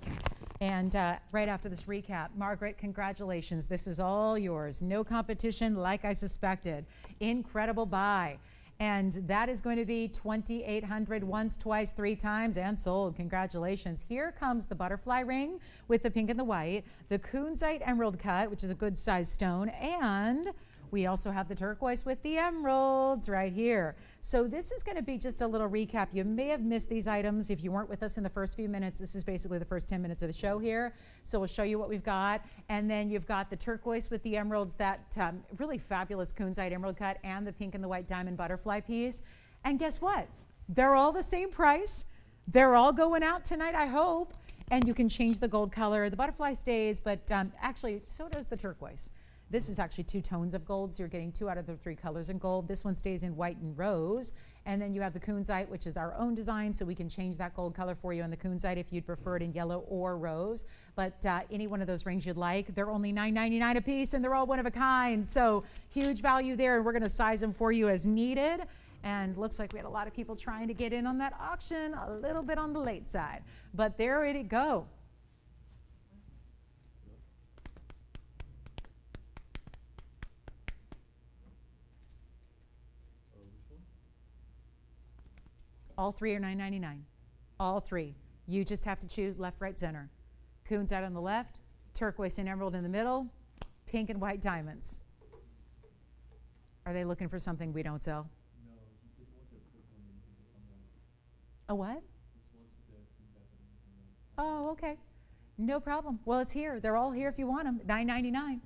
And right after this recap, Margaret, congratulations. This is all yours. No competition like I suspected. Incredible buy. And that is going to be $2,800 once, twice, 3 times, and sold. Congratulations. Here comes the butterfly ring with the pink and the white, the Kunzite emerald cut, which is a good size stone, and we also have the turquoise with the emeralds right here. So this is going to be just a little recap. You may have missed these items if you weren't with us in the first few minutes. This is basically the first 10 minutes of the show here. So we'll show you what we've got. And then you've got the turquoise with the emeralds, that really fabulous Kunzite emerald cut, and the pink and the white diamond butterfly piece. And guess what? They're all the same price. They're all going out tonight, I hope. And you can change the gold color. The butterfly stays, but actually, so does the turquoise. This is actually 2 tones of gold, so you're getting 2 out of the 3 colors in gold. This one stays in white and rose. And then you have the Kunzite, which is our own design, so we can change that gold color for you on the Kunzite if you'd prefer it in yellow or rose. But any one of those rings you'd like, they're only $9.99 a piece, and they're all one of a kind. So huge value there, and we're going to size them for you as needed. And looks like we had a lot of people trying to get in on that auction, a little bit on the late side. But there it go. All 3 are $9.99. All 3. You just have to choose left, right, center. Kunzite on the left, turquoise and emerald in the middle, pink and white diamonds. Are they looking for something we don't sell? No, he said he wants a quick one and he's a A what? He wants the Kunzite and Oh, okay. No problem. Well, it's here. They're all here if you want them. $9.99.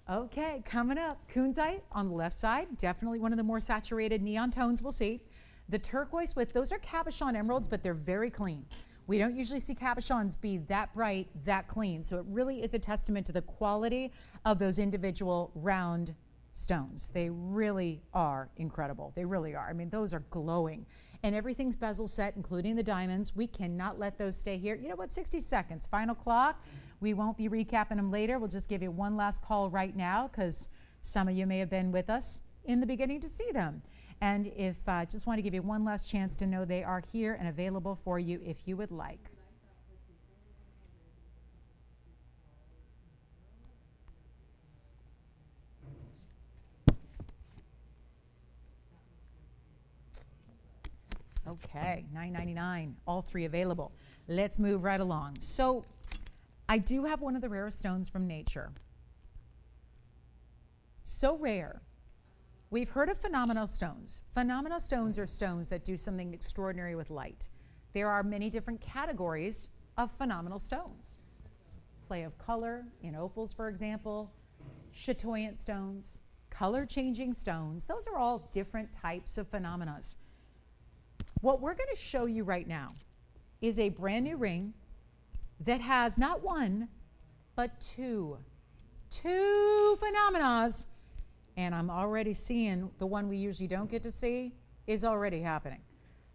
Okay, coming up. Kunzite on the left side. Definitely one of the more saturated neon tones we'll see. The turquoise with, those are cabochon emeralds, but they're very clean. We don't usually see cabochons be that bright, that clean. So it really is a testament to the quality of those individual round stones. They really are incredible. They really are. I mean, those are glowing. And everything's bezel set, including the diamonds. We cannot let those stay here. You know what, 60 seconds, final clock. We won't be recapping them later. We'll just give you one last call right now because some of you may have been with us in the beginning to see them. And if just want to give you one last chance to know they are here and available for you if you would like. Okay, $9.99, all three available. Let's move right along. So I do have one of the rarest stones from nature. So rare. We've heard of phenomenal stones. Phenomenal stones are stones that do something extraordinary with light. There are many different categories of phenomenal stones. Play of color in opals, for example, chatoyant stones, color-changing stones. Those are all different types of phenomena. What we're going to show you right now is a brand new ring that has not one, but two phenomena. And I'm already seeing the one we usually don't get to see is already happening.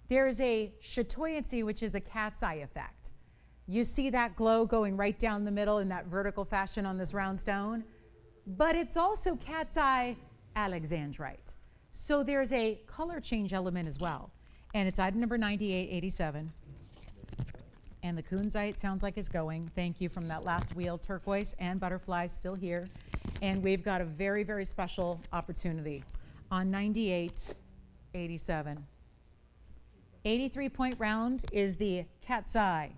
There's a chatoyancy, which is a cat's eye effect. You see that glow going right down the middle in that vertical fashion on this round stone, but it's also cat's eye Alexandrite. So there's a color change element as well. And it's item number 9887. And the Kunzite sounds like it's going. Thank you from that last wheel. Turquoise and butterfly still here. And we've got a very, very special opportunity on 9887. 83-point round is the cat's eye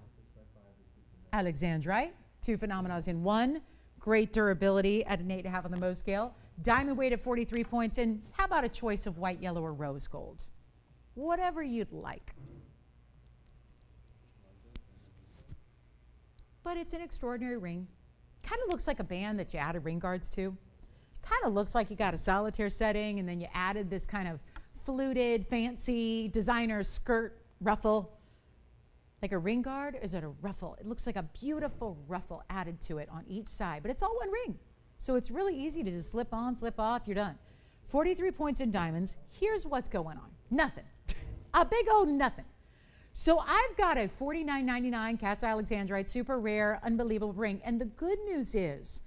Alexandrite. Two phenomena in one. Great durability at an 8.5 on the Mohs scale. Diamond weight at 43 points. And how about a choice of white, yellow, or rose gold? Whatever you'd like. But it's an extraordinary ring. Kind of looks like a band that you added ring guards to. Kind of looks like you got a solitaire setting and then you added this kind of fluted, fancy designer skirt ruffle. Like a ring guard, or is it a ruffle? It looks like a beautiful ruffle added to it on each side, but it's all one ring. So it's really easy to just slip on, slip off, you're done. 43 points in diamonds. Here's what's going on. Nothing. A big old nothing. So I've got a $49.99 cat's eye Alexandrite, super rare, unbelievable ring. And the good news is,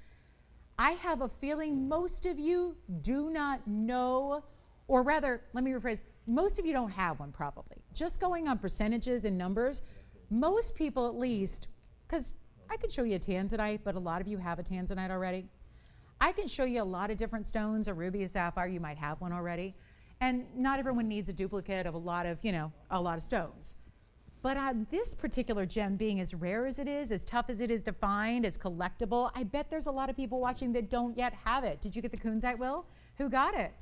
I have a feeling most of you do not know, or rather, let me rephrase, most of you don't have one probably. Just going on percentages and numbers, most people at least, because I could show you a Tanzanite, but a lot of you have a Tanzanite already. I can show you a lot of different stones, a ruby, a sapphire, you might have one already. And not everyone needs a duplicate of a lot of stones. But on this particular gem being as rare as it is, as tough as it is to find, as collectible, I bet there's a lot of people watching that don't yet have it. Did you get the Kunzite, Will? Who got it?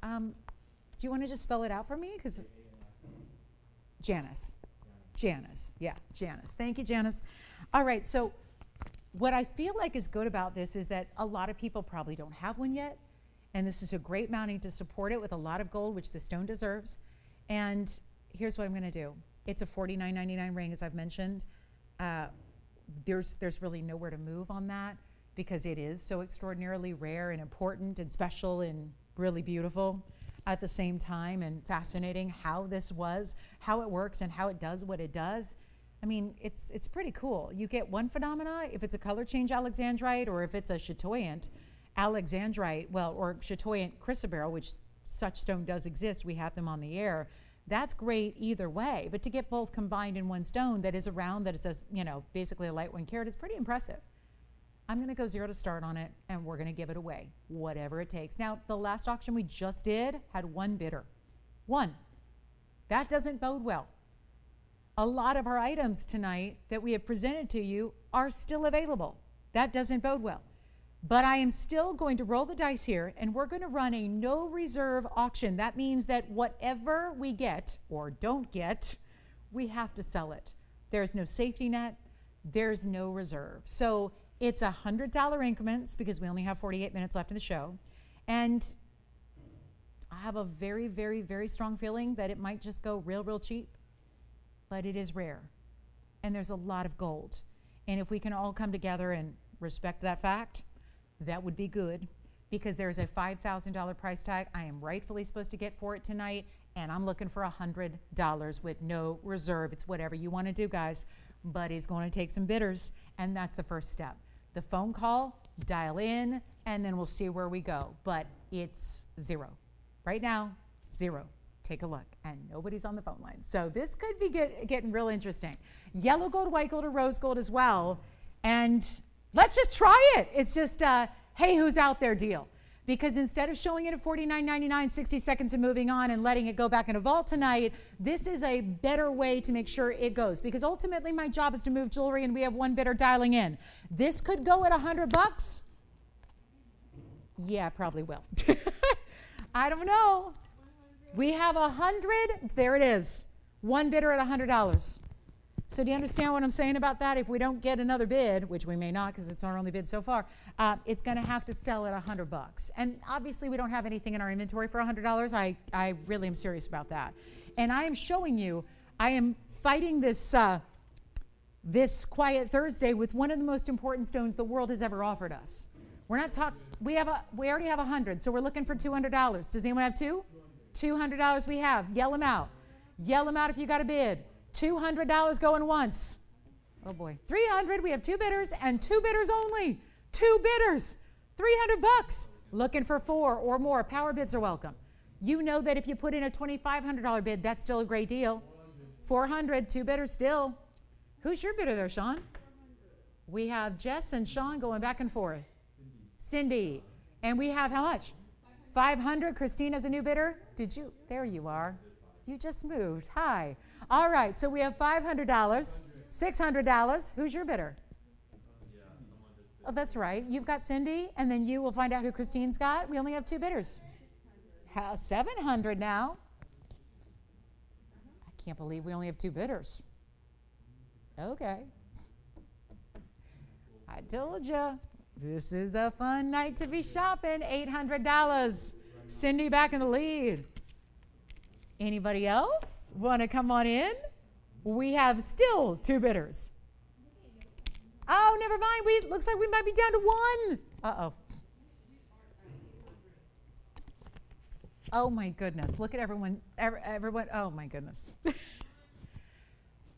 Do you want to just spell it out for me? Because Janice. Janice. Yeah, Janice. Thank you, Janice. All right, so what I feel like is good about this is that a lot of people probably don't have one yet. And this is a great mounting to support it with a lot of gold, which the stone deserves. And here's what I'm going to do. It's a $49.99 ring, as I've mentioned. There's really nowhere to move on that because it is so extraordinarily rare and important and special and really beautiful at the same time, and fascinating how this was, how it works, and how it does what it does. I mean, it's pretty cool. You get one phenomena if it's a color change Alexandrite, or if it's a chatoyant Alexandrite, well, or chatoyant chrysoberyl, which such stone does exist. We have them on the air. That's great either way. But to get both combined in one stone that is a round that it says, basically a light 1 carat is pretty impressive. I'm going to go zero to start on it, and we're going to give it away, whatever it takes. Now, the last auction we just did had one bidder. One. That doesn't bode well. A lot of our items tonight that we have presented to you are still available. That doesn't bode well. But I am still going to roll the dice here, and we're going to run a no reserve auction. That means that whatever we get or don't get, we have to sell it. There's no safety net. There's no reserve. So it's $100 increments because we only have 48 minutes left in the show. And I have a very, very, very strong feeling that it might just go real, real cheap. But it is rare. And there's a lot of gold. And if we can all come together and respect that fact, that would be good, because there's a $5,000 price tag I am rightfully supposed to get for it tonight, and I'm looking for $100 with no reserve. It's whatever you want to do, guys, but it's going to take some bidders, and that's the first step. The phone call, dial in, and then we'll see where we go. But it's 0. Right now, 0. Take a look, and nobody's on the phone line. So this could be getting real interesting. Yellow gold, white gold, or rose gold as well. And let's just try it. It's just, hey, who's out there deal. Because instead of showing it at $49.99, 60 seconds and moving on and letting it go back in a vault tonight, this is a better way to make sure it goes. Because ultimately my job is to move jewelry, and we have one bidder dialing in. This could go at $100. Yeah, probably will. I don't know. We have 100. There it is. One bidder at $100. So do you understand what I'm saying about that? If we don't get another bid, which we may not because it's our only bid so far, it's going to have to sell at $100. And obviously we don't have anything in our inventory for $100. I really am serious about that. And I am showing you, I am fighting this this Quiet Thursday with one of the most important stones the world has ever offered us. We're not talking. We already have 100, so we're looking for $200. Does anyone have two? $200 we have. Yell them out. Yell them out if you got a bid. $200 going once. Oh boy. 300. We have 2 bidders and 2 bidders only. 2 bidders. $300. Looking for 4 or more. Power bids are welcome. You know that if you put in a $2,500 bid, that's still a great deal. 400. 2 bidders still. Who's your bidder there, Sean? 400. We have Jess and Sean going back and forth. Cindy. And we have how much? 500. Christine as a new bidder. Did you? There you are. You just moved. Hi. All right. So we have $500. $600. Who's your bidder? Oh, that's right. You've got Cindy, and then you will find out who Christine's got. We only have 2 bidders. 700 now. I can't believe we only have 2 bidders. Okay. I told you. This is a fun night to be shopping. $800. Cindy back in the lead. Anybody else want to come on in? We have still 2 bidders. Oh, never mind. Looks like we might be down to 1. Uh-oh. Oh my goodness. Look at everyone. Everyone. Oh my goodness.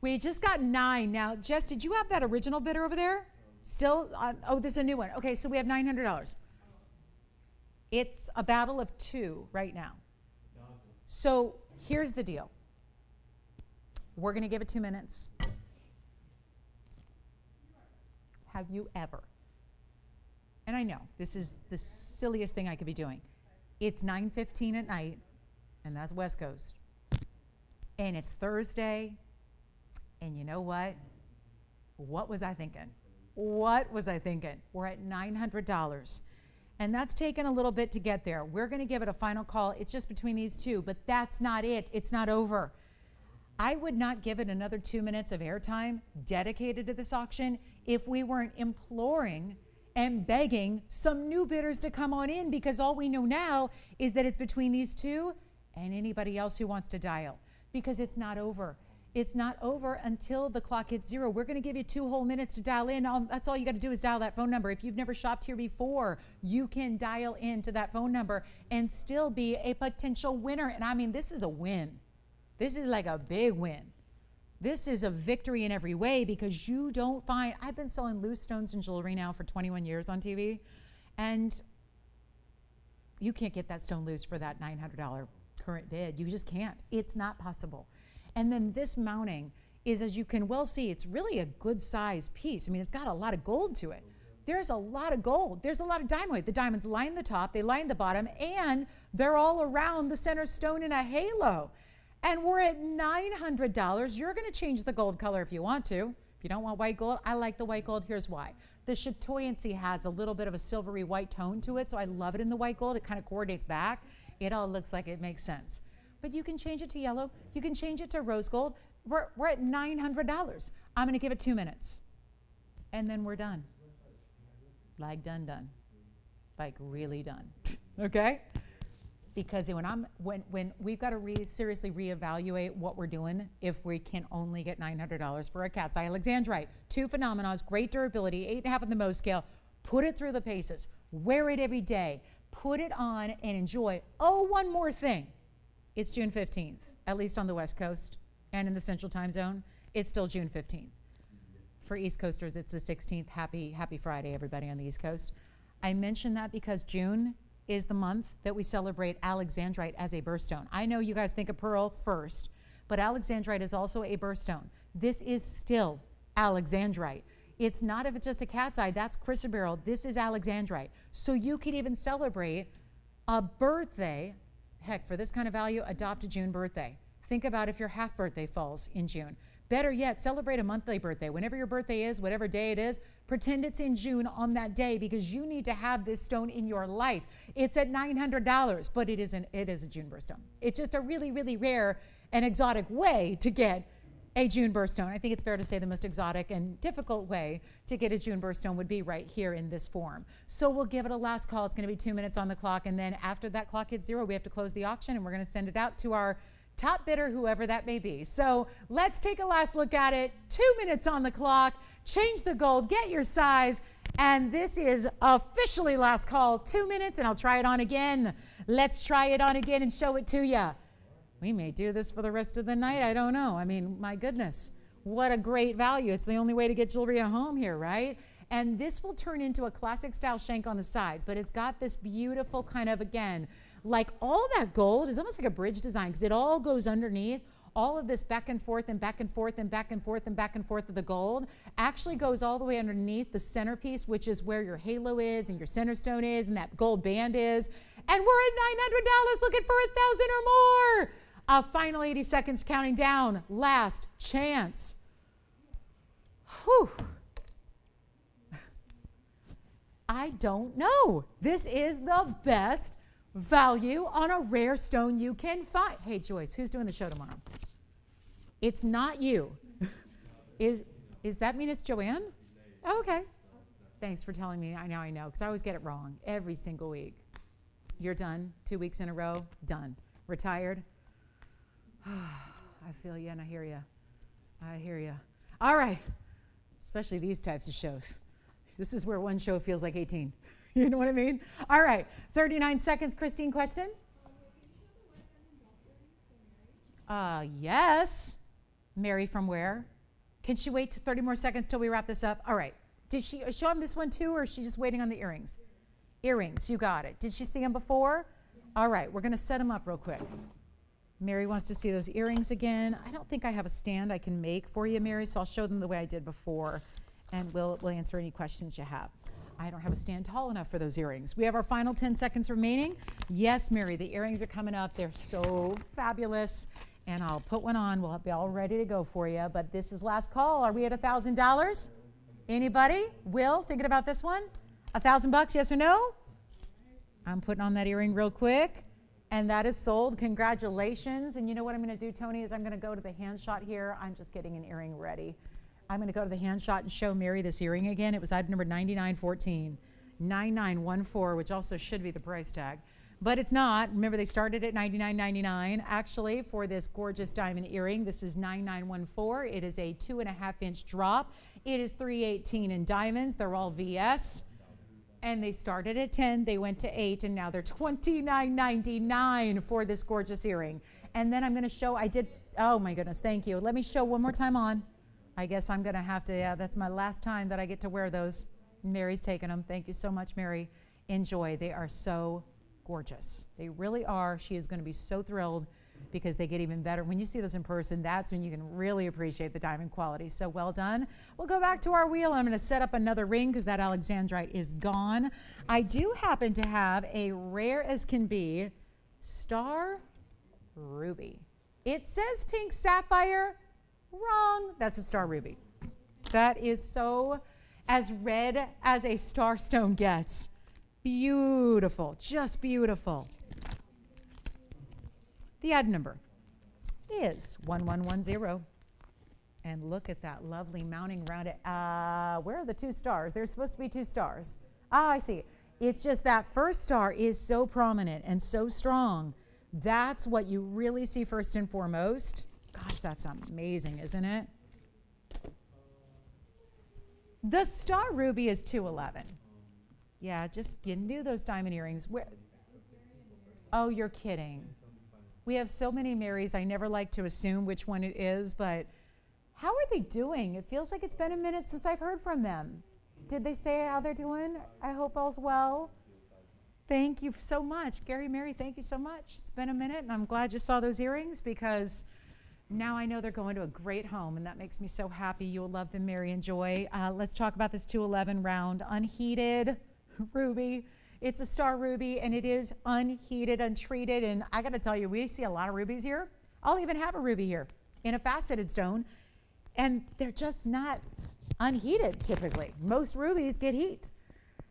We just got 9. Now, Jess, did you have that original bidder over there? Still? Oh, this is a new one. Okay, so we have $900. It's a battle of 2 right now. So here's the deal. We're going to give it 2 minutes. Have you ever? And I know this is the silliest thing I could be doing. It's 9:15 at night, and that's West Coast. And it's Thursday. And you know what? What was I thinking? What was I thinking? We're at $900. And that's taken a little bit to get there. We're going to give it a final call. It's just between these 2, but that's not it. It's not over. I would not give it another 2 minutes of airtime dedicated to this auction if we weren't imploring and begging some new bidders to come on in, because all we know now is that it's between these 2 and anybody else who wants to dial, because it's not over. It's not over until the clock hits 0. We're going to give you 2 whole minutes to dial in. That's all you got to do is dial that phone number. If you've never shopped here before, you can dial into that phone number and still be a potential winner. And I mean, this is a win. This is like a big win. This is a victory in every way, because you don't find, I've been selling loose stones and jewelry now for 21 years on TV, and you can't get that stone loose for that $900 current bid. You just can't. It's not possible. And then this mounting is, as you can well see, it's really a good size piece. I mean, it's got a lot of gold to it. There's a lot of gold. There's a lot of diamond. The diamonds line the top, they line the bottom, and they're all around the center stone in a halo. And we're at $900. You're going to change the gold color if you want to. If you don't want white gold, I like the white gold. Here's why. The chatoyancy has a little bit of a silvery white tone to it, so I love it in the white gold. It kind of coordinates back. It all looks like it makes sense. But you can change it to yellow. You can change it to rose gold. We're at $900. I'm going to give it 2 minutes. And then we're done. Like done. Like really done. Okay? Because when we've got to seriously reevaluate what we're doing if we can only get $900 for a cat's eye Alexandrite. 2 phenomena, great durability, 8.5 on the Mohs scale. Put it through the paces. Wear it every day. Put it on and enjoy. Oh, one more thing. It's June 15th, at least on the West Coast and in the Central Time Zone. It's still June 15th. For East Coasters, it's the 16th. Happy Friday, everybody on the East Coast. I mention that because June is the month that we celebrate Alexandrite as a birthstone. I know you guys think of pearl first, but Alexandrite is also a birthstone. This is still Alexandrite. It's not if it's just a cat's eye, that's chrysoberyl. This is Alexandrite. So you could even celebrate a birthday, heck, for this kind of value, adopt a June birthday. Think about if your half birthday falls in June. Better yet, celebrate a monthly birthday. Whenever your birthday is, whatever day it is, pretend it's in June on that day because you need to have this stone in your life. It's at $900, but it is a June birthstone. It's just a really, really rare and exotic way to get a June birthstone. I think it's fair to say the most exotic and difficult way to get a June birthstone would be right here in this form. So we'll give it a last call. It's going to be 2 minutes on the clock, and then after that clock hits 0, we have to close the auction, and we're going to send it out to our top bidder, whoever that may be. So let's take a last look at it. 2 minutes on the clock. Change the gold, get your size, and this is officially last call. 2 minutes, and I'll try it on again. Let's try it on again and show it to you. We may do this for the rest of the night. I don't know. I mean, my goodness, what a great value. It's the only way to get jewelry at home here, right? And this will turn into a classic style shank on the sides, but it's got this beautiful kind of, again, like all that gold is almost like a bridge design because it all goes underneath. All of this back and forth and back and forth and back and forth and back and forth of the gold actually goes all the way underneath the centerpiece, which is where your halo is and your center stone is and that gold band is. And we're at $900 looking for 1,000 or more. Final 80 seconds counting down. Last chance. Whew. I don't know. This is the best value on a rare stone you can find. Hey, Joyce, who's doing the show tomorrow? It's not you. Is that mean it's Joanne? Oh, okay. Thanks for telling me. I know, because I always get it wrong every single week. You're done 2 weeks in a row. Done. Retired. I feel you and I hear you. I hear you. All right. Especially these types of shows. This is where one show feels like 18. You know what I mean? All right. 39 seconds. Christine, question? Yes. Mary from where? Can she wait 30 more seconds till we wrap this up? All right. Did she show him this one too, or is she just waiting on the earrings? Earrings. You got it. Did she see them before? All right. We're going to set them up real quick. Mary wants to see those earrings again. I don't think I have a stand I can make for you, Mary, so I'll show them the way I did before, and we'll answer any questions you have. I don't have a stand tall enough for those earrings. We have our final 10 seconds remaining. Yes, Mary, the earrings are coming up. They're so fabulous, and I'll put one on. We'll be all ready to go for you, but this is last call. Are we at $1,000? Anybody? Will, thinking about this one? $1,000, yes or no? I'm putting on that earring real quick. And that is sold. Congratulations. And you know what I'm going to do, Tony, is I'm going to go to the hand shot here. I'm just getting an earring ready. I'm going to go to the hand shot and show Mary this earring again. It was item number 9914, 9914, which also should be the price tag. But it's not. Remember, they started at $99.99. Actually, for this gorgeous diamond earring, this is 9914. It is a 2.5-inch drop. It is 318 in diamonds. They're all VS. And they started at 10, they went to 8, and now they're $29.99 for this gorgeous earring. And then I'm going to show, oh my goodness, thank you. Let me show one more time on. I guess I'm going to have to, yeah, that's my last time that I get to wear those. Mary's taking them. Thank you so much, Mary. Enjoy. They are so gorgeous. They really are. She is going to be so thrilled because they get even better. When you see those in person, that's when you can really appreciate the diamond quality. So well done. We'll go back to our wheel. I'm going to set up another ring because that Alexandrite is gone. I do happen to have a rare as can be star ruby. It says pink sapphire. Wrong. That's a star ruby. That is so as red as a star stone gets. Beautiful. Just beautiful. The item number is 1110. And look at that lovely mounting around it. Where are the two stars? There's supposed to be two stars. Ah, I see. It's just that first star is so prominent and so strong. That's what you really see first and foremost. Gosh, that's amazing, isn't it? The star ruby is 211. Yeah, just you knew those diamond earrings. Oh, you're kidding. We have so many Marys, I never like to assume which one it is, but how are they doing? It feels like it's been a minute since I've heard from them. Did they say how they're doing? I hope all's well. Thank you so much. Gary, Mary, thank you so much. It's been a minute, and I'm glad you saw those earrings because now I know they're going to a great home, and that makes me so happy. You'll love them, Mary and Joy. Let's talk about this 211 round unheated ruby. It's a star ruby, and it is unheated, untreated, and I got to tell you, we see a lot of rubies here. I'll even have a ruby here in a faceted stone, and they're just not unheated typically. Most rubies get heat.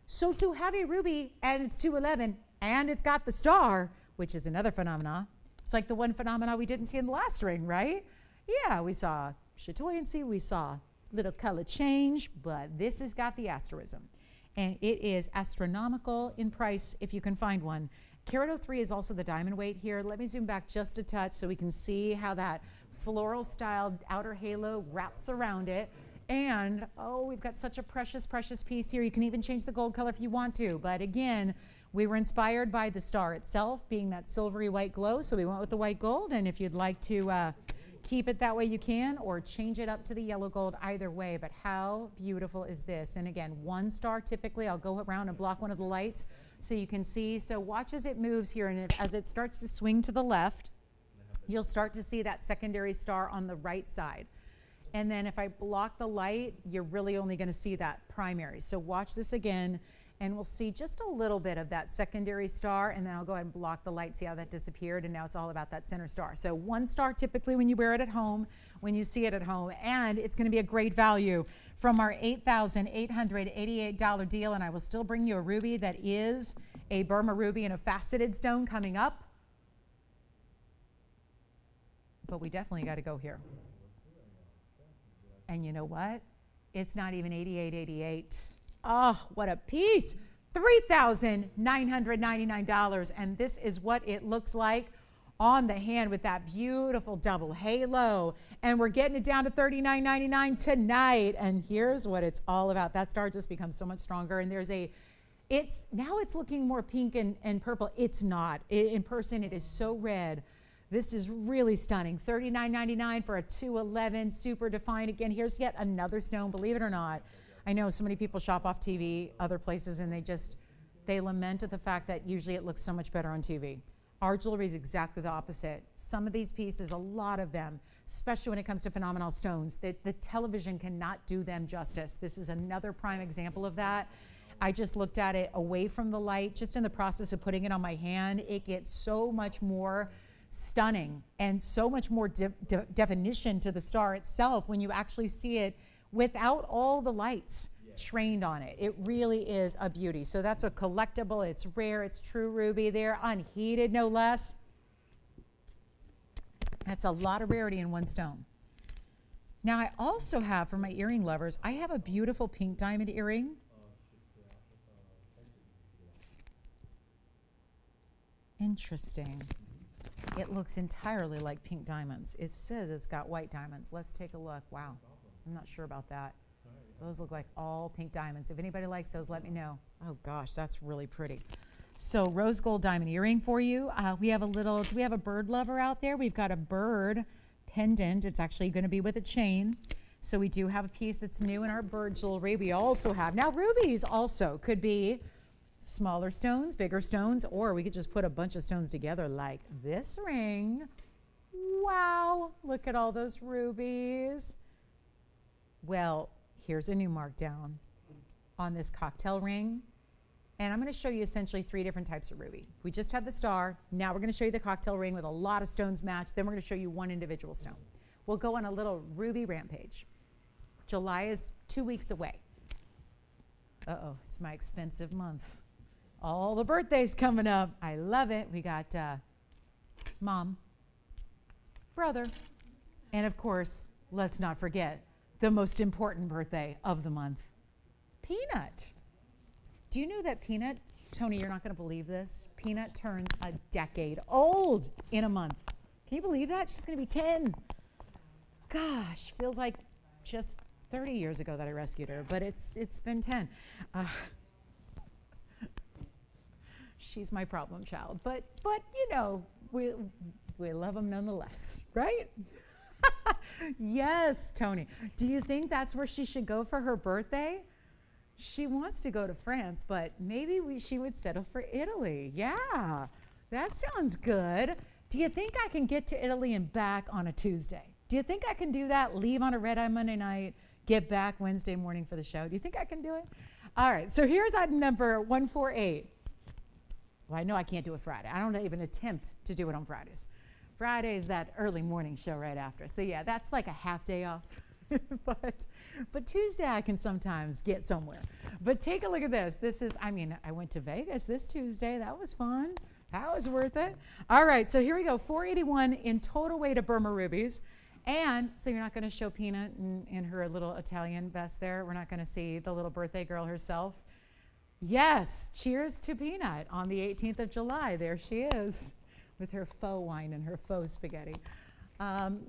So to have a ruby and it's 211 and it's got the star, which is another phenomena. It's like the one phenomena we didn't see in the last ring, right? Yeah, we saw chatoyancy, we saw little color change, but this has got the asterism. And it is astronomical in price if you can find one. Carat 03 is also the diamond weight here. Let me zoom back just a touch so we can see how that floral styled outer halo wraps around it. And, oh, we've got such a precious, precious piece here. You can even change the gold color if you want to. But again, we were inspired by the star itself being that silvery white glow. So we went with the white gold. And if you'd like to keep it that way, you can, or change it up to the yellow gold, either way. But how beautiful is this? And again, one star typically. I'll go around and block one of the lights so you can see. So watch as it moves here. And as it starts to swing to the left, you'll start to see that secondary star on the right side. And then if I block the light, you're really only going to see that primary. So watch this again, and we'll see just a little bit of that secondary star, and then I'll go ahead and block the light, see how that disappeared, and now it's all about that center star. So one star typically when you wear it at home, when you see it at home, and it's going to be a great value from our $8,888 deal, and I will still bring you a ruby that is a Burma ruby and a faceted stone coming up. But we definitely got to go here. And you know what? It's not even $88.88. Oh, what a piece. $3,999. And this is what it looks like on the hand with that beautiful double halo. And we're getting it down to $39.99 tonight. And here's what it's all about. That star just becomes so much stronger. And there's now it's looking more pink and purple. It's not. In person, it is so red. This is really stunning. $39.99 for a 211 super defined. Again, here's yet another stone, believe it or not. I know so many people shop off TV, other places, and they lament at the fact that usually it looks so much better on TV. Our jewelry is exactly the opposite. Some of these pieces, a lot of them, especially when it comes to phenomenal stones, the television cannot do them justice. This is another prime example of that. I just looked at it away from the light, just in the process of putting it on my hand. It gets so much more stunning and so much more definition to the star itself when you actually see it without all the lights trained on it. It really is a beauty. So that's a collectible. It's rare. It's true ruby there, unheated no less. That's a lot of rarity in one stone. Now I also have, for my earring lovers, I have a beautiful pink diamond earring. Interesting. It looks entirely like pink diamonds. It says it's got white diamonds. Let's take a look. Wow. I'm not sure about that. Those look like all pink diamonds. If anybody likes those, let me know. Oh gosh, that's really pretty. So rose gold diamond earring for you. We have do we have a bird lover out there? We've got a bird pendant. It's actually going to be with a chain. So we do have a piece that's new in our bird jewelry. We also have, now rubies also could be smaller stones, bigger stones, or we could just put a bunch of stones together like this ring. Wow, look at all those rubies. Well, here's a new markdown on this cocktail ring. And I'm going to show you essentially 3 different types of ruby. We just had the star. Now we're going to show you the cocktail ring with a lot of stones matched. Then we're going to show you one individual stone. We'll go on a little ruby rampage. July is 2 weeks away. Uh-oh, it's my expensive month. All the birthdays coming up. I love it. We got mom, brother, and of course, let's not forget the most important birthday of the month, Peanut. Do you know that Peanut, Tony, you're not going to believe this, Peanut turns a decade old in a month. Can you believe that? She's going to be 10. Gosh, feels like just 30 years ago that I rescued her, but it's been 10. She's my problem child, but you know, we love them nonetheless, right? Yes, Tony. Do you think that's where she should go for her birthday? She wants to go to France, but maybe she would settle for Italy. Yeah, that sounds good. Do you think I can get to Italy and back on a Tuesday? Do you think I can do that? Leave on a red eye Monday night, get back Wednesday morning for the show. Do you think I can do it? All right, so here's item number 148. Well, I know I can't do it Friday. I don't even attempt to do it on Fridays. Friday is that early morning show right after. So yeah, that's like a half day off. but Tuesday I can sometimes get somewhere. But take a look at this. This is, I went to Vegas this Tuesday. That was fun. That was worth it. All right, so here we go. 481 in total weight of Burma rubies. And so you're not going to show Peanut in her little Italian vest there. We're not going to see the little birthday girl herself. Yes, cheers to Peanut on the 18th of July. There she is with her faux wine and her faux spaghetti.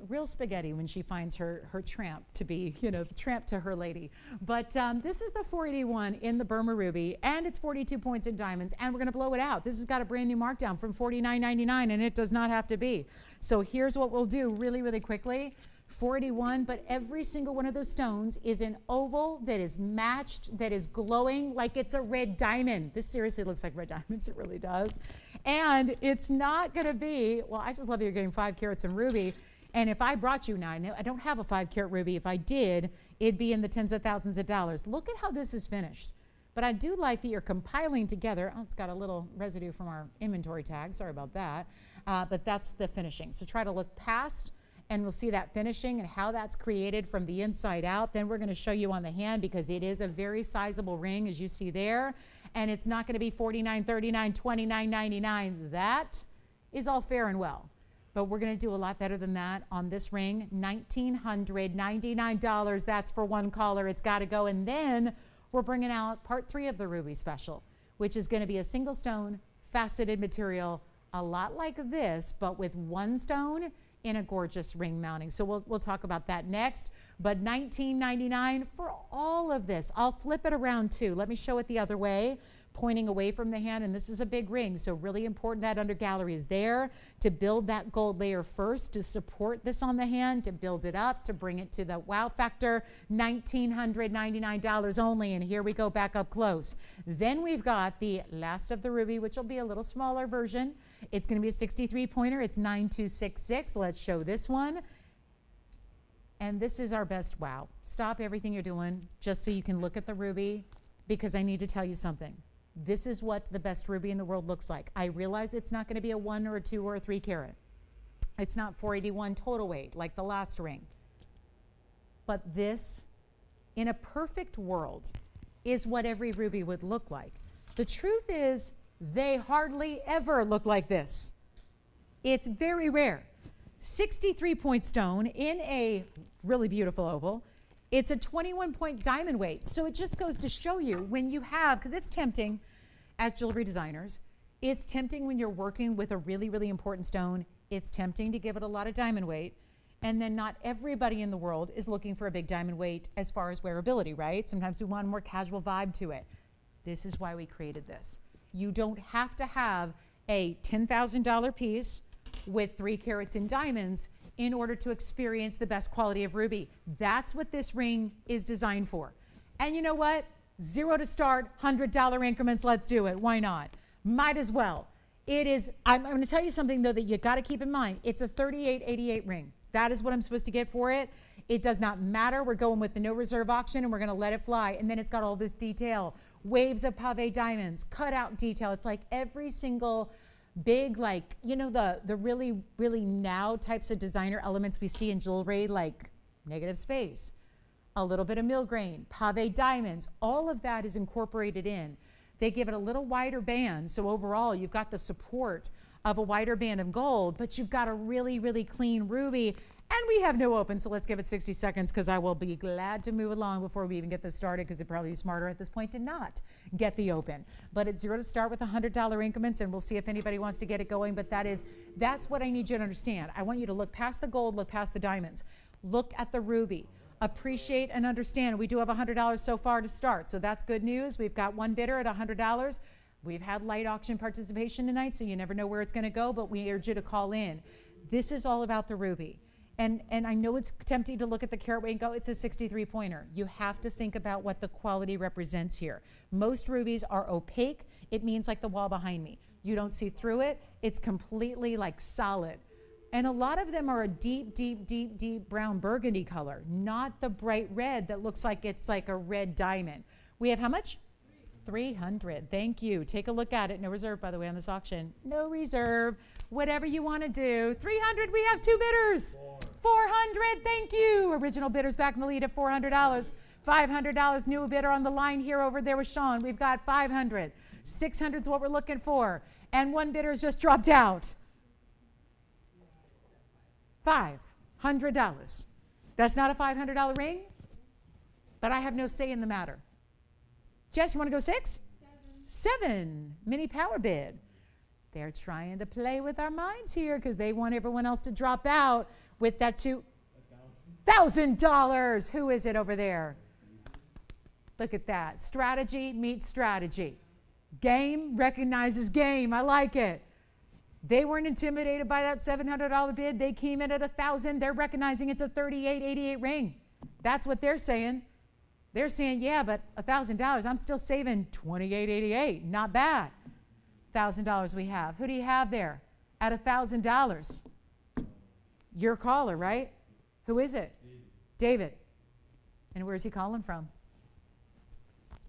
Real spaghetti when she finds her tramp to be, the tramp to her lady. But this is the 481 in the Burma ruby, and it's 42 points in diamonds, and we're going to blow it out. This has got a brand new markdown from $49.99, and it does not have to be. So here's what we'll do really, really quickly. 481, but every single one of those stones is an oval that is matched, that is glowing like it's a red diamond. This seriously looks like red diamonds, it really does. And it's not gonna be, well, I just love you're getting 5 carats in ruby. And if I brought you now, I don't have a 5 carat ruby. If I did, it'd be in the tens of thousands of dollars. Look at how this is finished. But I do like that you're compiling together. Oh, it's got a little residue from our inventory tag, sorry about that. But that's the finishing. So try to look past, and we'll see that finishing and how that's created from the inside out. Then we're going to show you on the hand, because it is a very sizable ring, as you see there. And it's not going to be $49, $39, $29, $99. That is all fair and well. But we're going to do a lot better than that on this ring. $1,999. That's for one caller. It's got to go. And then we're bringing out part 3 of the ruby special, which is going to be a single stone, faceted material, a lot like this, but with one stone in a gorgeous ring mounting. So we'll talk about that next. But $19.99 for all of this. I'll flip it around too. Let me show it the other way, pointing away from the hand. And this is a big ring, so really important that under gallery is there to build that gold layer first, to support this on the hand, to build it up, to bring it to the wow factor. $1,999 only. And here we go back up close. Then we've got the last of the ruby, which will be a little smaller version. It's going to be a 63 pointer. It's 9266. Let's show this one. And this is our best wow. Stop everything you're doing just so you can look at the ruby, because I need to tell you something. This is what the best ruby in the world looks like. I realize it's not going to be a 1 or a 2 or a 3 carat. It's not 481 total weight like the last ring. But this, in a perfect world, is what every ruby would look like. The truth is, they hardly ever look like this. It's very rare. 63 point stone in a really beautiful oval. It's a 21 point diamond weight. So it just goes to show you when you have, because it's tempting as jewelry designers, it's tempting when you're working with a really, really important stone. It's tempting to give it a lot of diamond weight. And then not everybody in the world is looking for a big diamond weight as far as wearability, right? Sometimes we want a more casual vibe to it. This is why we created this. You don't have to have a $10,000 piece with 3 carats in diamonds in order to experience the best quality of ruby. That's what this ring is designed for. And you know what? 0 to start, $100 increments, let's do it. Why not? Might as well. It is, I'm going to tell you something though that you got to keep in mind. It's a 3888 ring. That is what I'm supposed to get for it. It does not matter. We're going with the no reserve auction and we're going to let it fly. And then it's got all this detail, waves of pave diamonds, cut out detail. It's like every single big, like, the really, really now types of designer elements we see in jewelry, like negative space, a little bit of millgrain, pave diamonds, all of that is incorporated in. They give it a little wider band. So overall, you've got the support of a wider band of gold, but you've got a really, really clean ruby. And we have no open, so let's give it 60 seconds because I will be glad to move along before we even get this started, because it'd probably be smarter at this point to not get the open. But it's 0 to start with $100 increments, and we'll see if anybody wants to get it going. But that's what I need you to understand. I want you to look past the gold, look past the diamonds. Look at the ruby. Appreciate and understand. We do have $100 so far to start, so that's good news. We've got one bidder at $100. We've had light auction participation tonight, so you never know where it's going to go, but we urge you to call in. This is all about the ruby. And I know it's tempting to look at the carat weight and go, it's a 63 pointer. You have to think about what the quality represents here. Most rubies are opaque. It means like the wall behind me. You don't see through it. It's completely like solid. And a lot of them are a deep, deep, deep, deep brown burgundy color, not the bright red that looks like it's like a red diamond. We have how much? 300. Thank you. Take a look at it. No reserve, by the way, on this auction. No reserve. Whatever you want to do. 300. We have 2 bidders. 400. Thank you. Original bidders back in the lead at $400. $500. New bidder on the line here over there with Sean. We've got 500. 600 is what we're looking for. And one bidder has just dropped out. $500. That's not a $500 ring, but I have no say in the matter. Jess, you want to go 6? 7. Mini power bid. They're trying to play with our minds here because they want everyone else to drop out with that $2,000. Who is it over there? Look at that. Strategy meets strategy. Game recognizes game. I like it. They weren't intimidated by that $700 bid. They came in at $1,000. They're recognizing it's a $38.88 ring. That's what they're saying. They're saying, yeah, but $1,000, I'm still saving $28.88. Not bad. $1,000 we have. Who do you have there at $1,000? Your caller, right? Who is it? David. And where's he calling from?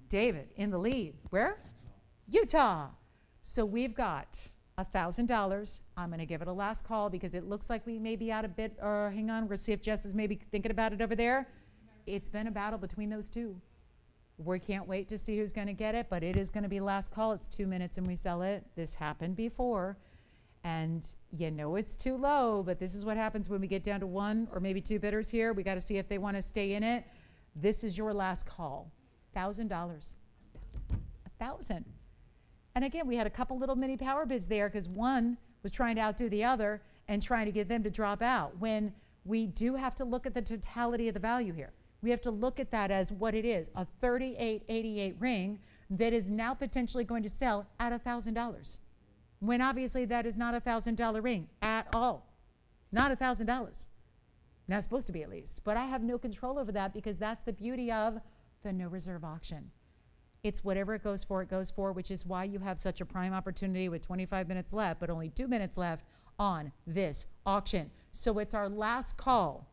David in the lead. Where? Utah. So we've got $1,000. I'm going to give it a last call because it looks like we may be out a bit. Or hang on, we're going to see if Jess is maybe thinking about it over there. It's been a battle between those two. We can't wait to see who's going to get it, but it is going to be last call. It's 2 minutes and we sell it. This happened before, and you know it's too low, but this is what happens when we get down to 1 or maybe 2 bidders here. We got to see if they want to stay in it. This is your last call. $1,000. $1,000. And again, we had a couple little mini power bids there because one was trying to outdo the other and trying to get them to drop out. When we do have to look at the totality of the value here. We have to look at that as what it is, a $38.88 ring that is now potentially going to sell at $1,000. When obviously that is not a $1,000 ring at all. Not $1,000. Not supposed to be at least. But I have no control over that because that's the beauty of the no reserve auction. It's whatever it goes for, which is why you have such a prime opportunity with 25 minutes left, but only 2 minutes left on this auction. So it's our last call.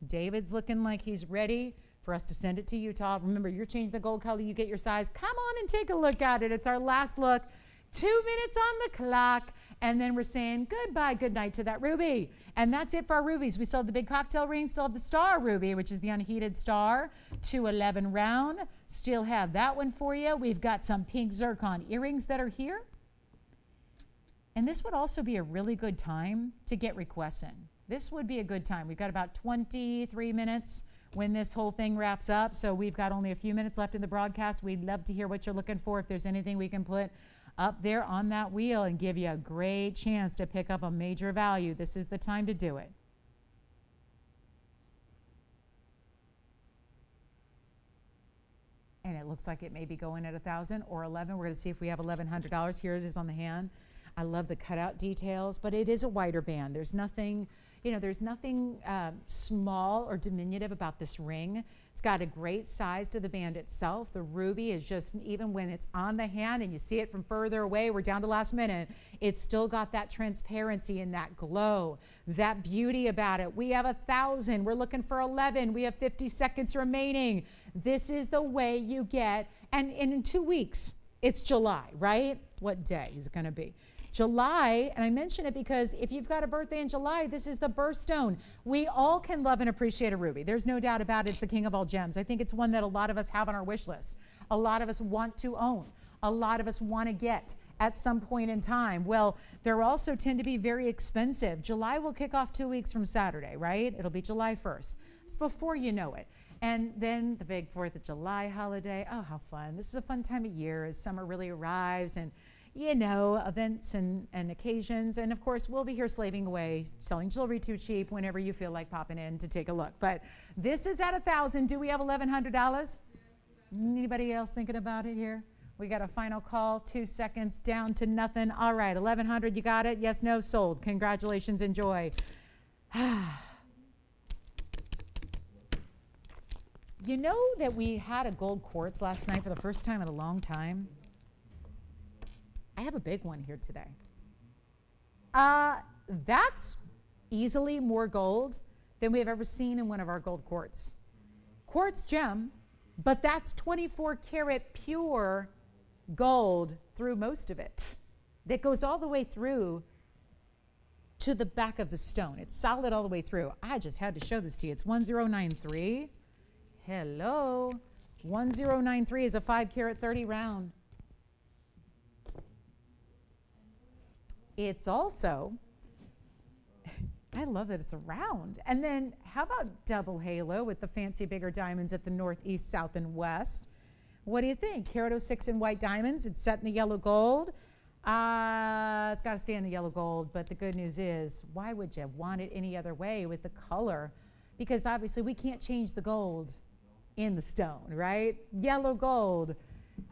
David's looking like he's ready for us to send it to Utah. Remember, you're changing the gold color, you get your size. Come on and take a look at it. It's our last look. 2 minutes on the clock. And then we're saying goodbye, good night to that ruby. And that's it for our rubies. We still have the big cocktail ring, still have the star ruby, which is the unheated star, 211 round. Still have that one for you. We've got some pink zircon earrings that are here. And this would also be a really good time to get requests in. This would be a good time. We've got about 23 minutes when this whole thing wraps up. So we've got only a few minutes left in the broadcast. We'd love to hear what you're looking for. If there's anything we can put up there on that wheel and give you a great chance to pick up a major value, this is the time to do it. And it looks like it may be going at 1,000 or 11. We're going to see if we have $1,100. Here it is on the hand. I love the cutout details, but it is a wider band. There's nothing, there's nothing small or diminutive about this ring. It's got a great size to the band itself. The ruby is just, even when it's on the hand and you see it from further away, we're down to last minute, it's still got that transparency and that glow, that beauty about it. We have 1,000, we're looking for 11. We have 50 seconds remaining. This is the way you get, and in 2 weeks, it's July, right? What day is it gonna be? July, and I mention it because if you've got a birthday in July, this is the birthstone. We all can love and appreciate a ruby. There's no doubt about it. It's the king of all gems. I think it's one that a lot of us have on our wish list. A lot of us want to own. A lot of us want to get at some point in time. Well, they also tend to be very expensive. July will kick off 2 weeks from Saturday, right? It'll be July 1st. It's before you know it. And then the big 4th of July holiday. Oh, how fun. This is a fun time of year as summer really arrives and events and occasions. And of course, we'll be here slaving away, selling jewelry too cheap whenever you feel like popping in to take a look. But this is at 1,000. Do we have $1,100? Anybody else thinking about it here? We got a final call, 2 seconds down to nothing. All right, 1,100, you got it? Yes, no, sold. Congratulations, enjoy. You know that we had a gold quartz last night for the first time in a long time? I have a big one here today. That's easily more gold than we have ever seen in one of our gold quartz. Quartz gem, but that's 24 karat pure gold through most of it. That goes all the way through to the back of the stone. It's solid all the way through. I just had to show this to you. It's 1093. Hello. 1093 is a 5 karat 30 round. It's also, I love that it's a round. And then how about double halo with the fancy bigger diamonds at the north, east, south, and west? What do you think? Carat 06 in white diamonds. It's set in the yellow gold. It's got to stay in the yellow gold, but the good news is, why would you want it any other way with the color? Because obviously we can't change the gold in the stone, right? Yellow gold.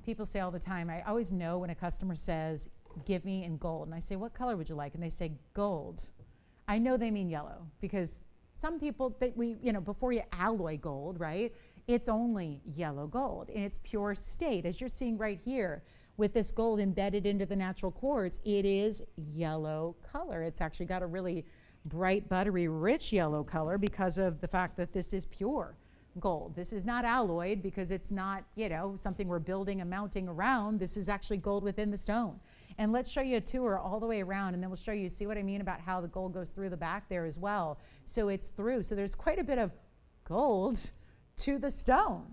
People say all the time, I always know when a customer says, give me in gold. And I say, what color would you like? And they say gold. I know they mean yellow because some people, before you alloy gold, right? It's only yellow gold in its pure state. As you're seeing right here, with this gold embedded into the natural quartz, it is yellow color. It's actually got a really bright, buttery, rich yellow color because of the fact that this is pure gold. This is not alloyed because it's not, something we're building and mounting around. This is actually gold within the stone. And let's show you a tour all the way around, and then we'll show you, see what I mean about how the gold goes through the back there as well. So it's through. So there's quite a bit of gold to the stone.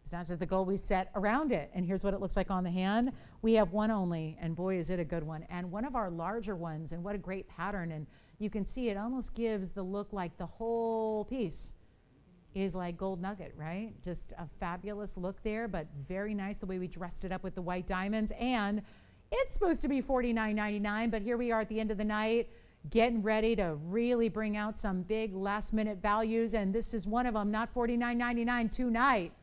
It's not just the gold we set around it. And here's what it looks like on the hand. We have one only, and boy, is it a good one. And one of our larger ones, and what a great pattern. And you can see it almost gives the look like the whole piece is like gold nugget, right? Just a fabulous look there, but very nice the way we dressed it up with the white diamonds. And it's supposed to be $49.99, but here we are at the end of the night, getting ready to really bring out some big last minute values. And this is one of them, not $49.99 tonight.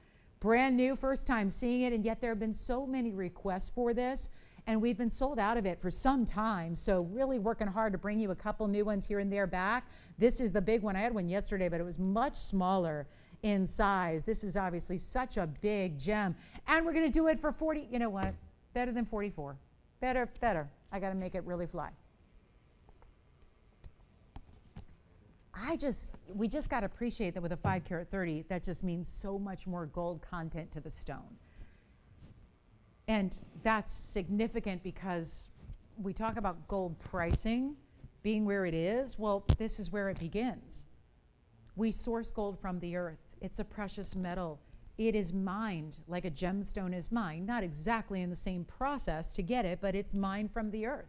Brand new, first time seeing it, and yet there have been so many requests for this, and we've been sold out of it for some time. So really working hard to bring you a couple new ones here and there back. This is the big one. I had one yesterday, but it was much smaller in size. This is obviously such a big gem. And we're going to do it for 40, you know what? Better than 44. Better. I got to make it really fly. We just got to appreciate that with a 5 karat 30, that just means so much more gold content to the stone. And that's significant because we talk about gold pricing being where it is. Well, this is where it begins. We source gold from the earth. It's a precious metal. It is mined like a gemstone is mined, not exactly in the same process to get it, but it's mined from the earth.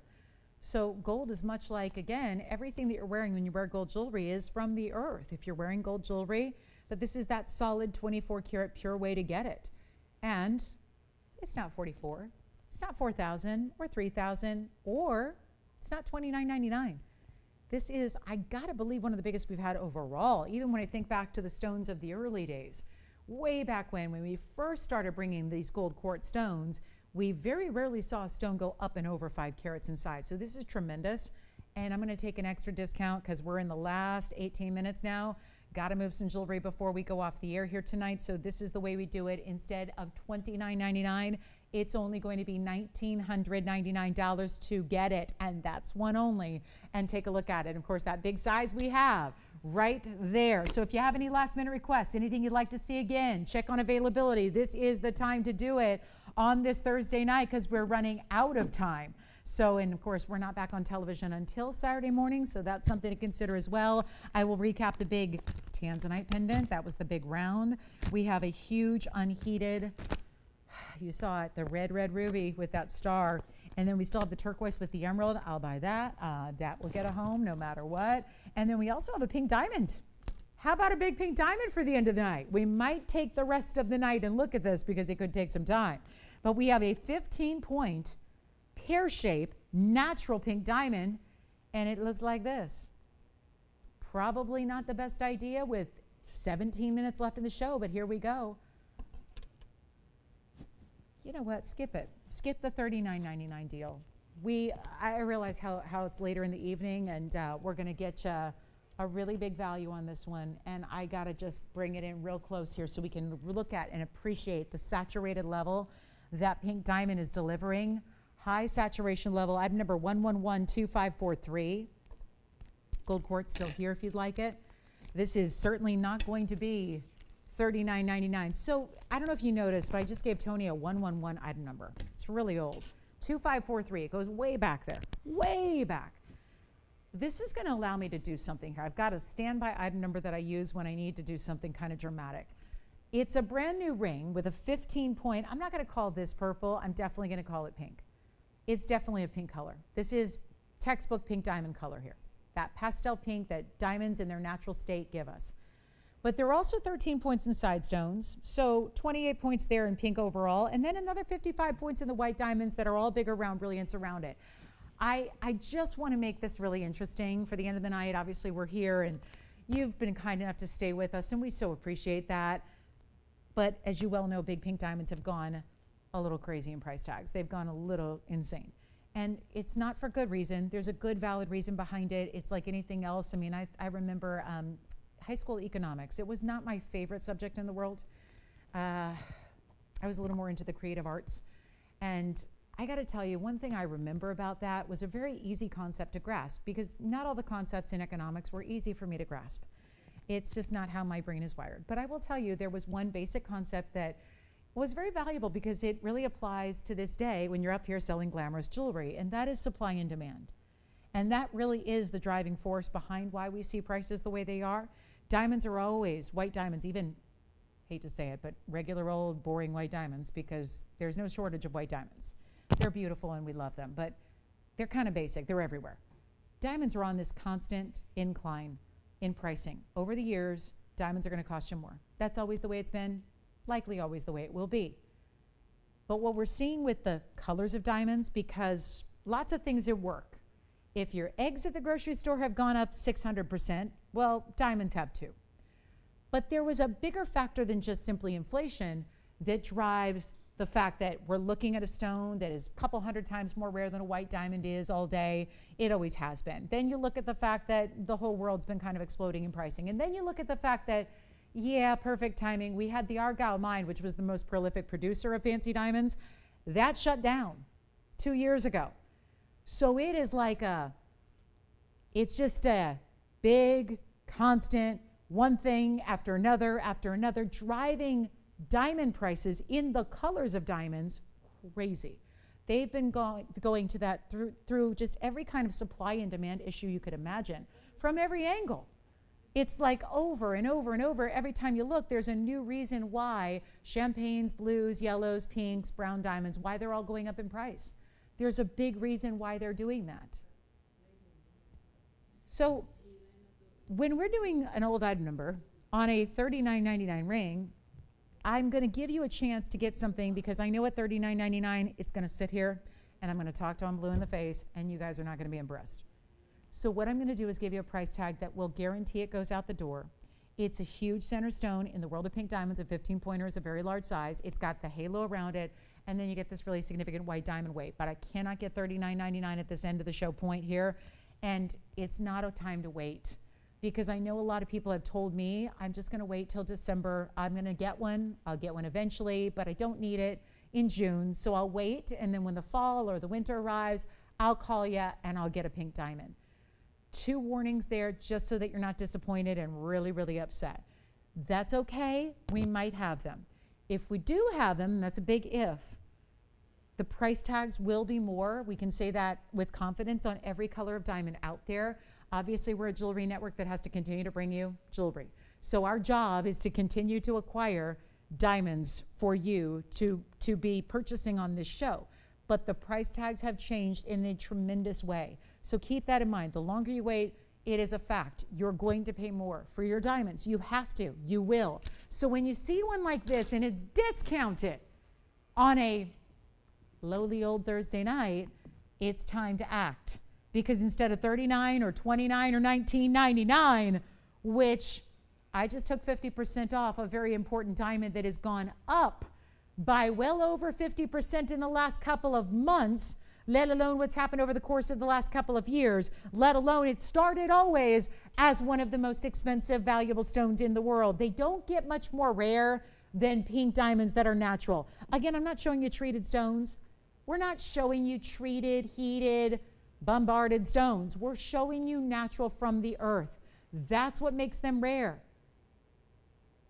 So gold is much like, again, everything that you're wearing when you wear gold jewelry is from the earth. If you're wearing gold jewelry, but this is that solid 24 karat pure way to get it. And it's not 44, it's not 4,000 or 3,000, or it's not $29.99. This is, I gotta believe, one of the biggest we've had overall, even when I think back to the stones of the early days. Way back when we first started bringing these gold quartz stones, we very rarely saw a stone go up and over 5 carats in size. So this is tremendous. And I'm going to take an extra discount because we're in the last 18 minutes now. Got to move some jewelry before we go off the air here tonight. So this is the way we do it. Instead of $29.99, it's only going to be $1,999 to get it. And that's one only. And take a look at it. Of course, that big size we have right there. So if you have any last minute requests, anything you'd like to see again, check on availability. This is the time to do it on this Thursday night because we're running out of time. So, and of course, we're not back on television until Saturday morning, so that's something to consider as well. I will recap the big Tanzanite pendant. That was the big round. We have a huge unheated, you saw it, the red ruby with that star. And then we still have the turquoise with the emerald. I'll buy that. That will get a home no matter what. And then we also have a pink diamond. How about a big pink diamond for the end of the night? We might take the rest of the night and look at this because it could take some time. But we have a 15-point pear-shaped natural pink diamond, and it looks like this. Probably not the best idea with 17 minutes left in the show, but here we go. You know what? Skip it. Skip the $39.99 deal. I realize how it's later in the evening, and we're going to get you a really big value on this one, and I gotta just bring it in real close here so we can look at and appreciate the saturated level that pink diamond is delivering. High saturation level, item number 1112543. Gold quartz still here if you'd like it. This is certainly not going to be $39.99. So I don't know if you noticed, but I just gave Tony a 111 item number. It's really old. 2543. It goes way back there, way back. This is going to allow me to do something here. I've got a standby item number that I use when I need to do something kind of dramatic. It's a brand new ring with a 15-point. I'm not going to call this purple. I'm definitely going to call it pink. It's definitely a pink color. This is textbook pink diamond color here. That pastel pink that diamonds in their natural state give us. But there are also 13 points in side stones, so 28 points there in pink overall, and then another 55 points in the white diamonds that are all bigger round brilliance around it. I just want to make this really interesting for the end of the night. Obviously, we're here, and you've been kind enough to stay with us, and we so appreciate that. But as you well know, big pink diamonds have gone a little crazy in price tags. They've gone a little insane. And it's not for good reason. There's a good, valid reason behind it. It's like anything else. I mean, I remember high school economics. It was not my favorite subject in the world. I was a little more into the creative arts. And I got to tell you, one thing I remember about that was a very easy concept to grasp, because not all the concepts in economics were easy for me to grasp. It's just not how my brain is wired. But I will tell you, there was one basic concept that was very valuable because it really applies to this day when you're up here selling glamorous jewelry, and that is supply and demand. And that really is the driving force behind why we see prices the way they are. Diamonds are always, white diamonds, even, hate to say it, but regular old boring white diamonds, because there's no shortage of white diamonds. They're beautiful and we love them, but they're kind of basic. They're everywhere. Diamonds are on this constant incline in pricing. Over the years, diamonds are going to cost you more. That's always the way it's been, likely always the way it will be. But what we're seeing with the colors of diamonds, because lots of things at work. If your eggs at the grocery store have gone up 600%, well, diamonds have too. But there was a bigger factor than just simply inflation that drives the fact that we're looking at a stone that is a couple hundred times more rare than a white diamond is all day. It always has been. Then you look at the fact that the whole world's been kind of exploding in pricing. And then you look at the fact that, yeah, perfect timing. We had the Argyle mine, which was the most prolific producer of fancy diamonds. That shut down 2 years ago. So it is like it's just a big, constant, one thing after another, driving diamond prices in the colors of diamonds crazy. They've been going to that through just every kind of supply and demand issue you could imagine from every angle. It's like over and over and over. Every time you look, there's a new reason why champagnes, blues, yellows, pinks, brown diamonds, why they're all going up in price. There's a big reason why they're doing that. So when we're doing an old item number on a $39.99 ring, I'm going to give you a chance to get something, because I know at $39.99 it's going to sit here and I'm going to talk to them blue in the face and you guys are not going to be impressed. So what I'm going to do is give you a price tag that will guarantee it goes out the door. It's a huge center stone. In the world of pink diamonds, a 15-pointer is a very large size. It's got the halo around it, and then you get this really significant white diamond weight. But I cannot get $39.99 at this end of the show point here, and it's not a time to wait, because I know a lot of people have told me, I'm just going to wait till December. I'm going to get one. I'll get one eventually, but I don't need it in June, so I'll wait, and then when the fall or the winter arrives, I'll call you and I'll get a pink diamond. 2 warnings there, just so that you're not disappointed and really, really upset. That's okay. We might have them. If we do have them, that's a big if, the price tags will be more. We can say that with confidence on every color of diamond out there. Obviously, we're a jewelry network that has to continue to bring you jewelry. So our job is to continue to acquire diamonds for you to be purchasing on this show. But the price tags have changed in a tremendous way. So keep that in mind. The longer you wait, it is a fact. You're going to pay more for your diamonds. You have to. You will. So when you see one like this and it's discounted on a lowly old Thursday night, it's time to act. Because instead of $39 or $29 or $19.99, which I just took 50% off a very important diamond that has gone up by well over 50% in the last couple of months, let alone what's happened over the course of the last couple of years, let alone it started always as one of the most expensive, valuable stones in the world. They don't get much more rare than pink diamonds that are natural. Again, I'm not showing you treated stones. We're not showing you treated, heated, bombarded stones. We're showing you natural from the earth. That's what makes them rare.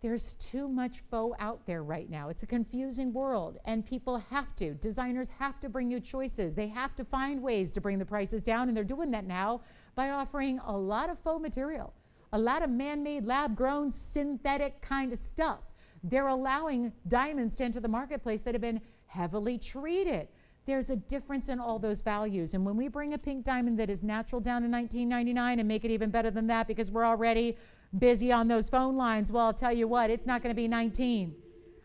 There's too much faux out there right now. It's a confusing world, and people have to. Designers have to bring you choices. They have to find ways to bring the prices down, and they're doing that now by offering a lot of faux material, a lot of man-made, lab-grown, synthetic kind of stuff. They're allowing diamonds to enter the marketplace that have been heavily treated. There's a difference in all those values, and when we bring a pink diamond that is natural down to $19.99 and make it even better than that because we're already busy on those phone lines, well, I'll tell you what, it's not going to be 19.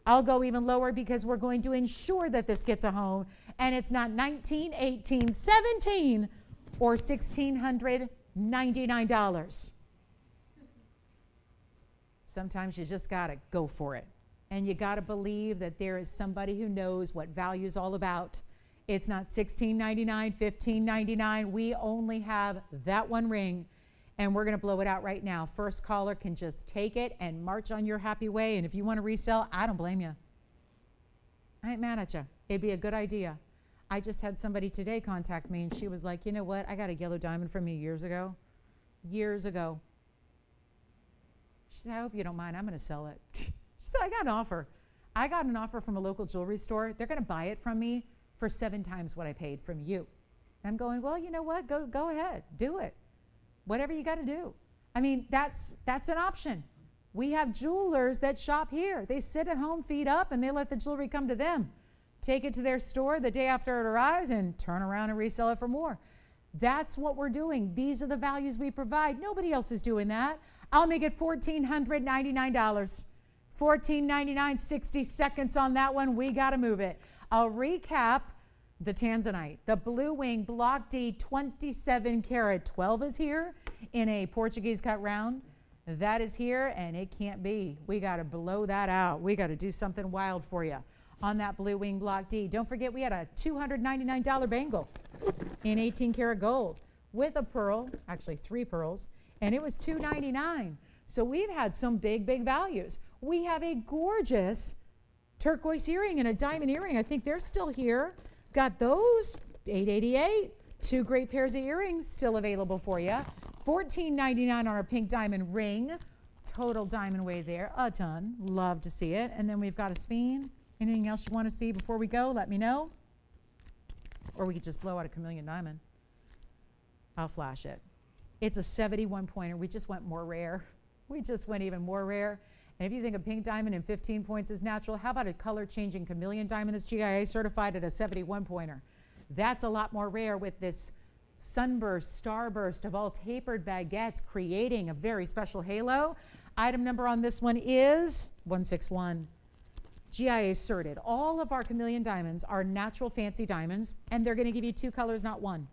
I'll go even lower because we're going to ensure that this gets a home, and it's not 19, 18, 17, or $1,699. Sometimes you just got to go for it, and you got to believe that there is somebody who knows what value is all about. It's not $16.99, $15.99. We only have that one ring, and we're going to blow it out right now. First caller can just take it and march on your happy way. And if you want to resell, I don't blame you. I ain't mad at you. It'd be a good idea. I just had somebody today contact me, and she was like, you know what? I got a yellow diamond from you years ago. Years ago. She said, I hope you don't mind. I'm going to sell it. She said, I got an offer. I got an offer from a local jewelry store. They're going to buy it from me for 7 times what I paid from you. I'm going, well, you know what? Go ahead. Do it. Whatever you got to do. I mean, that's an option. We have jewelers that shop here. They sit at home, feet up, and they let the jewelry come to them. Take it to their store the day after it arrives and turn around and resell it for more. That's what we're doing. These are the values we provide. Nobody else is doing that. I'll make it $1,499. $1,499, 60 seconds on that one. We got to move it. I'll recap the Tanzanite. The Blue Wing Block D 27 karat 12 is here in a Portuguese cut round. That is here, and it can't be. We got to blow that out. We got to do something wild for you on that Blue Wing Block D. Don't forget, we had a $299 bangle in 18 karat gold with a pearl, actually 3 pearls, and it was $299. So we've had some big, big values. We have a gorgeous turquoise earring and a diamond earring. I think they're still here. Got those, $888. 2 great pairs of earrings still available for you. $14.99 on our pink diamond ring. Total diamond weight there, a ton. Love to see it. And then we've got a speen. Anything else you want to see before we go, let me know. Or we could just blow out a Chameleon diamond. I'll flash it. It's a 71 pointer. We just went more rare. We just went even more rare. And if you think a pink diamond and 15 points is natural, how about a color-changing Chameleon diamond that's GIA certified at a 71 pointer? That's a lot more rare with this sunburst, starburst of all tapered baguettes creating a very special halo. Item number on this one is 161. GIA certed. All of our Chameleon diamonds are natural fancy diamonds, and they're going to give you 2 colors, not 1.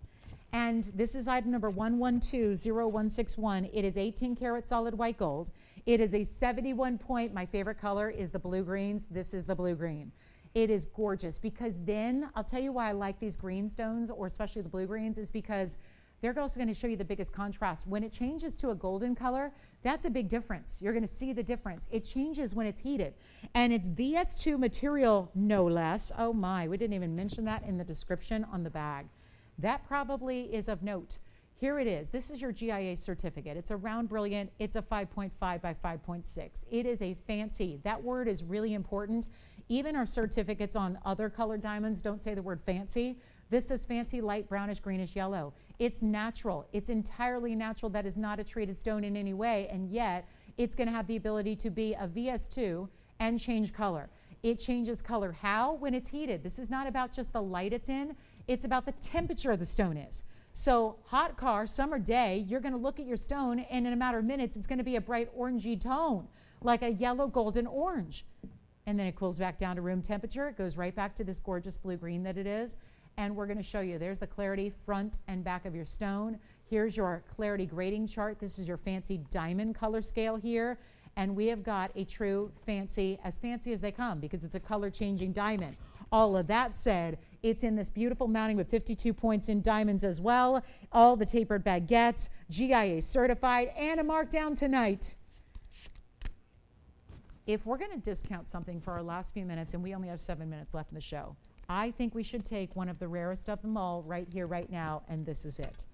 And this is item number 1120-161. It is 18 karat solid white gold. It is a 71 point. My favorite color is the blue greens. This is the blue green. It is gorgeous because then I'll tell you why I like these green stones, or especially the blue greens, is because they're also going to show you the biggest contrast. When it changes to a golden color, that's a big difference. You're going to see the difference. It changes when it's heated. And it's VS2 material, no less. Oh my, we didn't even mention that in the description on the bag. That probably is of note. Here it is. This is your GIA certificate. It's a round brilliant. It's a 5.5 by 5.6. It is a fancy. That word is really important. Even our certificates on other colored diamonds don't say the word fancy. This is fancy, light brownish, greenish yellow. It's natural. It's entirely natural. That is not a treated stone in any way, and yet it's going to have the ability to be a VS2 and change color. It changes color. How? When it's heated. This is not about just the light it's in. It's about the temperature the stone is. So hot car, summer day, you're going to look at your stone, and in a matter of minutes, it's going to be a bright orangey tone, like a yellow golden orange. And then it cools back down to room temperature. It goes right back to this gorgeous blue green that it is. And we're going to show you. There's the clarity front and back of your stone. Here's your clarity grading chart. This is your fancy diamond color scale here. And we have got a true fancy as they come, because it's a color changing diamond. All of that said, it's in this beautiful mounting with 52 points in diamonds as well. All the tapered baguettes, GIA certified, and a markdown tonight. If we're going to discount something for our last few minutes, and we only have 7 minutes left in the show, I think we should take one of the rarest of them all right here, right now, and this is it.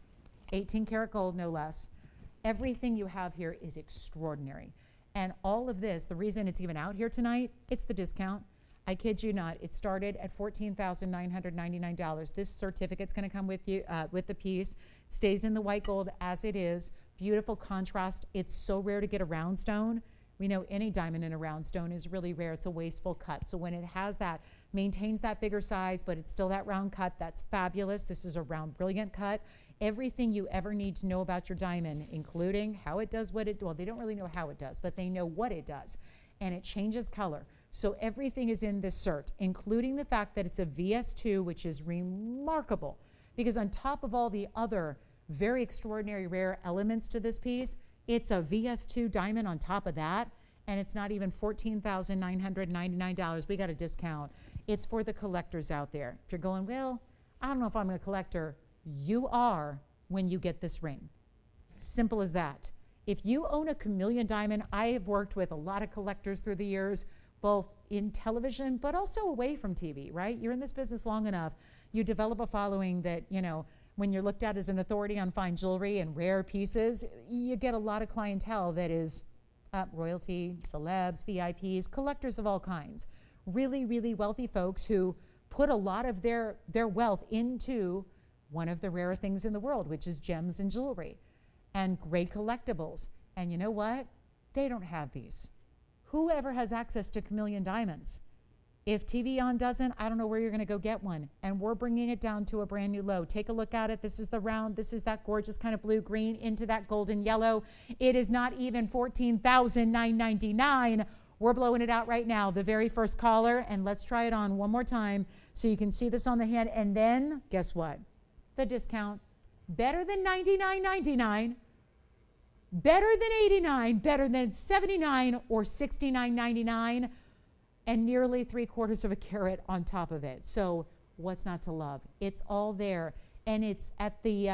18 karat gold, no less. Everything you have here is extraordinary. And all of this, the reason it's even out here tonight, it's the discount. I kid you not, it started at $14,999. This certificate's going to come with you, with the piece. It stays in the white gold as it is. Beautiful contrast. It's so rare to get a round stone. We know any diamond in a round stone is really rare. It's a wasteful cut. So when it has that, maintains that bigger size, but it's still that round cut, that's fabulous. This is a round, brilliant cut. Everything you ever need to know about your diamond, including how it does what it, well, they don't really know how it does, but they know what it does. And it changes color. So everything is in this cert, including the fact that it's a VS2, which is remarkable, because on top of all the other very extraordinary rare elements to this piece, it's a VS2 diamond on top of that, and it's not even $14,999. We got a discount. It's for the collectors out there. If you're going, well, I don't know if I'm a collector, you are when you get this ring. Simple as that. If you own a Chameleon diamond, I have worked with a lot of collectors through the years, both in television, but also away from TV, right? You're in this business long enough, you develop a following that, you know, when you're looked at as an authority on fine jewelry and rare pieces, you get a lot of clientele that is royalty, celebs, VIPs, collectors of all kinds. Really, really wealthy folks who put a lot of their wealth into one of the rare things in the world, which is gems and jewelry and great collectibles. And you know what? They don't have these. Whoever has access to Chameleon diamonds, if TVON doesn't, I don't know where you're going to go get one. And we're bringing it down to a brand new low. Take a look at it. This is the round. This is that gorgeous kind of blue-green into that golden yellow. It is not even $14,999. We're blowing it out right now. The very first caller, and let's try it on one more time so you can see this on the hand. And then, guess what? The discount. Better than $99.99. Better than $89, better than $79 or $69.99, and nearly 3/4 of a carat on top of it. So what's not to love? It's all there, and it's at the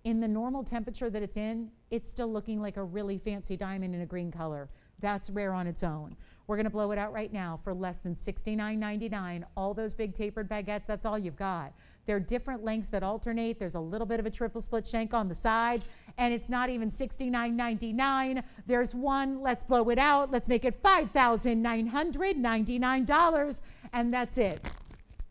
in the normal temperature that it's in. It's still looking like a really fancy diamond in a green color. That's rare on its own. We're going to blow it out right now for less than $69.99. All those big tapered baguettes, that's all you've got. They're different lengths that alternate. There's a little bit of a triple split shank on the sides, and it's not even $69.99. There's one. Let's blow it out. Let's make it $5,999, and that's it.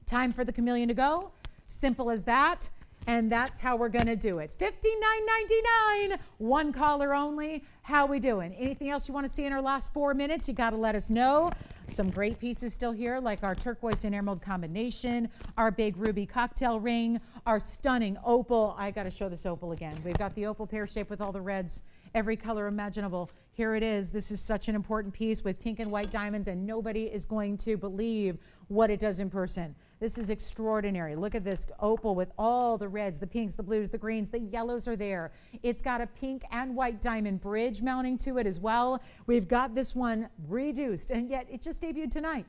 Time for the Chameleon to go. Simple as that. And that's how we're going to do it. $59.99, one caller only. How we doing? Anything else you want to see in our last 4 minutes? You got to let us know. Some great pieces still here, like our turquoise and emerald combination, our big ruby cocktail ring, our stunning opal. I got to show this opal again. We've got the opal pear shape with all the reds, every color imaginable. Here it is. This is such an important piece with pink and white diamonds, and nobody is going to believe what it does in person. This is extraordinary. Look at this opal with all the reds, the pinks, the blues, the greens, the yellows are there. It's got a pink and white diamond bridge mounting to it as well. We've got this one reduced, and yet it just debuted tonight.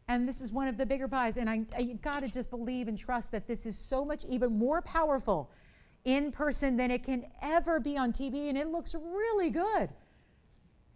And this is one of the bigger buys, and you gotta just believe and trust that this is so much even more powerful in person than it can ever be on TV, and it looks really good.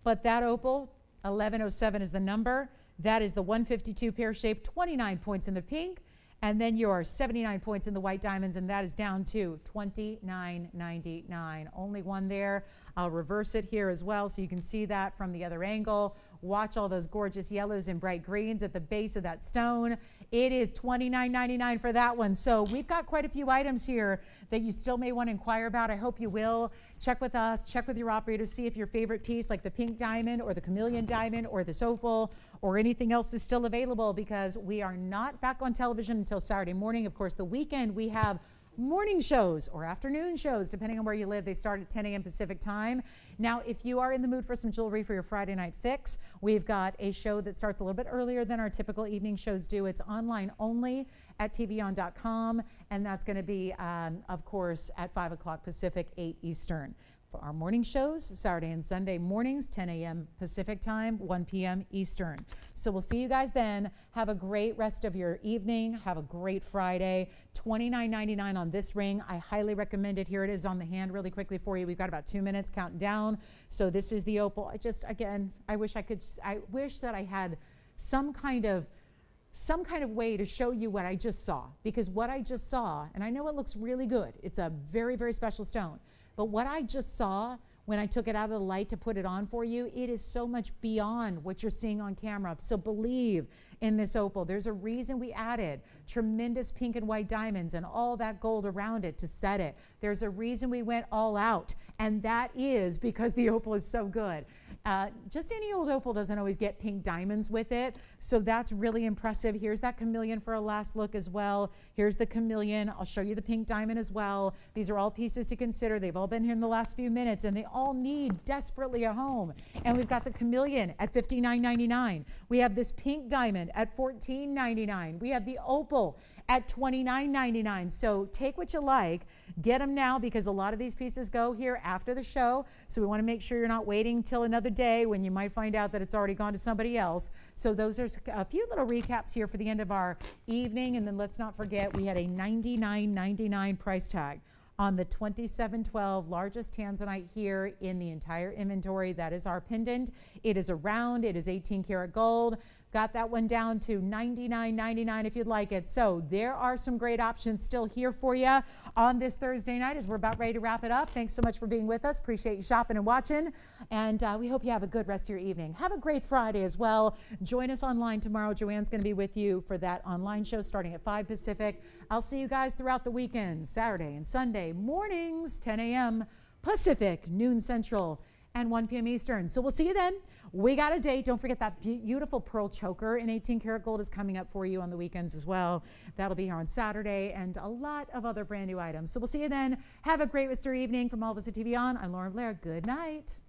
But that opal, 1107 is the number. That is the 152 pear shape, 29 points in the pink, and then your 79 points in the white diamonds, and that is down to $29.99. Only one there. I'll reverse it here as well so you can see that from the other angle. Watch all those gorgeous yellows and bright greens at the base of that stone. It is $29.99 for that one. So we've got quite a few items here that you still may want to inquire about. I hope you will. Check with us, check with your operator, see if your favorite piece like the pink diamond or the Chameleon diamond or this opal or anything else is still available, because we are not back on television until Saturday morning. Of course, the weekend we have morning shows or afternoon shows, depending on where you live. They start at 10 a.m. Pacific time. Now, if you are in the mood for some jewelry for your Friday night fix, we've got a show that starts a little bit earlier than our typical evening shows do. It's online only at tvon.com, and that's going to be, of course, at 5 o'clock Pacific, 8 Eastern. for our morning shows, Saturday and Sunday mornings, 10 a.m. Pacific time, 1 p.m. Eastern. So we'll see you guys then. Have a great rest of your evening. Have a great Friday. $29.99 on this ring. I highly recommend it. Here it is on the hand really quickly for you. We've got about 2 minutes counting down. So this is the opal. I wish that I had some kind of way to show you what I just saw, because what I just saw, and I know it looks really good, it's a very, very special stone, but what I just saw when I took it out of the light to put it on for you, it is so much beyond what you're seeing on camera. So believe in this opal. There's a reason we added tremendous pink and white diamonds and all that gold around it to set it. There's a reason we went all out, and that is because the opal is so good. Just any old opal doesn't always get pink diamonds with it, so that's really impressive. Here's that chameleon for a last look as well. Here's the chameleon. I'll show you the pink diamond as well. These are all pieces to consider. They've all been here in the last few minutes, and they all need desperately a home. And we've got the chameleon at $59.99. We have this pink diamond at $14.99. We have the opal at $29.99. So take what you like, get them now, because a lot of these pieces go here after the show. So we want to make sure you're not waiting till another day when you might find out that it's already gone to somebody else. So those are a few little recaps here for the end of our evening. And then let's not forget, we had a $99.99 price tag on the 2712 largest Tanzanite here in the entire inventory. That is our pendant. It is a round, it is 18 karat gold. Got that one down to $99.99 if you'd like it. So there are some great options still here for you on this Thursday night as we're about ready to wrap it up. Thanks so much for being with us. Appreciate you shopping and watching. And we hope you have a good rest of your evening. Have a great Friday as well. Join us online tomorrow. Joanne's going to be with you for that online show starting at 5 Pacific. I'll see you guys throughout the weekend, Saturday and Sunday mornings, 10 a.m. Pacific, noon Central, and 1 p.m. Eastern. So we'll see you then. We got a date. Don't forget that beautiful pearl choker in 18 karat gold is coming up for you on the weekends as well. That'll be here on Saturday, and a lot of other brand new items. So we'll see you then. Have a great rest of your evening. From all of us at TVON, I'm Lauren Blair. Good night.